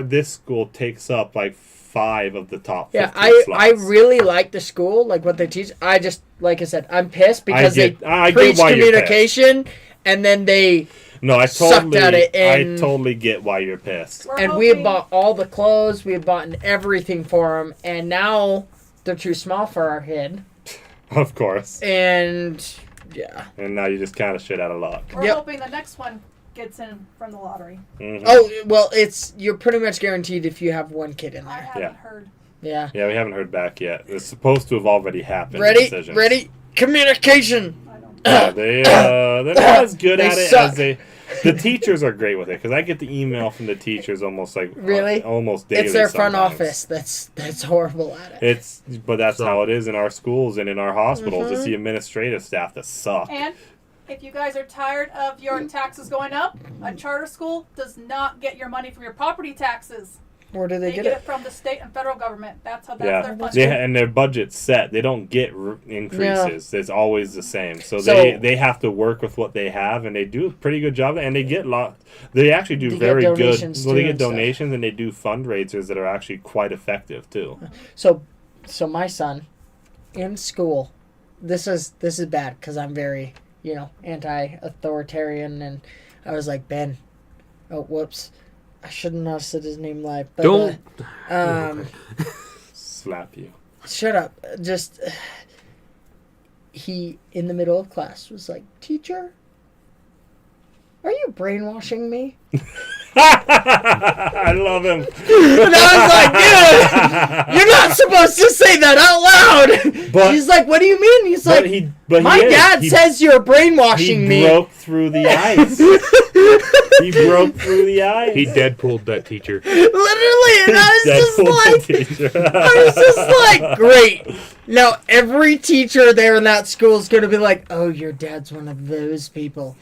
S3: this school takes up like 5 of the top.
S1: Yeah,
S3: 15
S1: I
S3: slots.
S1: really like the school, like what they teach. I just, like I said, I'm pissed because
S3: I get
S1: they preach
S3: why you're pissed.
S1: communication and then they.
S3: No, I
S1: sucked
S3: totally,
S1: at it and-
S3: I totally get why you're pissed.
S4: We're
S1: And we had
S4: hoping-
S1: bought all the clothes, we had bought everything for them, and now they're too small for our kid.
S3: Of course.
S1: And yeah.
S3: And now you just kind of shit out of luck.
S4: We're
S1: Yep.
S4: hoping the next one gets in from the lottery.
S3: Mhm.
S1: Oh well, you're pretty much guaranteed if you have one kid in
S4: I
S1: there.
S4: haven't
S3: Yeah.
S4: heard.
S1: Yeah.
S3: Yeah, we haven't heard back yet. It's supposed to have already happened. the
S1: Ready?
S3: decisions.
S1: Ready? Communication.
S4: I don't.
S3: Yeah, they're not as good
S1: They
S3: at it
S1: suck.
S3: as they. The teachers are great with it because I get the email from the teachers almost like
S1: Really?
S3: almost daily.
S1: It's their front
S3: sometimes.
S1: office that's horrible at it.
S3: But that's
S2: So-
S3: how it is in our schools and in our hospitals.
S1: Mm-hmm.
S3: It's the administrative staff that suck.
S4: And if you guys are tired of your taxes going up, a charter school does not get your money from your property taxes.
S1: Where do they
S4: They
S1: get
S4: get
S1: it?
S4: it from the state and federal government. That's how that's
S3: Yeah,
S4: their
S3: they,
S4: funding.
S3: and their budget's set. They don't get increases. It's always the same. So,
S1: So-
S3: they have to work with what they have, and they do a pretty good job. And they get They actually do
S1: They get
S3: very good.
S1: donations
S3: Well, they
S1: too
S3: get
S1: and stuff.
S3: donations, and they do fundraisers that are actually quite effective too.
S1: So my son in school, this is bad because I'm very anti-authoritarian, and I was like, Ben, oh whoops, I shouldn't have said his name live. But,
S2: Don't.
S3: Slap you.
S1: shut up. Just he in the middle of class was like, teacher, are you brainwashing me?
S3: I love him.
S1: And I was like, dude, you're not supposed to say that out loud.
S3: But-
S1: He's like, what do you mean? He's like, my dad says you're brainwashing
S3: he
S1: me.
S3: broke through the ice. He broke through the ice.
S2: He Deadpooled that teacher.
S1: Literally, and I was just
S3: Deadpool
S1: like,
S3: teacher.
S1: I was just like, great. Now every teacher there in that school is going to be like, oh, your dad's one of those people.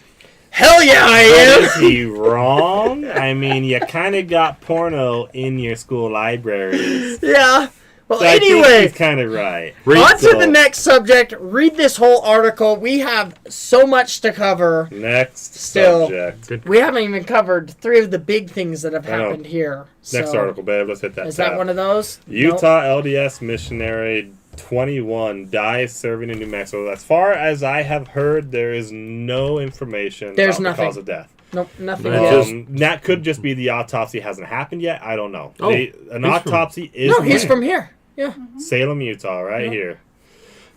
S1: Hell yeah, I
S3: Is
S1: am.
S3: he wrong? I mean, you kind of got porno in your school libraries.
S1: Yeah. Well,
S3: I think
S1: anyway,
S3: he's kind of right.
S1: on
S3: So,
S1: to the next subject. Read this whole article. We have so much to cover.
S3: Next
S1: Still.
S3: subject.
S2: Good.
S1: We haven't even covered 3 of the big things that have
S3: I know.
S1: happened here.
S3: Next
S1: So,
S3: article, babe. Let's hit that.
S1: Is that
S3: tab.
S1: one of those?
S3: Utah LDS missionary 21 dies serving in New Mexico. As far as I have heard, there is no information
S1: There's
S3: about the
S1: nothing.
S3: cause of death.
S1: Nope, nothing
S2: No,
S1: yet.
S2: just-
S3: That could just be the autopsy hasn't happened yet. I don't know.
S2: Oh,
S3: An
S2: he's from-
S3: autopsy is
S1: No, he's
S3: planned.
S1: from here. Yeah.
S3: Salem, Utah, right
S1: Yeah.
S3: here.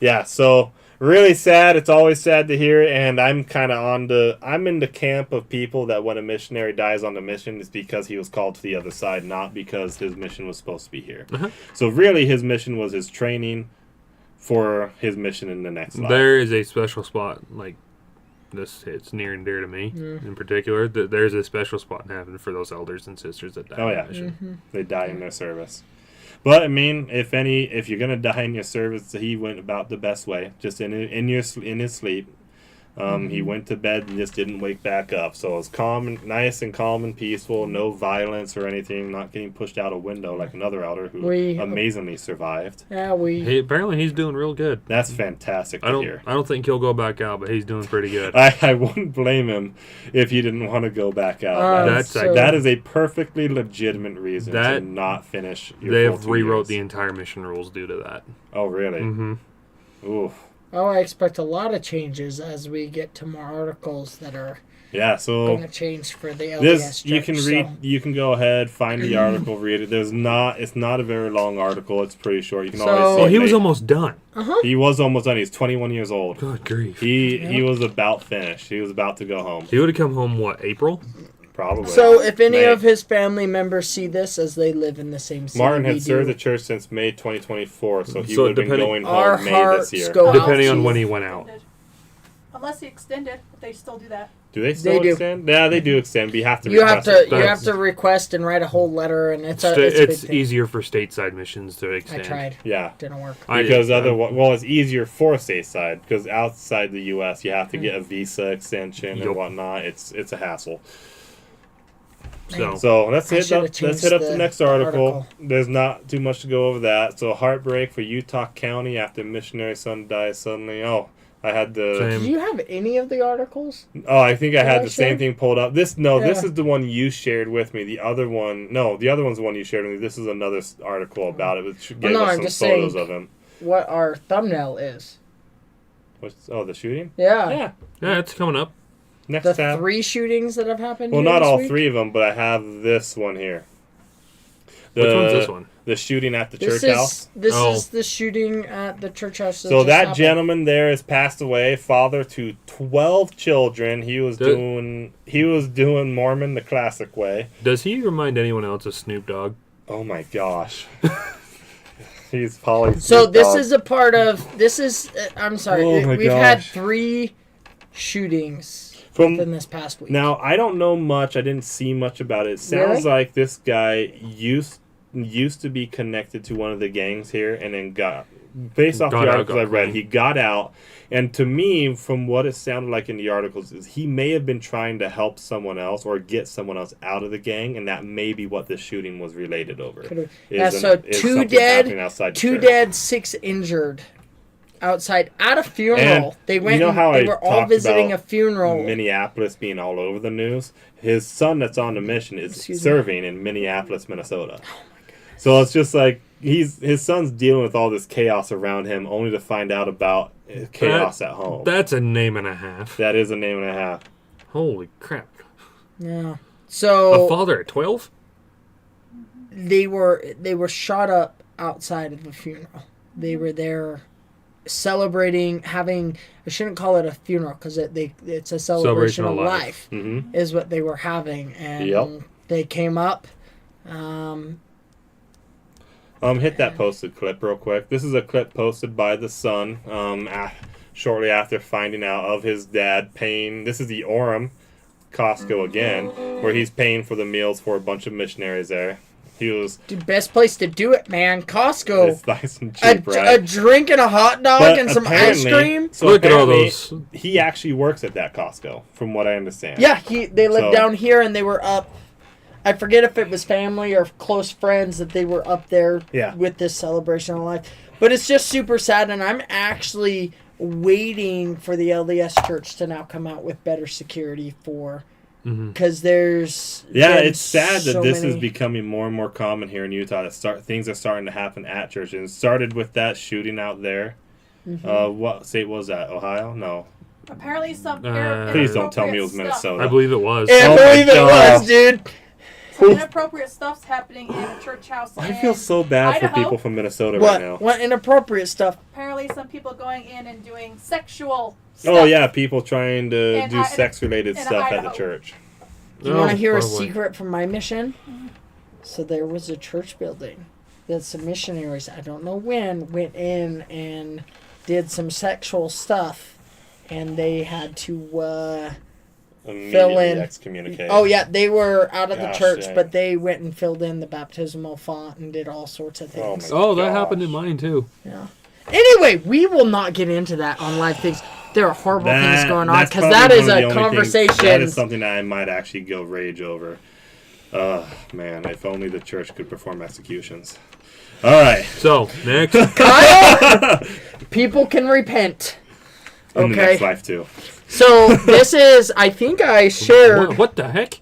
S3: Yeah, so really sad. It's always sad to hear, and I'm kind of I'm in the camp of people that when a missionary dies on the mission, it's because he was called to the other side, not because his mission was supposed to be here.
S2: Uh-huh.
S3: So really, his mission was his training for his mission in the next life.
S2: There is a special spot, like this. It's near and dear to me, in particular. There's a special spot in heaven for those elders and sisters that die
S3: Oh,
S2: on
S3: yeah.
S2: the mission.
S3: They die in their service. But I mean, if you're gonna die in your service, he went about the best way, just in his sleep. He went to bed and just didn't wake back up. So it was nice and calm and peaceful. No violence or anything. Not getting pushed out a window like another elder who amazingly survived.
S1: Yeah,
S2: Apparently, he's doing real good.
S3: That's fantastic to hear.
S2: I don't think he'll go back out, but he's doing pretty good.
S3: I wouldn't blame him if he didn't want to go back out. That is a perfectly legitimate reason to not finish your
S2: They
S3: full
S2: have
S3: 2
S2: rewrote
S3: years.
S2: the entire mission rules due to that.
S3: Oh, really?
S2: Mm-hmm.
S3: Oof.
S1: Oh, I expect a lot of changes as we get to more articles that are
S3: Yeah, so
S1: going to change for the LDS
S3: this you
S1: church,
S3: can read. You can go ahead, find the article, read it. It's not a very long article. It's pretty short. You can always see.
S2: Oh, he
S3: it
S2: was
S3: made-
S2: almost done.
S3: He was almost done. He's 21 years old.
S2: Good grief.
S3: He was about finished. He was about to go home.
S2: He would have come home, what, April?
S3: Probably.
S1: So, if any
S3: May.
S1: of his family members see this, as they live in the same city,
S3: Martin
S1: we
S3: had served
S1: do,
S3: the church since May 2024, so he
S2: So
S3: would have been
S2: depending-
S3: going
S1: Our
S3: home May
S1: hearts
S3: this year.
S1: go out
S2: Depending on
S1: to-
S2: when he went out.
S4: Unless he extended, but they still do that.
S3: Do they still
S1: do.
S3: extend? Yeah, they do extend, but you have to
S1: You have
S3: request
S1: to
S3: it
S1: you
S3: first.
S1: have to request and write a whole letter, and it's a
S2: It's
S1: big thing.
S2: easier for stateside missions to
S1: I
S2: extend.
S1: tried,
S3: Yeah.
S1: didn't work.
S3: Because it's easier for stateside, because outside the U.S. you have to get a visa extension and
S2: Yup.
S3: whatnot. It's a hassle.
S2: So,
S3: So let's
S1: I
S3: hit
S1: should've
S3: up
S1: changed
S3: the
S1: the
S3: next article.
S1: article.
S3: There's not too much to go over that. So heartbreak for Utah County after missionary son dies suddenly. Oh, I had the.
S2: Same.
S1: Do you have any of the articles?
S3: Oh, I think I had
S1: I
S3: the same
S1: share?
S3: thing pulled up. This
S1: Yeah.
S3: is the one you shared with me. The other one, the other one's the one you shared with me. This is another article about it. It gave
S1: no,
S3: us
S1: I'm
S3: some
S1: just
S3: photos
S1: saying-
S3: of him.
S1: What our thumbnail is?
S3: The shooting?
S1: Yeah,
S3: Yeah.
S2: yeah, it's coming up.
S3: Next
S1: the
S3: tab.
S1: 3 shootings that have happened.
S3: Well,
S1: here
S3: not
S1: this
S3: all
S1: week?
S3: 3 of them, but I have this one here.
S2: Which one's this one?
S3: The shooting at the
S1: This
S3: church house.
S1: This
S2: Oh.
S1: is the shooting at the church house.
S3: So
S1: just
S3: that
S1: happened.
S3: gentleman there has passed away, father to 12 children. He was doing Mormon the classic way.
S2: Does he remind anyone else of Snoop Dogg?
S3: Oh my gosh. He's probably
S1: So
S3: Snoop
S1: this
S3: Dogg.
S1: is a part of. This is. I'm sorry.
S3: Oh my
S1: We've had
S3: gosh.
S1: 3 shootings
S3: From-
S1: within this past week.
S3: Now, I don't know much. I didn't see much about it. It sounds
S1: Really?
S3: like this guy used to be connected to one of the gangs here and then based off
S2: Got
S3: the
S2: out,
S3: articles
S2: got
S3: I read,
S2: clean.
S3: he got out. And to me, from what it sounded like in the articles, is he may have been trying to help someone else or get someone else out of the gang, and that may be what this shooting was related over.
S1: Could've-
S3: Is
S1: Yeah,
S3: an-
S1: so
S3: is
S1: 2
S3: something
S1: dead,
S3: happening outside the
S1: 2
S3: church.
S1: dead, 6 injured. Outside at a funeral,
S3: And
S1: they went.
S3: you know how
S1: they
S3: I
S1: were all
S3: talked
S1: visiting a
S3: about
S1: funeral.
S3: Minneapolis being all over the news. His son that's on the mission is
S1: Excuse me.
S3: serving in Minneapolis, Minnesota. So it's just like his son's dealing with all this chaos around him, only to find out about chaos at home.
S2: That's a name and a half.
S3: That is a name and a half.
S2: Holy crap.
S1: Yeah.
S2: A
S1: So
S2: father at 12?
S1: they were shot up outside of the funeral. They were there celebrating, having. I shouldn't call it a funeral because it's a celebration of life.
S3: Mm-hmm.
S1: Is what they were having, and
S3: Yep.
S1: they came up.
S3: Hit that posted clip real quick. This is a clip posted by the son. Shortly after finding out of his dad paying. This is the Orem Costco again, where he's paying for the meals for a bunch of missionaries there. He was.
S1: Dude, best place to do it, man. Costco.
S3: It's nice and cheap,
S1: A
S3: right?
S1: drink and a hot dog
S3: But
S1: and some ice
S3: apparently-
S1: cream.
S3: So
S2: Look at all
S3: apparently,
S2: those.
S3: He actually works at that Costco, from what I understand.
S1: Yeah, they lived
S3: So-
S1: down here and they were up. I forget if it was family or close friends that they were up there
S3: Yeah.
S1: with this celebration of life. But it's just super sad, and I'm actually waiting for the LDS Church to now come out with better security for, because there's been
S3: it's sad that
S1: so
S3: this
S1: many-
S3: is becoming more and more common here in Utah. That things are starting to happen at churches. It started with that shooting out there. What state was that? Ohio? No.
S4: Apparently, some
S3: Please don't tell me it was
S4: inappropriate
S3: Minnesota.
S2: I believe it was.
S1: Yeah,
S3: Oh
S1: I
S3: my
S1: believe it
S3: God.
S1: was, dude.
S4: Some inappropriate stuff's happening in a church house.
S3: I
S4: in
S3: feel so bad for
S4: Idaho.
S3: people from Minnesota right now.
S1: What inappropriate stuff?
S4: Apparently, some people going in and doing sexual stuff.
S3: Oh yeah, people trying to
S4: In
S3: do sex-related
S4: in
S3: stuff at the
S4: Idaho.
S3: church.
S1: Do you want to hear a
S2: probably.
S1: secret from my mission? So there was a church building that some missionaries, I don't know when, went in and did some sexual stuff, and they had to
S3: Immediately
S1: in.
S3: excommunicated.
S1: oh yeah, they were out of the
S3: Gosh,
S1: church,
S3: dang.
S1: but they went and filled in the baptismal font and did all sorts of
S3: Oh,
S1: things.
S3: my
S2: Oh, that
S3: gosh.
S2: happened in mine too.
S1: Yeah. Anyway, we will not get into that on live things. There are horrible things going on
S3: that's
S1: because
S3: probably
S1: that is
S3: one of the
S1: a
S3: only
S1: conversation.
S3: things- that is something that I might actually go rage over. Man, if only the church could perform executions. All right.
S2: So next,
S1: Kyle, people can repent.
S3: In the
S1: Okay.
S3: next life too.
S1: So this is, I think I shared.
S2: what the heck?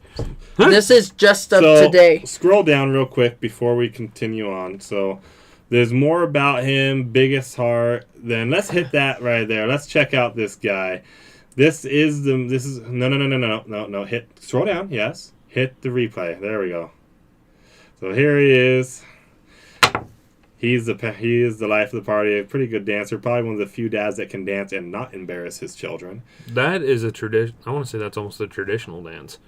S1: This is just of
S3: So
S1: today.
S3: scroll down real quick before we continue on. So there's more about him, biggest heart. Then let's hit that right there. Let's check out this guy. No. Hit scroll down. Yes. Hit the replay. There we go. So here he is. He is the life of the party. A pretty good dancer. Probably one of the few dads that can dance and not embarrass his children.
S2: That is a tradition. I want to say that's almost a traditional dance.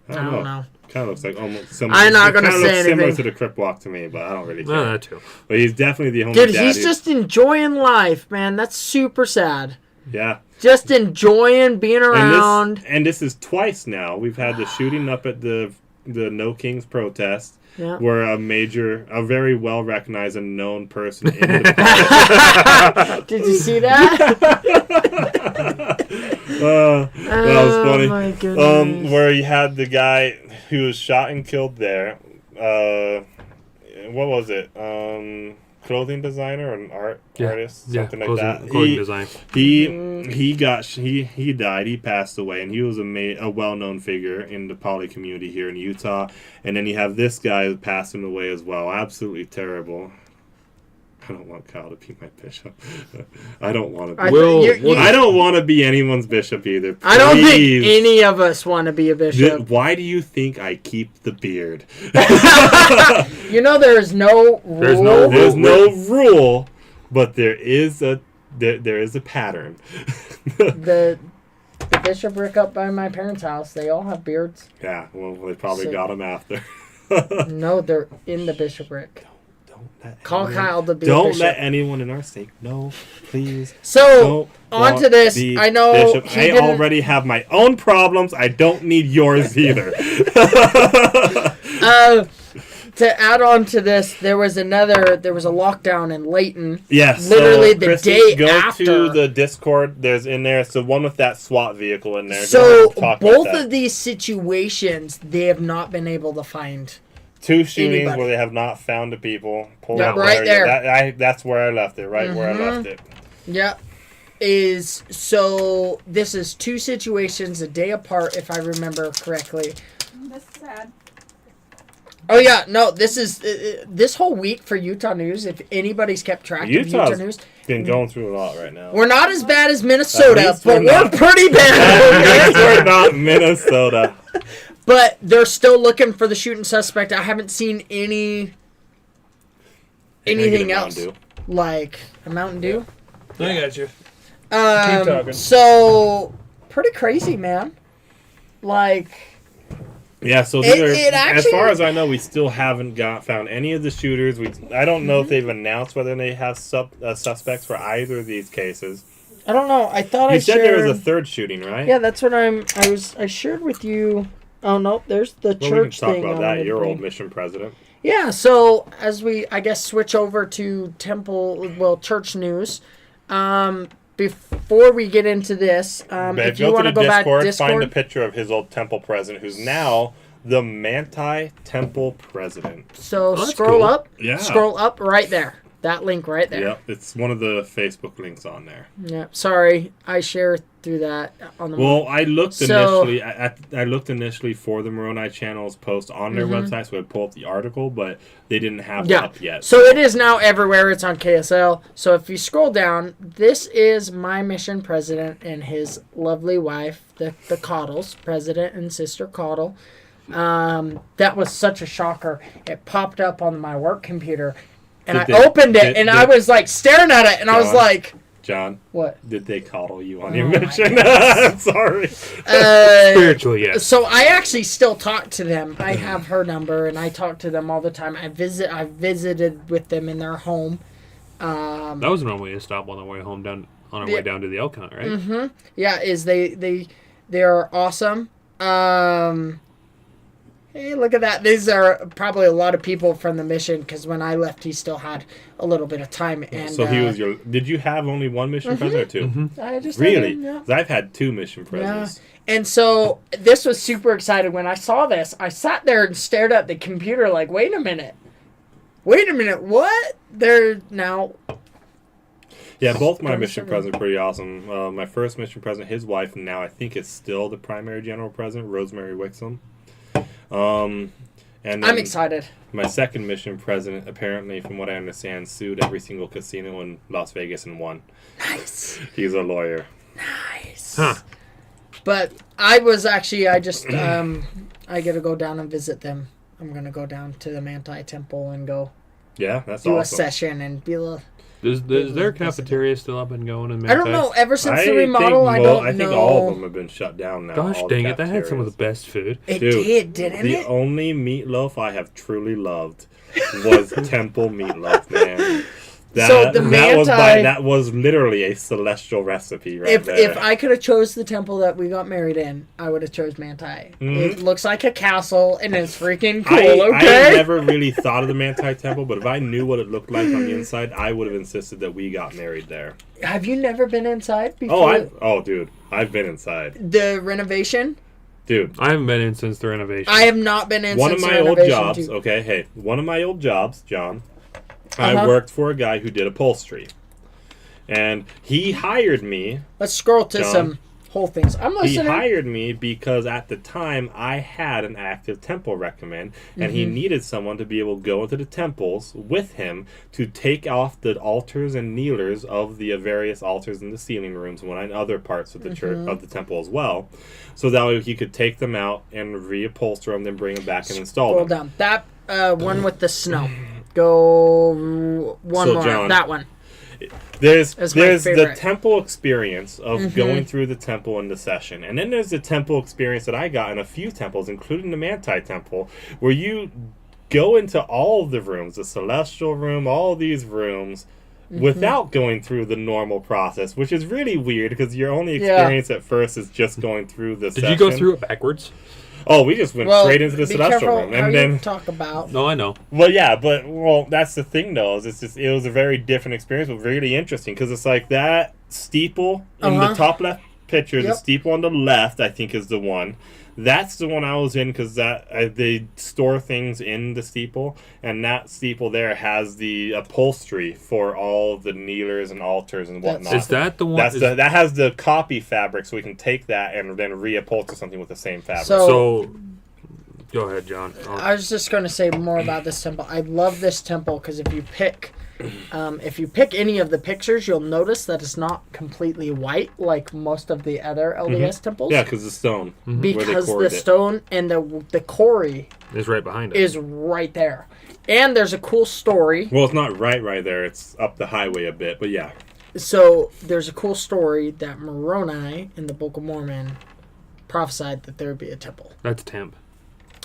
S1: I don't know.
S3: Kind of looks like almost similar.
S1: I'm not gonna
S3: it kinda
S1: say
S3: looks similar
S1: anything.
S3: to the Crip Walk to me, but I don't really care.
S2: No, that too.
S3: But he's definitely the only
S1: Dude,
S3: dad.
S1: he's
S3: who-
S1: just enjoying life, man. That's super sad.
S3: yeah.
S1: Just enjoying being around.
S3: And this is twice now. We've had the shooting up at the No Kings protest,
S1: Yeah.
S3: where a very well recognized and known person in the
S1: Did you see that?
S3: that was funny.
S1: Oh my goodness.
S3: Where you had the guy who was shot and killed there. What was it? Clothing designer or an artist, something like that.
S2: Clothing design.
S3: He died. He passed away, and he was a well-known figure in the poly community here in Utah. And then you have this guy passing away as well. Absolutely terrible. I don't want Kyle to be my bishop. I don't want to be. I don't want to be anyone's bishop either. Please.
S1: I don't think any of us want to be a bishop.
S3: Why do you think I keep the beard?
S1: You know, there's no rule.
S3: There's no rule, but there is a pattern.
S1: the bishopric up by my parents' house, they all have beards.
S3: Yeah, well, they probably
S1: So-
S3: got him after.
S1: No, they're in the bishopric. Call Kyle to be a
S3: Don't
S1: bishop.
S3: let anyone in our state know, please.
S1: So,
S3: Don't
S1: on
S3: want
S1: to this.
S3: be
S1: I know
S3: bishop.
S1: he
S3: I
S1: didn't-
S3: already have my own problems. I don't need yours either.
S1: To add on to this, there was a lockdown in Layton.
S3: Yes.
S1: Literally
S3: so,
S1: the
S3: Christy,
S1: day
S3: go
S1: after.
S3: to the Discord. There's in there. So one with that SWAT vehicle in there. Go
S1: So
S3: ahead and talk about
S1: both
S3: that.
S1: of these situations, they have not been able to find.
S3: Two shootings
S1: anybody.
S3: where they have not found the people. Pull
S1: Yep,
S3: out
S1: right there.
S3: That's where I left it. Right where I left it.
S1: Yep. So this is two situations a day apart, if I remember correctly.
S4: That's sad.
S1: Oh yeah, no, this is this whole week for Utah News. If anybody's kept track of Utah
S3: Utah's
S1: News,
S3: been going through a lot right now.
S1: we're not as bad as Minnesota,
S3: least
S1: but
S3: we're
S1: we're
S3: not.
S1: pretty
S3: At
S1: bad.
S3: least we're not Minnesota.
S1: But they're still looking for the shooting suspect. I haven't seen anything
S3: Mountain
S1: else
S3: Dew.
S1: like a Mountain Dew.
S2: I got you. talking.
S1: So pretty crazy, man. Like,
S3: Yeah, so
S1: It-
S3: these
S1: it
S3: as
S1: actually-
S3: far as I know, we still haven't found any of the shooters. I don't know
S1: Mm-hmm.
S3: if they've announced whether they have suspects for either of these cases.
S1: I don't know. I thought
S3: You
S1: I
S3: said
S1: shared.
S3: there was a third shooting, right?
S1: Yeah, that's what I shared with you. Oh no, there's the
S3: Well, we can
S1: church
S3: talk
S1: thing.
S3: about
S1: I
S3: that.
S1: wanted
S3: Your
S1: to
S3: old
S1: bring.
S3: mission president.
S1: Yeah, so as we, I guess, switch over to church news, before we get into this,
S3: But
S1: if you want to
S3: the
S1: go back
S3: Discord,
S1: Discord,
S3: find a picture of his old temple president, who's now the Manti Temple president.
S1: So
S2: that's
S1: scroll
S2: cool.
S1: up.
S3: Yeah.
S1: Scroll up right there. That link right there.
S3: Yep, it's one of the Facebook links on there.
S1: Yeah. Sorry, I share through that on the.
S3: Well, I looked
S1: So-
S3: initially. I looked initially for the Moroni channel's post on their website, so I pulled up the article, but they didn't have it
S1: Yeah.
S3: up yet.
S1: So it is now everywhere. It's on KSL. So if you scroll down, this is my mission president and his lovely wife, the Coddles, president and sister Coddle. That was such a shocker. It popped up on my work computer, and
S3: Did
S1: I
S3: they-
S1: opened it, and I was like staring at it, and I was
S3: John?
S1: like,
S3: John,
S1: "What?"
S3: did they coddle you on
S1: Oh
S3: your
S1: my
S3: mission? I'm sorry.
S2: Spiritually, yes.
S1: So I actually still talk to them. I have her number, and I talk to them all the time. I visited with them in their home.
S2: That was one way to stop on the way home on our way down to the elk hunt, right?
S1: Mm-hmm. Yeah, is they're awesome. Hey, look at that. These are probably a lot of people from the mission because when I left, he still had a little bit of time. And
S3: So he was your. Did you have only one mission president or 2?
S1: I just
S3: Really?
S1: yeah.
S3: 'Cause I've had 2 mission presidents.
S1: And so this was super excited when I saw this. I sat there and stared at the computer like, wait a minute, what? They're now.
S3: Yeah, both my
S1: Those
S3: mission
S1: are-
S3: presidents are pretty awesome. My first mission president, his wife now I think is still the primary general president, Rosemary Wixom. And then
S1: I'm excited.
S3: my second mission president, apparently, from what I understand, sued every single casino in Las Vegas and won.
S1: Nice.
S3: He's a lawyer.
S1: Nice.
S2: Huh.
S1: But I just I gotta go down and visit them. I'm gonna go down to the Manti Temple and go
S3: Yeah, that's
S1: do a
S3: awesome.
S1: session and be a.
S2: Is their cafeteria still up and going in
S1: I
S2: Manti?
S1: don't know. Ever since
S3: I
S1: the remodel, I don't
S3: think
S1: know.
S3: all of them have been shut down now.
S2: Gosh
S3: all the
S2: dang it, that had some of the
S3: cafeterias.
S2: best food.
S1: It
S3: Dude,
S1: did, didn't
S3: The
S1: it?
S3: only meatloaf I have truly loved was Temple meatloaf, man.
S1: So the
S3: That was literally a celestial recipe right there.
S1: If I could have chose the temple that we got married in, I would have chose Manti. It looks like a castle and it's freaking cool.
S3: I
S1: Okay.
S3: never really thought of the Manti Temple, but if I knew what it looked like on the inside, I would have insisted that we got married there.
S1: Have you never been inside before?
S3: Dude, I've been inside.
S1: The renovation?
S3: Dude,
S2: I haven't been in since the renovation.
S1: I have not been in
S3: one of
S1: since
S3: my
S1: the
S3: old
S1: renovation,
S3: jobs,
S1: too.
S3: okay, hey, one of my old jobs, John,
S1: Uh-huh.
S3: I worked for a guy who did upholstery. And he hired me.
S1: Let's scroll to
S3: John.
S1: some whole things. I'm
S3: He
S1: listening.
S3: hired me because at the time I had an active temple recommend, and he needed someone to be able to go into the temples with him to take off the altars and kneelers of the various altars in the ceiling rooms and other parts of the church of the temple as well, so that way he could take them out and reupholster them, then bring them back and install
S1: Scroll
S3: them.
S1: down. That one with the snow. Go one
S3: So,
S1: more.
S3: John,
S1: that one.
S3: There's
S1: That's my
S3: the
S1: favorite.
S3: temple experience of going through the temple in the session, and then there's the temple experience that I got in a few temples, including the Manti Temple, where you go into all of the rooms, the celestial room, all these rooms, without going through the normal process, which is really weird because your only experience at first is just going through the
S2: Did
S3: session.
S2: you go through it backwards?
S3: Oh, we just went
S1: Well,
S3: straight into the
S1: be
S3: celestial
S1: careful
S3: room,
S1: how
S3: and
S1: you
S3: then
S1: talk about.
S2: No, I know.
S3: well, yeah, but that's the thing though. Is it was a very different experience, but really interesting because it's like that steeple in the top left picture. The
S1: Yep.
S3: steeple on the left, I think, is the one. That's the one I was in because they store things in the steeple, and that steeple there has the upholstery for all the kneelers and altars and whatnot.
S2: Is that the one?
S3: That has the copy fabric, so we can take that and then reupholster something with the same fabric.
S2: So, go ahead, John.
S1: I was just going to say more about this temple. I love this temple because if you pick any of the pictures, you'll notice that it's not completely white like most of the other LDS temples.
S3: yeah, because the stone. Where they
S1: because the
S3: quarried it.
S1: stone and the quarry
S2: Is right behind it.
S1: is right there, and there's a cool story.
S3: Well, it's not right there. It's up the highway a bit, but yeah.
S1: So there's a cool story that Moroni in the Book of Mormon prophesied that there would be a temple.
S2: That's temp.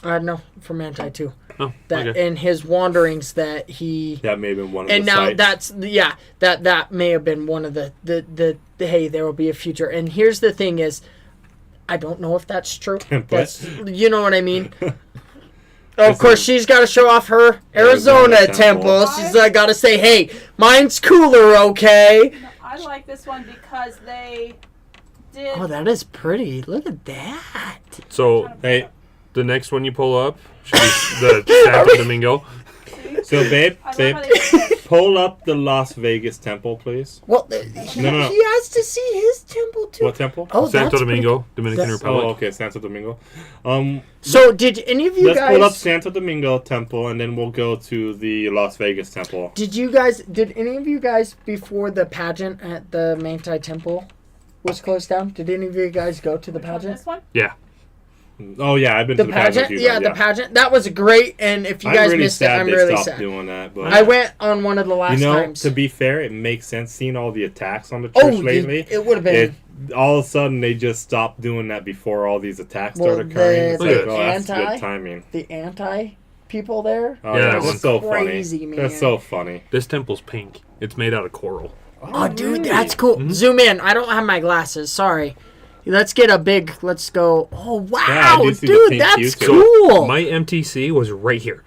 S1: No, from Manti too.
S2: Oh,
S1: That
S2: okay.
S1: in his wanderings that he.
S3: That may have been one of
S1: And
S3: the
S1: now
S3: sites.
S1: that may have been one of the hey, there will be a future. And here's the thing is, I don't know if that's true. That's, you know what I mean? Of course, she's got to show off her Arizona
S3: Arizona
S1: temple.
S3: temple.
S1: She's got to say, hey, mine's cooler, okay?
S4: No, I like this one because they did.
S1: Oh, that is pretty. Look at that.
S2: So,
S3: Hey,
S2: The next one you pull up should be the Santo Domingo.
S3: So, babe,
S4: I love how they
S3: pull up the Las Vegas temple, please.
S1: Well,
S3: No.
S1: he has to see his temple too.
S3: What temple?
S1: Oh,
S2: Santo
S1: that's
S2: Domingo, Dominican
S1: That's-
S2: Republic.
S3: Oh, okay, Santo Domingo.
S1: So, did any of you
S3: Let's pull up
S1: guys?
S3: Santo Domingo temple, and then we'll go to the Las Vegas temple.
S1: Did any of you guys before the pageant at the Manti Temple was closed down? Did any of you guys go to the pageant?
S4: This one?
S2: Yeah.
S3: Oh yeah, I've been
S1: The
S3: to the pageant.
S1: pageant, yeah, the pageant. That was great. And if you
S3: I'm
S1: guys
S3: really
S1: missed it,
S3: sad
S1: I'm
S3: they
S1: really
S3: stopped
S1: sad.
S3: doing that. But
S1: I went on one of the last
S3: you know,
S1: times.
S3: to be fair, it makes sense seeing all the attacks on the church lately.
S1: It would have been.
S3: All of a sudden, they just stopped doing that before all these attacks
S1: Well,
S3: started occurring. It's
S1: the
S3: like, oh, that's
S1: anti-
S3: good timing.
S1: The anti people there.
S3: Oh,
S2: Yeah,
S3: yeah,
S2: that
S3: that's so
S1: crazy,
S3: funny.
S1: man.
S3: That's so funny.
S2: This temple's pink. It's made out of coral.
S1: Oh, dude,
S3: really?
S1: that's cool.
S2: Mm-hmm.
S1: Zoom in. I don't have my glasses. Sorry. Let's get a big. Let's go. Oh wow,
S3: Yeah, I do see the
S1: dude,
S3: pink
S1: that's
S3: hues too.
S1: cool.
S2: My MTC was right here.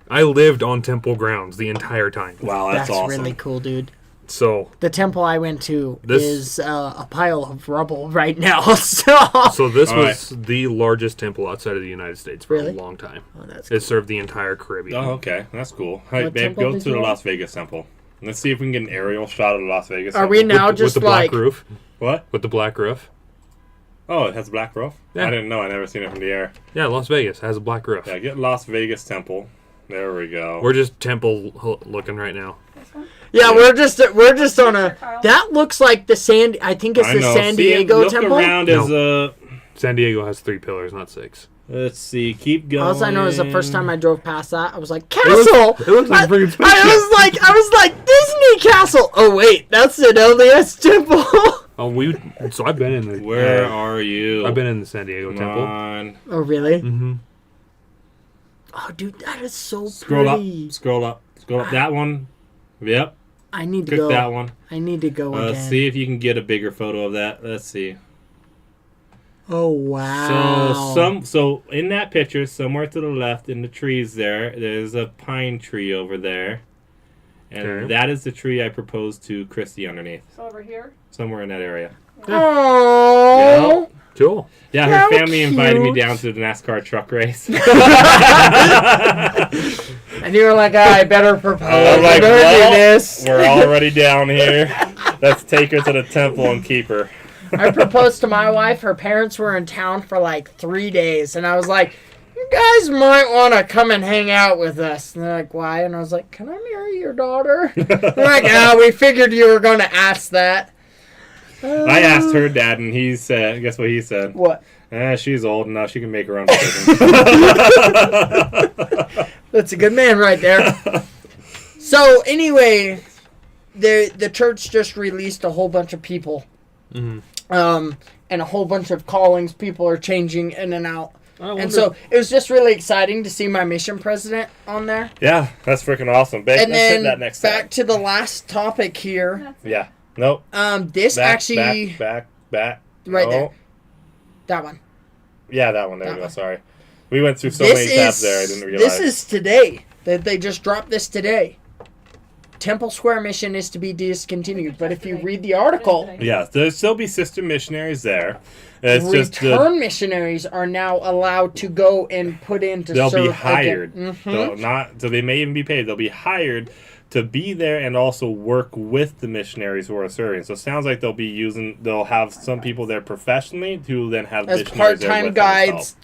S2: I lived on temple grounds the entire time.
S3: Wow, that's awesome.
S1: really cool, dude.
S2: So
S1: The temple I went to
S2: This-
S1: is a pile of rubble right now. So
S2: this
S3: All
S2: was the largest temple outside of the United States for
S1: Really?
S2: a long time.
S1: oh, that's
S2: It served the entire Caribbean.
S3: Oh, okay, that's cool. All right,
S1: What
S3: babe,
S1: temple
S3: go
S1: did
S3: to
S1: you
S3: the
S1: have?
S3: Las Vegas temple. Let's see if we can get an aerial shot of the Las Vegas.
S1: Are
S3: temple.
S1: we now
S2: with
S1: just
S2: the black
S1: like?
S2: roof.
S3: What?
S2: With the black roof.
S3: Oh, it has a black roof.
S2: Yeah.
S3: I didn't know. I never seen it from the air.
S2: Yeah, Las Vegas has a black roof.
S3: Yeah, get Las Vegas temple. There we go.
S2: We're just temple looking right now.
S4: This one?
S1: Yeah, we're just on a.
S4: Kyle.
S1: That looks like the San. I think it's
S3: I
S1: the
S3: know.
S1: San
S3: See,
S1: Diego
S3: look
S1: temple.
S3: around as a.
S2: San Diego has 3 pillars, not 6.
S3: Let's see. Keep going.
S1: All I know is the first time I drove past that, I was like,
S2: looks-
S1: castle.
S2: it looks like freaking
S1: I was like Disney castle. Oh wait, that's an LDS temple.
S2: Oh, so I've been in the.
S3: Where are you?
S2: I've been in the San Diego
S3: Come
S2: temple.
S3: on.
S1: Oh really?
S2: Mm-hmm.
S1: Oh dude, that is so
S3: Scroll
S1: pretty.
S3: up. Scroll up. Scroll up. That one. Yep.
S1: I need to
S3: Click
S1: go.
S3: that one.
S1: I need to go again.
S3: See if you can get a bigger photo of that. Let's see.
S1: Oh wow.
S3: So in that picture, somewhere to the left in the trees there's a pine tree over there. And
S2: Okay.
S3: that is the tree I proposed to Christy underneath.
S4: So over here.
S3: Somewhere in that area.
S1: Oh.
S2: Cool.
S3: Yeah, her
S1: How
S3: family invited me
S1: cute.
S3: down to the NASCAR truck race.
S1: And you were like, I better propose.
S3: I'm like,
S1: I better
S3: well,
S1: do this.
S3: we're already down here. Let's take her to the temple and keep her.
S1: I proposed to my wife. Her parents were in town for like 3 days. And I was like, you guys might want to come and hang out with us. And they're like, why? And I was like, can I marry your daughter? They're like, yeah, we figured you were going to ask that.
S3: I asked her dad, and he said, guess what he said?
S1: What?
S3: She's old enough. She can make her own decisions.
S1: That's a good man right there. So anyway, the church just released a whole bunch of people.
S2: Mm-hmm.
S1: And a whole bunch of callings. People are changing in and out.
S2: I wonder-
S1: And so it was just really exciting to see my mission president on there.
S3: Yeah, that's freaking awesome. Babe,
S1: And
S3: let's hit
S1: then
S3: that next
S1: back
S3: time.
S1: to the last topic here.
S4: That's it.
S3: Yeah. Nope.
S1: This
S3: Back,
S1: actually
S3: back.
S1: right
S3: Oh.
S1: there. That one.
S3: Yeah, that one. There
S1: That
S3: we go.
S1: one.
S3: Sorry. We went through so
S1: This
S3: many tabs
S1: is
S3: there. I didn't realize.
S1: this is today. That they just dropped this today. Temple Square mission is to be discontinued, but if you read the article,
S3: Yeah, there'll still be sister missionaries there. It's just
S1: return missionaries are now allowed to go and put in to
S3: they'll
S1: serve
S3: be
S1: again.
S3: hired.
S1: Mhm.
S3: So they may even be paid. They'll be hired to be there and also work with the missionaries who are serving. So it sounds like they'll have some people there professionally who then have
S1: As
S3: missionaries there
S1: part-time
S3: with them as well.
S1: guides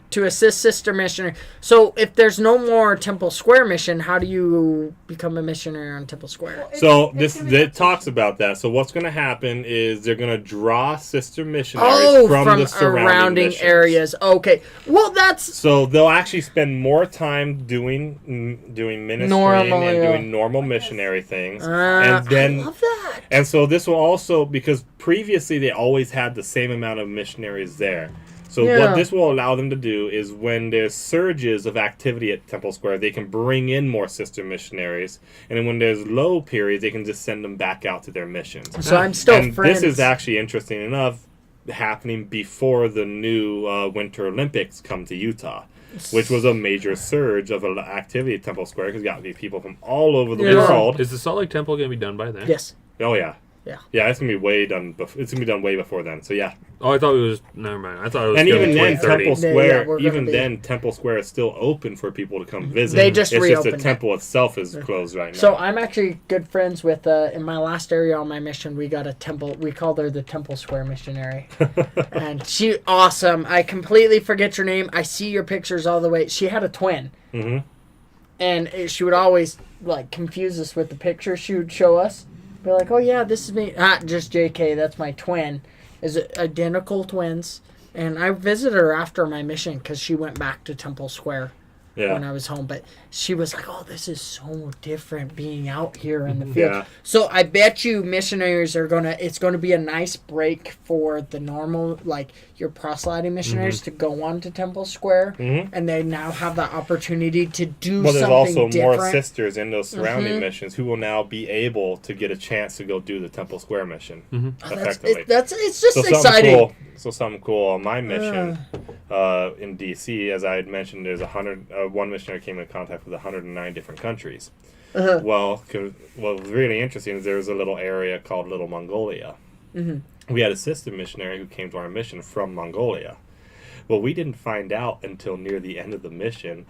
S1: to assist sister missionary. So if there's no more Temple Square mission, how do you become a missionary on Temple Square?
S3: So
S4: It's gonna be
S3: it talks about that. So what's going to happen is they're going to draw sister missionaries
S1: Oh,
S3: from the
S1: surrounding
S3: missions.
S1: areas. Okay. Well, that's
S3: So they'll actually spend more time doing ministry
S1: Normal,
S3: and
S1: yeah.
S3: doing normal missionary things, and
S1: I
S3: then
S1: love that.
S3: and so this will also, because previously they always had the same amount of missionaries there. So
S1: Yeah.
S3: what this will allow them to do is when there's surges of activity at Temple Square, they can bring in more sister missionaries, and then when there's low periods, they can just send them back out to their missions.
S1: So I'm still
S3: And
S1: friends.
S3: this is actually interesting enough happening before the new Winter Olympics come to Utah, which was a major surge of activity at Temple Square because you got these people from all over the
S1: Yeah.
S3: world.
S2: Is the Salt Lake Temple going to be done by then?
S1: Yes.
S3: Oh yeah, Yeah, it's gonna be way done. It's gonna be done way before then. So yeah.
S2: Oh, I thought it was. Never mind. I thought it was.
S3: And even then,
S2: 2030.
S3: Temple
S1: Yeah,
S3: Square.
S1: we're gonna
S3: Even
S1: be-
S3: then, Temple Square is still open for people to come visit.
S1: They just
S3: it's just the
S1: reopened it.
S3: temple itself is closed right now.
S1: So I'm actually good friends with, in my last area on my mission, we got a temple. We called her the Temple Square Missionary. And she, awesome. I completely forget your name. I see your pictures all the way. She had a twin.
S3: hmm
S1: And she would always, like, confuse us with the picture she would show us. Be like, oh, yeah, this is me. Ah, just JK, that's my twin. Is it identical twins? And I visited her after my mission because she went back to Temple Square
S3: Yeah.
S1: when I was home. But she was like, oh, this is so different being out here in the field.
S3: Yeah.
S1: So I bet you missionaries are it's going to be a nice break for the normal, like your proselyting missionaries to go on to Temple Square.
S3: Mhm.
S1: And they now have the opportunity to do
S3: Well, there's
S1: something
S3: also
S1: different.
S3: more sisters in those surrounding
S1: Mhm.
S3: missions who will now be able to get a chance to go do the Temple Square mission
S1: Oh,
S3: effectively.
S1: it's just
S3: So
S1: exciting.
S3: Cool. So something cool on my mission in DC, as I had mentioned, there's one missionary came in contact with 109 different countries.
S1: Uh-huh.
S3: Well, what was really interesting is there was a little area called Little Mongolia.
S1: Mm-hmm.
S3: We had a sister missionary who came to our mission from Mongolia. Well, we didn't find out until near the end of the mission,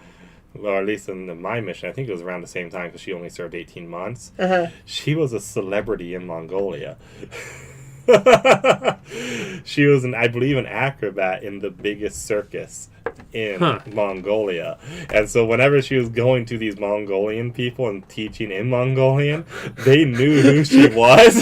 S3: or at least in my mission. I think it was around the same time because she only served 18 months.
S1: Uh-huh.
S3: She was a celebrity in Mongolia. She was, I believe, an acrobat in the biggest circus in Mongolia. And so whenever she was going to these Mongolian people and teaching in Mongolian, they knew who she was.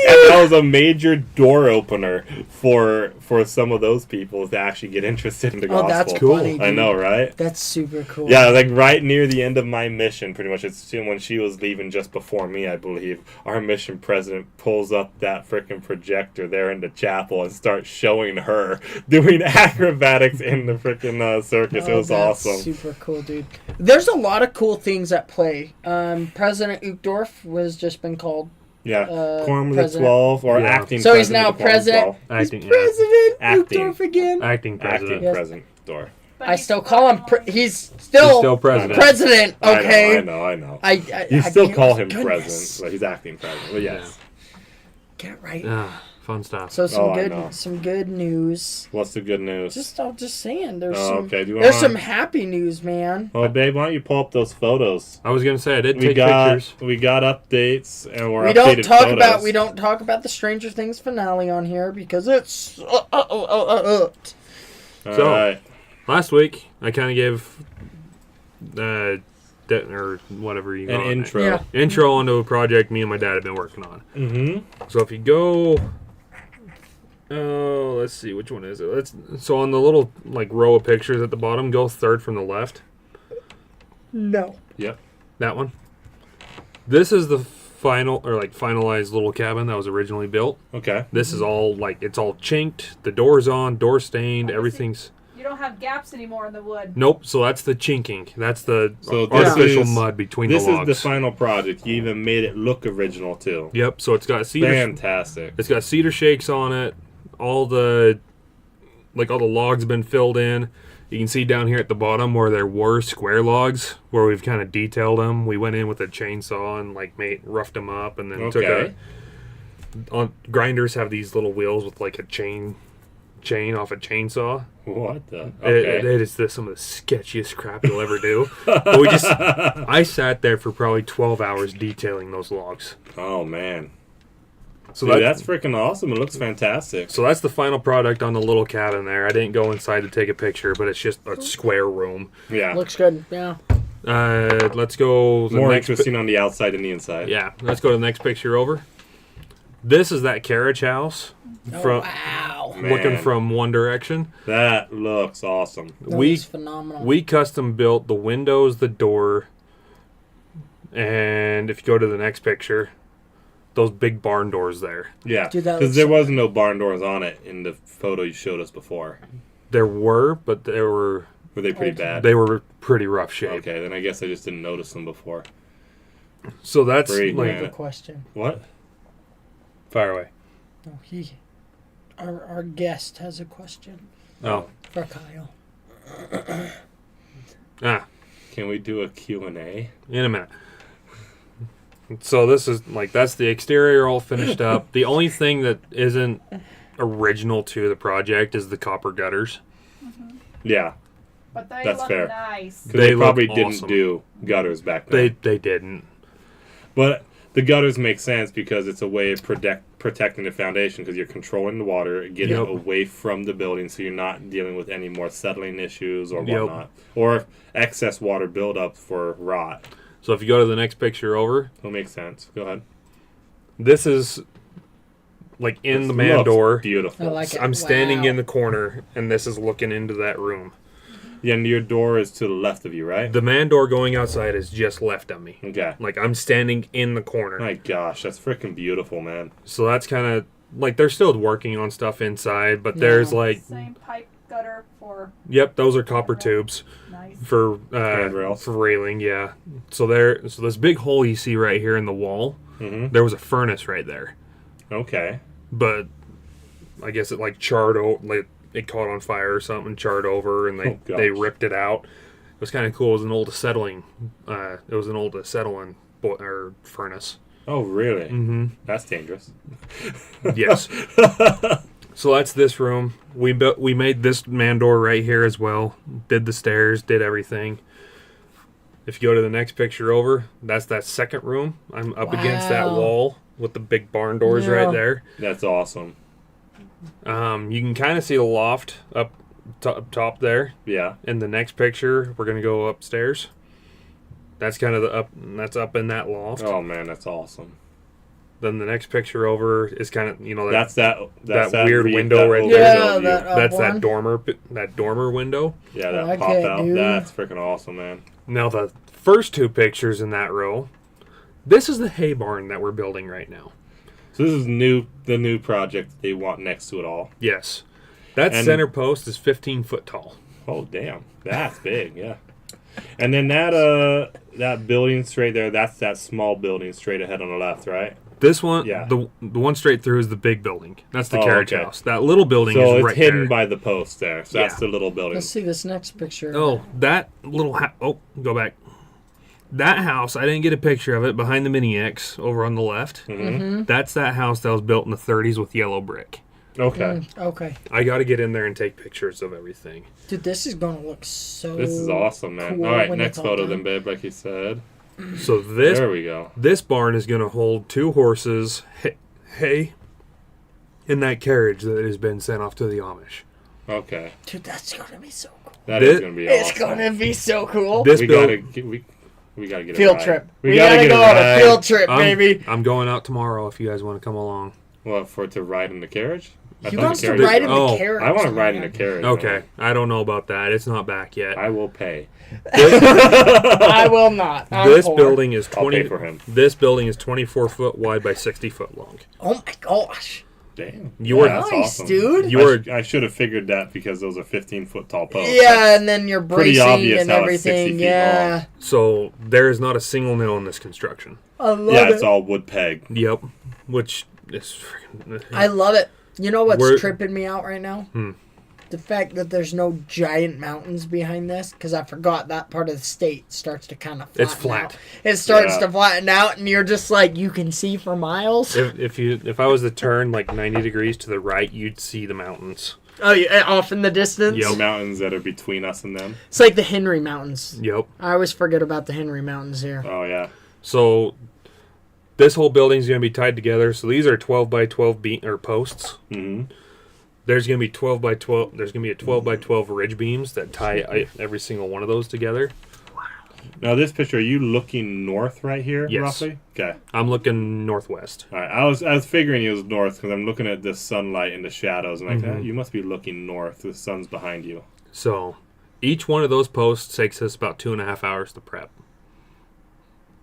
S3: And that was a major door opener for some of those people to actually get interested in the gospel.
S1: That's funny, dude.
S3: I know, right?
S1: That's super cool.
S3: Yeah, like right near the end of my mission, pretty much. It's when she was leaving just before me, I believe. Our mission president pulls up that freaking projector there in the chapel and starts showing her doing acrobatics in the freaking circus. It was
S1: that's
S3: awesome.
S1: Super cool, dude. There's a lot of cool things at play. President Uchtdorf was just been called.
S3: Yeah, Quorum of the
S1: president.
S3: 12, or
S2: Yeah.
S3: acting
S1: So he's
S3: president
S1: now
S3: of the Quorum of the
S1: president.
S3: 12.
S1: He's
S2: Acting, yeah.
S1: President
S3: Acting.
S1: Uchtdorf again.
S2: Acting president.
S3: Acting
S1: Yes.
S3: president. Door.
S4: But
S1: I
S4: he's
S1: still call him. He's
S2: He's
S1: still,
S2: still president.
S1: president. Okay.
S3: I know.
S1: I
S3: You still call him
S1: goodness.
S3: president, but he's acting president. But yes.
S1: Get it right.
S2: Ah, fun stuff.
S1: So
S3: Oh, I know.
S1: some good news.
S3: What's the good news?
S1: I'm just saying. There's
S3: Oh,
S1: some.
S3: okay. Do you
S1: There's
S3: wanna-
S1: some happy news, man.
S3: Well, babe, why don't you pull up those photos?
S2: I was gonna say I did
S3: We
S2: take
S3: got
S2: pictures.
S3: updates and or
S1: We
S3: updated
S1: don't talk
S3: photos.
S1: about the Stranger Things finale on here because it's.
S3: All
S2: So-
S3: right.
S2: Last week I kind of gave or whatever you
S3: An
S2: call it.
S3: intro.
S1: Yeah.
S2: Intro onto a project me and my dad have been working on.
S3: Mm-hmm.
S2: So if you go, let's see, which one is it? So on the little like row of pictures at the bottom, go third from the left.
S1: No.
S3: Yep.
S2: That one. This is the finalized little cabin that was originally built.
S3: Okay.
S2: This is all it's all chinked. The door's on, door stained. Everything's
S4: You don't have gaps anymore in the wood.
S2: nope. So that's the chinking. That's the
S3: So this
S2: artificial
S3: is-
S2: mud between
S3: This
S2: the
S3: is
S2: logs.
S3: the final project. You even made it look original too.
S2: Yep. So it's got cedar.
S3: Fantastic.
S2: It's got cedar shakes on it. All the logs have been filled in. You can see down here at the bottom where there were square logs, where we've kind of detailed them. We went in with a chainsaw and roughed them up, and then
S3: Okay.
S2: grinders have these little wheels with like a chain off a chainsaw.
S3: What the?
S2: It is some of the sketchiest crap you'll ever do. But I sat there for probably 12 hours detailing those logs.
S3: Oh man.
S2: So
S3: Dude, that's freaking awesome. It looks fantastic.
S2: So that's the final product on the little cabin there. I didn't go inside to take a picture, but it's just a square room.
S3: Yeah.
S1: Looks good. Yeah.
S2: Let's go.
S3: More interesting on the outside than the inside.
S2: Yeah, let's go to the next picture over. This is that carriage house from
S1: Wow.
S2: looking
S3: Man.
S2: from One Direction.
S3: That looks awesome.
S1: That
S2: we
S1: was phenomenal.
S2: we custom built the windows, the door, and if you go to the next picture, those big barn doors there.
S3: Yeah.
S1: Dude, that
S3: Because
S1: looks
S3: there
S1: so
S3: wasn't no barn doors on it in the photo you showed us before.
S2: There were, but they were
S3: Were they pretty bad?
S2: pretty rough shape.
S3: Okay, then I guess I just didn't notice them before.
S2: So that's
S3: Great,
S1: I
S2: like
S1: have a
S3: man.
S1: question.
S3: What?
S2: fire away.
S1: No, our guest has a question
S2: Oh,
S1: for Kyle.
S2: ah,
S3: Can we do a Q&A?
S2: in a minute. So this is like that's the exterior all finished up. The only thing that isn't original to the project is the copper gutters.
S3: Yeah,
S4: But they
S3: That's
S4: look
S3: fair.
S4: nice.
S3: because they
S2: They
S3: probably
S2: look
S3: didn't
S2: awesome.
S3: do gutters back then.
S2: They didn't.
S3: But the gutters make sense because it's a way of protecting the foundation because you're controlling the water, getting
S2: Yep.
S3: it away from the building so you're not dealing with any more settling issues or
S2: Yep.
S3: whatnot. Or excess water buildup for rot.
S2: So if you go to the next picture over,
S3: That makes sense. Go ahead.
S2: this is like in the man
S3: Looks
S2: door.
S3: Beautiful.
S1: I like it.
S2: I'm standing
S1: Wow.
S2: in the corner, and this is looking into that room.
S3: Yeah, and your door is to the left of you, right?
S2: The man door going outside is just left of me.
S3: Okay.
S2: Like I'm standing in the corner.
S3: My gosh, that's freaking beautiful, man.
S2: So that's kind of like they're still working on stuff inside, but there's
S1: Yeah.
S2: like,
S4: Same pipe gutter for
S2: yep, those are copper tubes
S4: nice.
S2: for
S3: Handrails.
S2: for railing. Yeah. So so this big hole you see right here in the wall,
S3: Mm-hmm.
S2: there was a furnace right there,
S3: Okay.
S2: but I guess it like charred out, like it caught on fire or something, charred over, and
S3: Oh, gosh.
S2: they ripped it out. It was kind of cool. It was an old acetylene. It was an old acetylene or furnace.
S3: Oh, really?
S2: Mm-hmm.
S3: That's dangerous.
S2: Yes. So that's this room. We made this man door right here as well. Did the stairs, did everything. If you go to the next picture over, that's that second room. I'm up against that
S1: Wow.
S2: wall with the big barn doors
S1: Yeah.
S2: right there.
S3: That's awesome.
S2: You can kind of see the loft up top there.
S3: Yeah.
S2: In the next picture, we're gonna go upstairs. That's kind of that's up in that loft.
S3: Oh man, that's awesome.
S2: Then the next picture over is kind of
S3: That's that
S2: weird
S3: read,
S2: window
S3: that
S2: right
S3: old
S2: there.
S1: Yeah,
S3: window
S1: that
S3: view.
S1: up
S2: that's
S1: one.
S2: that dormer window.
S3: Yeah, that
S1: I
S3: pop
S1: like it,
S3: out.
S1: dude.
S3: That's freaking awesome, man.
S2: Now the first two pictures in that row, this is the hay barn that we're building right now.
S3: So this is the new project they want next to it all.
S2: Yes, that
S3: And-
S2: center post is 15 foot tall.
S3: Oh damn, that's big. Yeah. And then that building straight there, that's that small building straight ahead on the left, right?
S2: This one,
S3: Yeah.
S2: the one straight through is the big building. That's the
S3: Oh,
S2: carriage
S3: okay.
S2: house. That little building
S3: So
S2: is
S3: it's
S2: right
S3: hidden
S2: there.
S3: by the post there. So that's
S2: Yeah.
S3: the little building.
S1: Let's see this next picture.
S2: Oh, that little go back. That house, I didn't get a picture of it, behind the Mini X over on the left.
S3: Mm-hmm.
S2: That's that house that was built in the 30s with yellow brick.
S3: Okay.
S1: Okay.
S2: I got to get in there and take pictures of everything.
S1: Dude, this is gonna look so.
S3: This is awesome, man.
S1: cool
S3: All right,
S1: when
S3: next
S1: it's all
S3: photo
S1: done.
S3: then, babe, like you said.
S2: So this
S3: There we go.
S2: this barn is going to hold 2 horses, hay, and that carriage that has been sent off to the Amish.
S3: Okay.
S1: Dude, that's gonna be so cool.
S3: That is
S2: This-
S3: going to be
S1: It's
S3: awesome.
S1: gonna be so cool.
S2: This
S3: we
S2: build,
S3: gotta get we gotta get
S1: Field
S3: a ride.
S1: trip.
S3: We,
S1: We
S3: gotta,
S1: gotta
S3: get
S1: go
S3: a
S1: on a
S3: ride.
S1: field trip, baby.
S2: I'm going out tomorrow if you guys want to come along.
S3: Well, for it to ride in the carriage. I
S1: He
S3: thought
S1: wants
S3: the
S1: to
S3: carriage-
S1: ride in the
S2: Oh,
S1: carriage.
S3: I want to ride in
S1: man.
S3: the carriage.
S2: Okay, I don't know about that. It's not back yet.
S3: man. I will pay.
S1: I will not. I'm
S2: This
S1: poor.
S2: building is
S3: I'll
S2: 20.
S3: pay for him.
S2: This building is 24 foot wide by 60 foot long.
S1: Oh my gosh.
S3: Damn.
S2: You were-
S3: that's
S1: Nice,
S3: awesome.
S1: dude.
S2: You were
S3: I should have figured that because those are 15-foot tall posts.
S1: Yeah, and then you're
S3: pretty
S1: bracing
S3: obvious
S1: and
S3: how it's 60
S1: everything.
S3: feet
S1: Yeah.
S2: so there is not a single nail in this construction.
S1: I love
S3: Yeah,
S1: it.
S3: it's all wood peg.
S2: Yep, which is freaking.
S1: I love it. You know what's
S2: We're-
S1: tripping me out right now?
S2: Hmm.
S1: The fact that there's no giant mountains behind this, because I forgot that part of the state starts to kind of flatten
S2: It's flat.
S1: out. It starts
S3: Yeah.
S1: to flatten out, and you're just like, you can see for miles.
S2: If I was to turn like 90 degrees to the right, you'd see the mountains.
S1: Oh, yeah, off in the distance?
S2: Yep.
S3: The mountains that are between us and them.
S1: It's like the Henry Mountains.
S2: Yep.
S1: I always forget about the Henry Mountains here.
S3: Oh yeah.
S2: So this whole building's gonna be tied together. So these are 12 by 12 posts.
S3: Mm-hmm.
S2: There's gonna be 12 by 12. There's gonna be a 12 by 12 ridge beams that tie every single one of those together.
S3: Now this picture, are you looking north right here,
S2: Yes.
S3: roughly? Okay.
S2: I'm looking northwest.
S3: All right. I was figuring it was north because I'm looking at the sunlight and the shadows, and like
S2: Mhm.
S3: you must be looking north. The sun's behind you.
S2: So each one of those posts takes us about 2.5 hours to prep.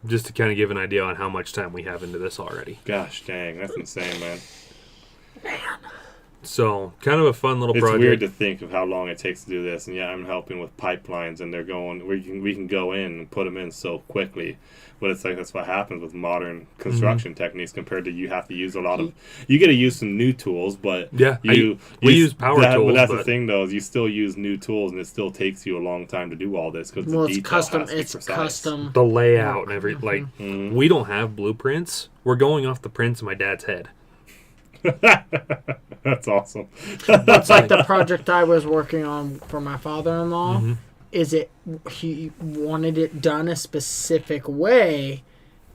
S2: Just to kind of give an idea on how much time we have into this already.
S3: Gosh dang, that's insane, man.
S2: So, kind of a fun little
S3: It's
S2: project.
S3: weird to think of how long it takes to do this, and yeah, I'm helping with pipelines, and they're going. We can go in and put them in so quickly, but it's like that's what happens with modern construction techniques compared to you have to use a lot of. You get to use some new tools, but
S2: Yeah,
S3: we
S2: use power tools,
S3: But that's the
S2: but-
S3: thing, though, is you still use new tools, and it still takes you a long time to do all this because
S1: Well,
S3: the
S1: it's
S3: detail
S1: custom.
S3: has to be
S1: It's
S3: precise.
S1: custom.
S2: The layout and every like
S3: Mhm.
S2: we don't have blueprints. We're going off the prints in my dad's head.
S3: That's awesome.
S1: It's like the project I was working on for my father-in-law.
S2: Mhm.
S1: Is it he wanted it done a specific way,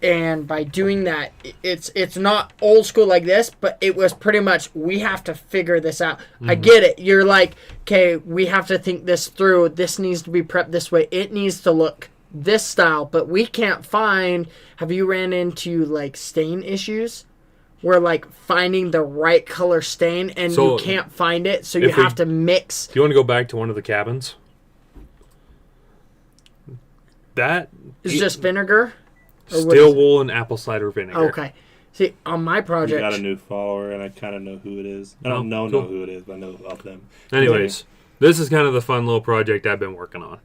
S1: and by doing that, it's not old school like this, but it was pretty much we have to figure this out. I get it. You're like, okay, we have to think this through. This needs to be prepped this way. It needs to look this style, but we can't find. Have you ran into like stain issues? Where like finding the right color stain and
S2: So,
S1: you can't find it, so you
S2: if we-
S1: have to mix.
S2: Do you want to go back to one of the cabins? That
S1: It's just vinegar. Or what
S2: still
S1: is it?
S2: wool and apple cider vinegar.
S1: Okay. See, on my
S3: We
S1: project,
S3: got a new follower, and I kind of know who it is. I don't
S2: Oh,
S3: know
S2: cool.
S3: who it is, but I know of them.
S2: Anyways, this is kind of the fun little project I've been working on.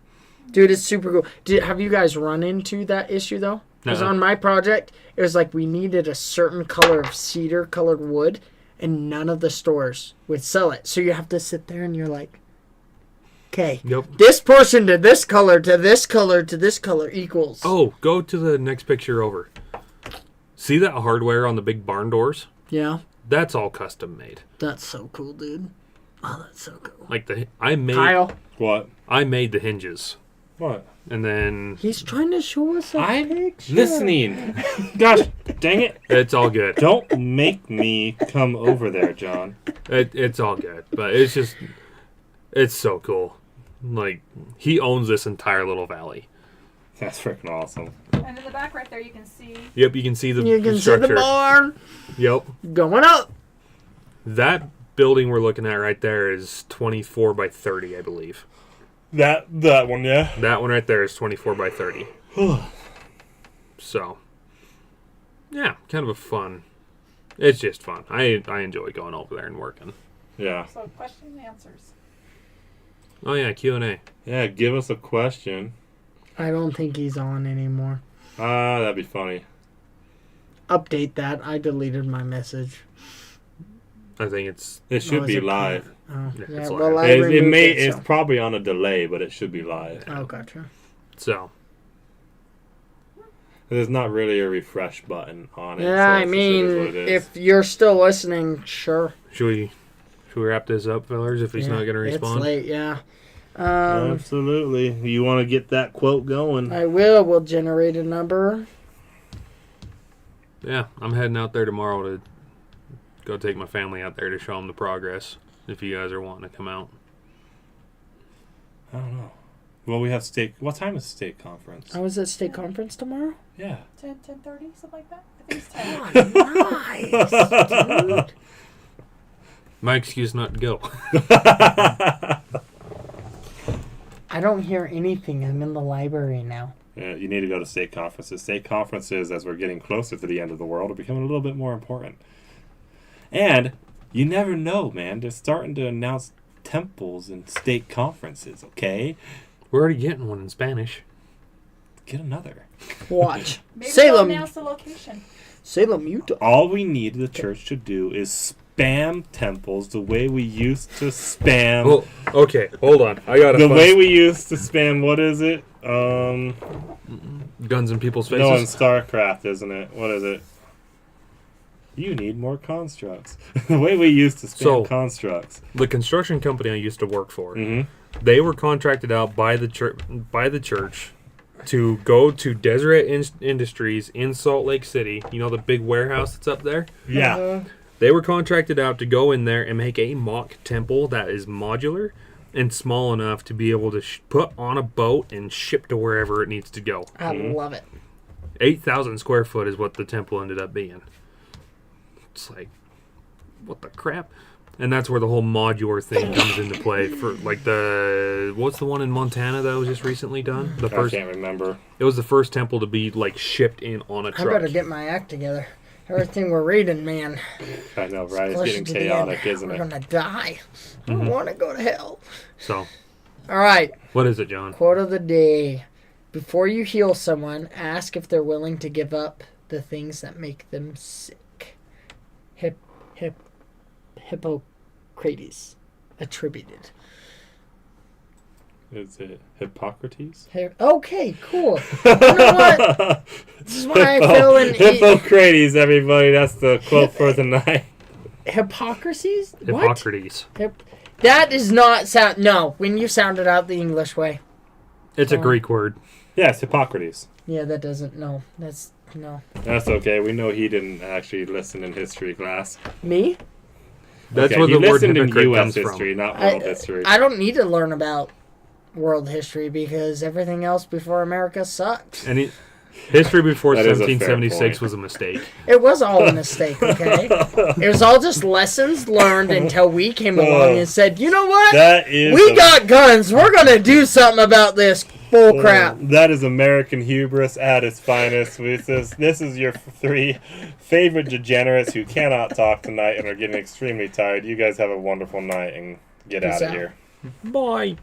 S1: dude, it's super cool. Have you guys run into that issue though? Because
S2: Nuh-uh.
S1: on my project, it was like we needed a certain color of cedar colored wood, and none of the stores would sell it. So you have to sit there and you're like, okay,
S2: Yep.
S1: this portion to this color to this color to this color equals.
S2: Oh, go to the next picture over. See that hardware on the big barn doors?
S1: Yeah,
S2: That's all custom made.
S1: that's so cool, dude. Oh, that's so cool.
S2: Like I made
S1: Kyle,
S3: What?
S2: the hinges,
S3: What?
S2: and then
S1: he's trying to show us a
S3: I'm
S1: picture.
S3: listening. Gosh, dang it.
S2: it's all good.
S3: Don't make me come over there, John.
S2: It's all good, but it's so cool. Like he owns this entire little valley.
S3: That's freaking awesome.
S4: And in the back right there, you can see.
S2: Yep, you can see the
S1: You can see
S2: structure.
S1: the barn
S2: Yep,
S1: going up.
S2: that building we're looking at right there is 24 by 30, I believe.
S3: That one, yeah.
S2: That one right there is 24 by 30. So, yeah, kind of a fun. It's just fun. I enjoy going over there and working.
S3: Yeah.
S4: So question and answers.
S2: Oh yeah, Q&A.
S3: Yeah, give us a question.
S1: I don't think he's on anymore.
S3: That'd be funny.
S1: Update that. I deleted my message.
S2: I think it's
S3: It should
S1: is
S3: be
S1: it-
S3: live.
S1: Oh,
S2: Yeah,
S1: yeah.
S2: it's
S1: Well,
S2: live.
S1: I
S3: It
S1: removed
S3: may.
S1: it,
S3: It's
S1: so.
S3: probably on a delay, but it should be live.
S1: Oh, gotcha.
S2: so.
S3: There's not really a refresh button on it.
S1: Yeah,
S3: so
S1: I
S3: it's just- it
S1: mean,
S3: is what it is.
S1: if you're still listening, sure.
S2: Should we wrap this up, fellas? If he's
S1: Yeah,
S2: not gonna respond,
S1: It's late, yeah.
S3: Absolutely, you want to get that quote going.
S1: I will. We'll generate a number.
S2: yeah, I'm heading out there tomorrow to go take my family out there to show them the progress. If you guys are wanting to come out,
S3: I don't know. Well, we have state. What time is state conference?
S1: I was at state conference tomorrow.
S3: Yeah.
S4: 10:30, something like that. I think it's 10.
S1: Oh, nice, dude.
S2: my excuse not to go.
S1: I don't hear anything. I'm in the library now.
S3: Yeah, you need to go to state conferences. State conferences, as we're getting closer to the end of the world, are becoming a little bit more important. And you never know, man. They're starting to announce temples and state conferences, okay?
S2: We're already getting one in Spanish.
S3: Get another.
S1: Watch.
S4: Maybe
S1: Salem.
S4: they'll announce the location.
S1: Salem, Utah.
S3: All we need the church to do is spam temples the way we used to spam.
S2: Oh, okay. Hold on. I got
S3: The way we used to spam, what is it?
S2: guns in people's
S3: No, in
S2: faces.
S3: StarCraft, isn't it? What is it? You need more constructs. The way we used to spam
S2: So-
S3: constructs.
S2: The construction company I used to work for,
S3: Mm-hmm.
S2: they were contracted out by the church to go to Deseret Industries in Salt Lake City. You know the big warehouse that's up there?
S3: Yeah.
S2: They were contracted out to go in there and make a mock temple that is modular and small enough to be able to put on a boat and ship to wherever it needs to go.
S1: I love it.
S2: 8,000 square foot is what the temple ended up being. It's like, what the crap? And that's where the whole modular thing comes into play for like what's the one in Montana that was just recently done? The
S3: I
S2: first,
S3: can't remember.
S2: it was the first temple to be like shipped in on a
S1: I
S2: truck.
S1: better get my act together. Everything we're reading, man.
S3: I know, right? It's
S1: Closer
S3: getting
S1: to the
S3: chaotic,
S1: end.
S3: isn't
S1: We're
S3: it?
S1: gonna die. I don't want to go to hell.
S2: So,
S1: All right.
S2: what is it, John?
S1: Quote of the day. Before you heal someone, ask if they're willing to give up the things that make them sick. Hippocrates. Attributed.
S3: Is it Hippocrates?
S1: Okay, cool. You know what? This is why I feel in
S3: Hippocrates, everybody. That's the quote for the night.
S1: Hippocrates? What?
S2: Hippocrates.
S1: That does not sound... No, when you sound it out the English way.
S2: It's a Greek word.
S3: Yes, Hippocrates.
S1: Yeah, that doesn't... No, that's... No.
S3: That's okay. We know he didn't actually listen in history class.
S1: Me?
S2: That's
S3: Okay,
S2: where
S3: you
S2: the word
S3: listened in
S2: hypocrite
S3: U.S.
S2: comes
S3: history,
S2: from.
S3: not world history.
S1: I don't need to learn about world history because everything else before America sucked.
S2: And history before
S3: That is a fair
S2: 1776
S3: point.
S2: was a mistake.
S1: It was all a mistake, okay? It was all just lessons learned until we came along and said, you know what?
S3: That is
S1: We got guns. We're going to do something about this bull crap.
S3: That is American hubris at its finest. This is your 3 favorite degenerates who cannot talk tonight and are getting extremely tired. You guys have a wonderful night and get
S1: Peace
S3: out of
S1: out.
S3: here.
S2: Bye.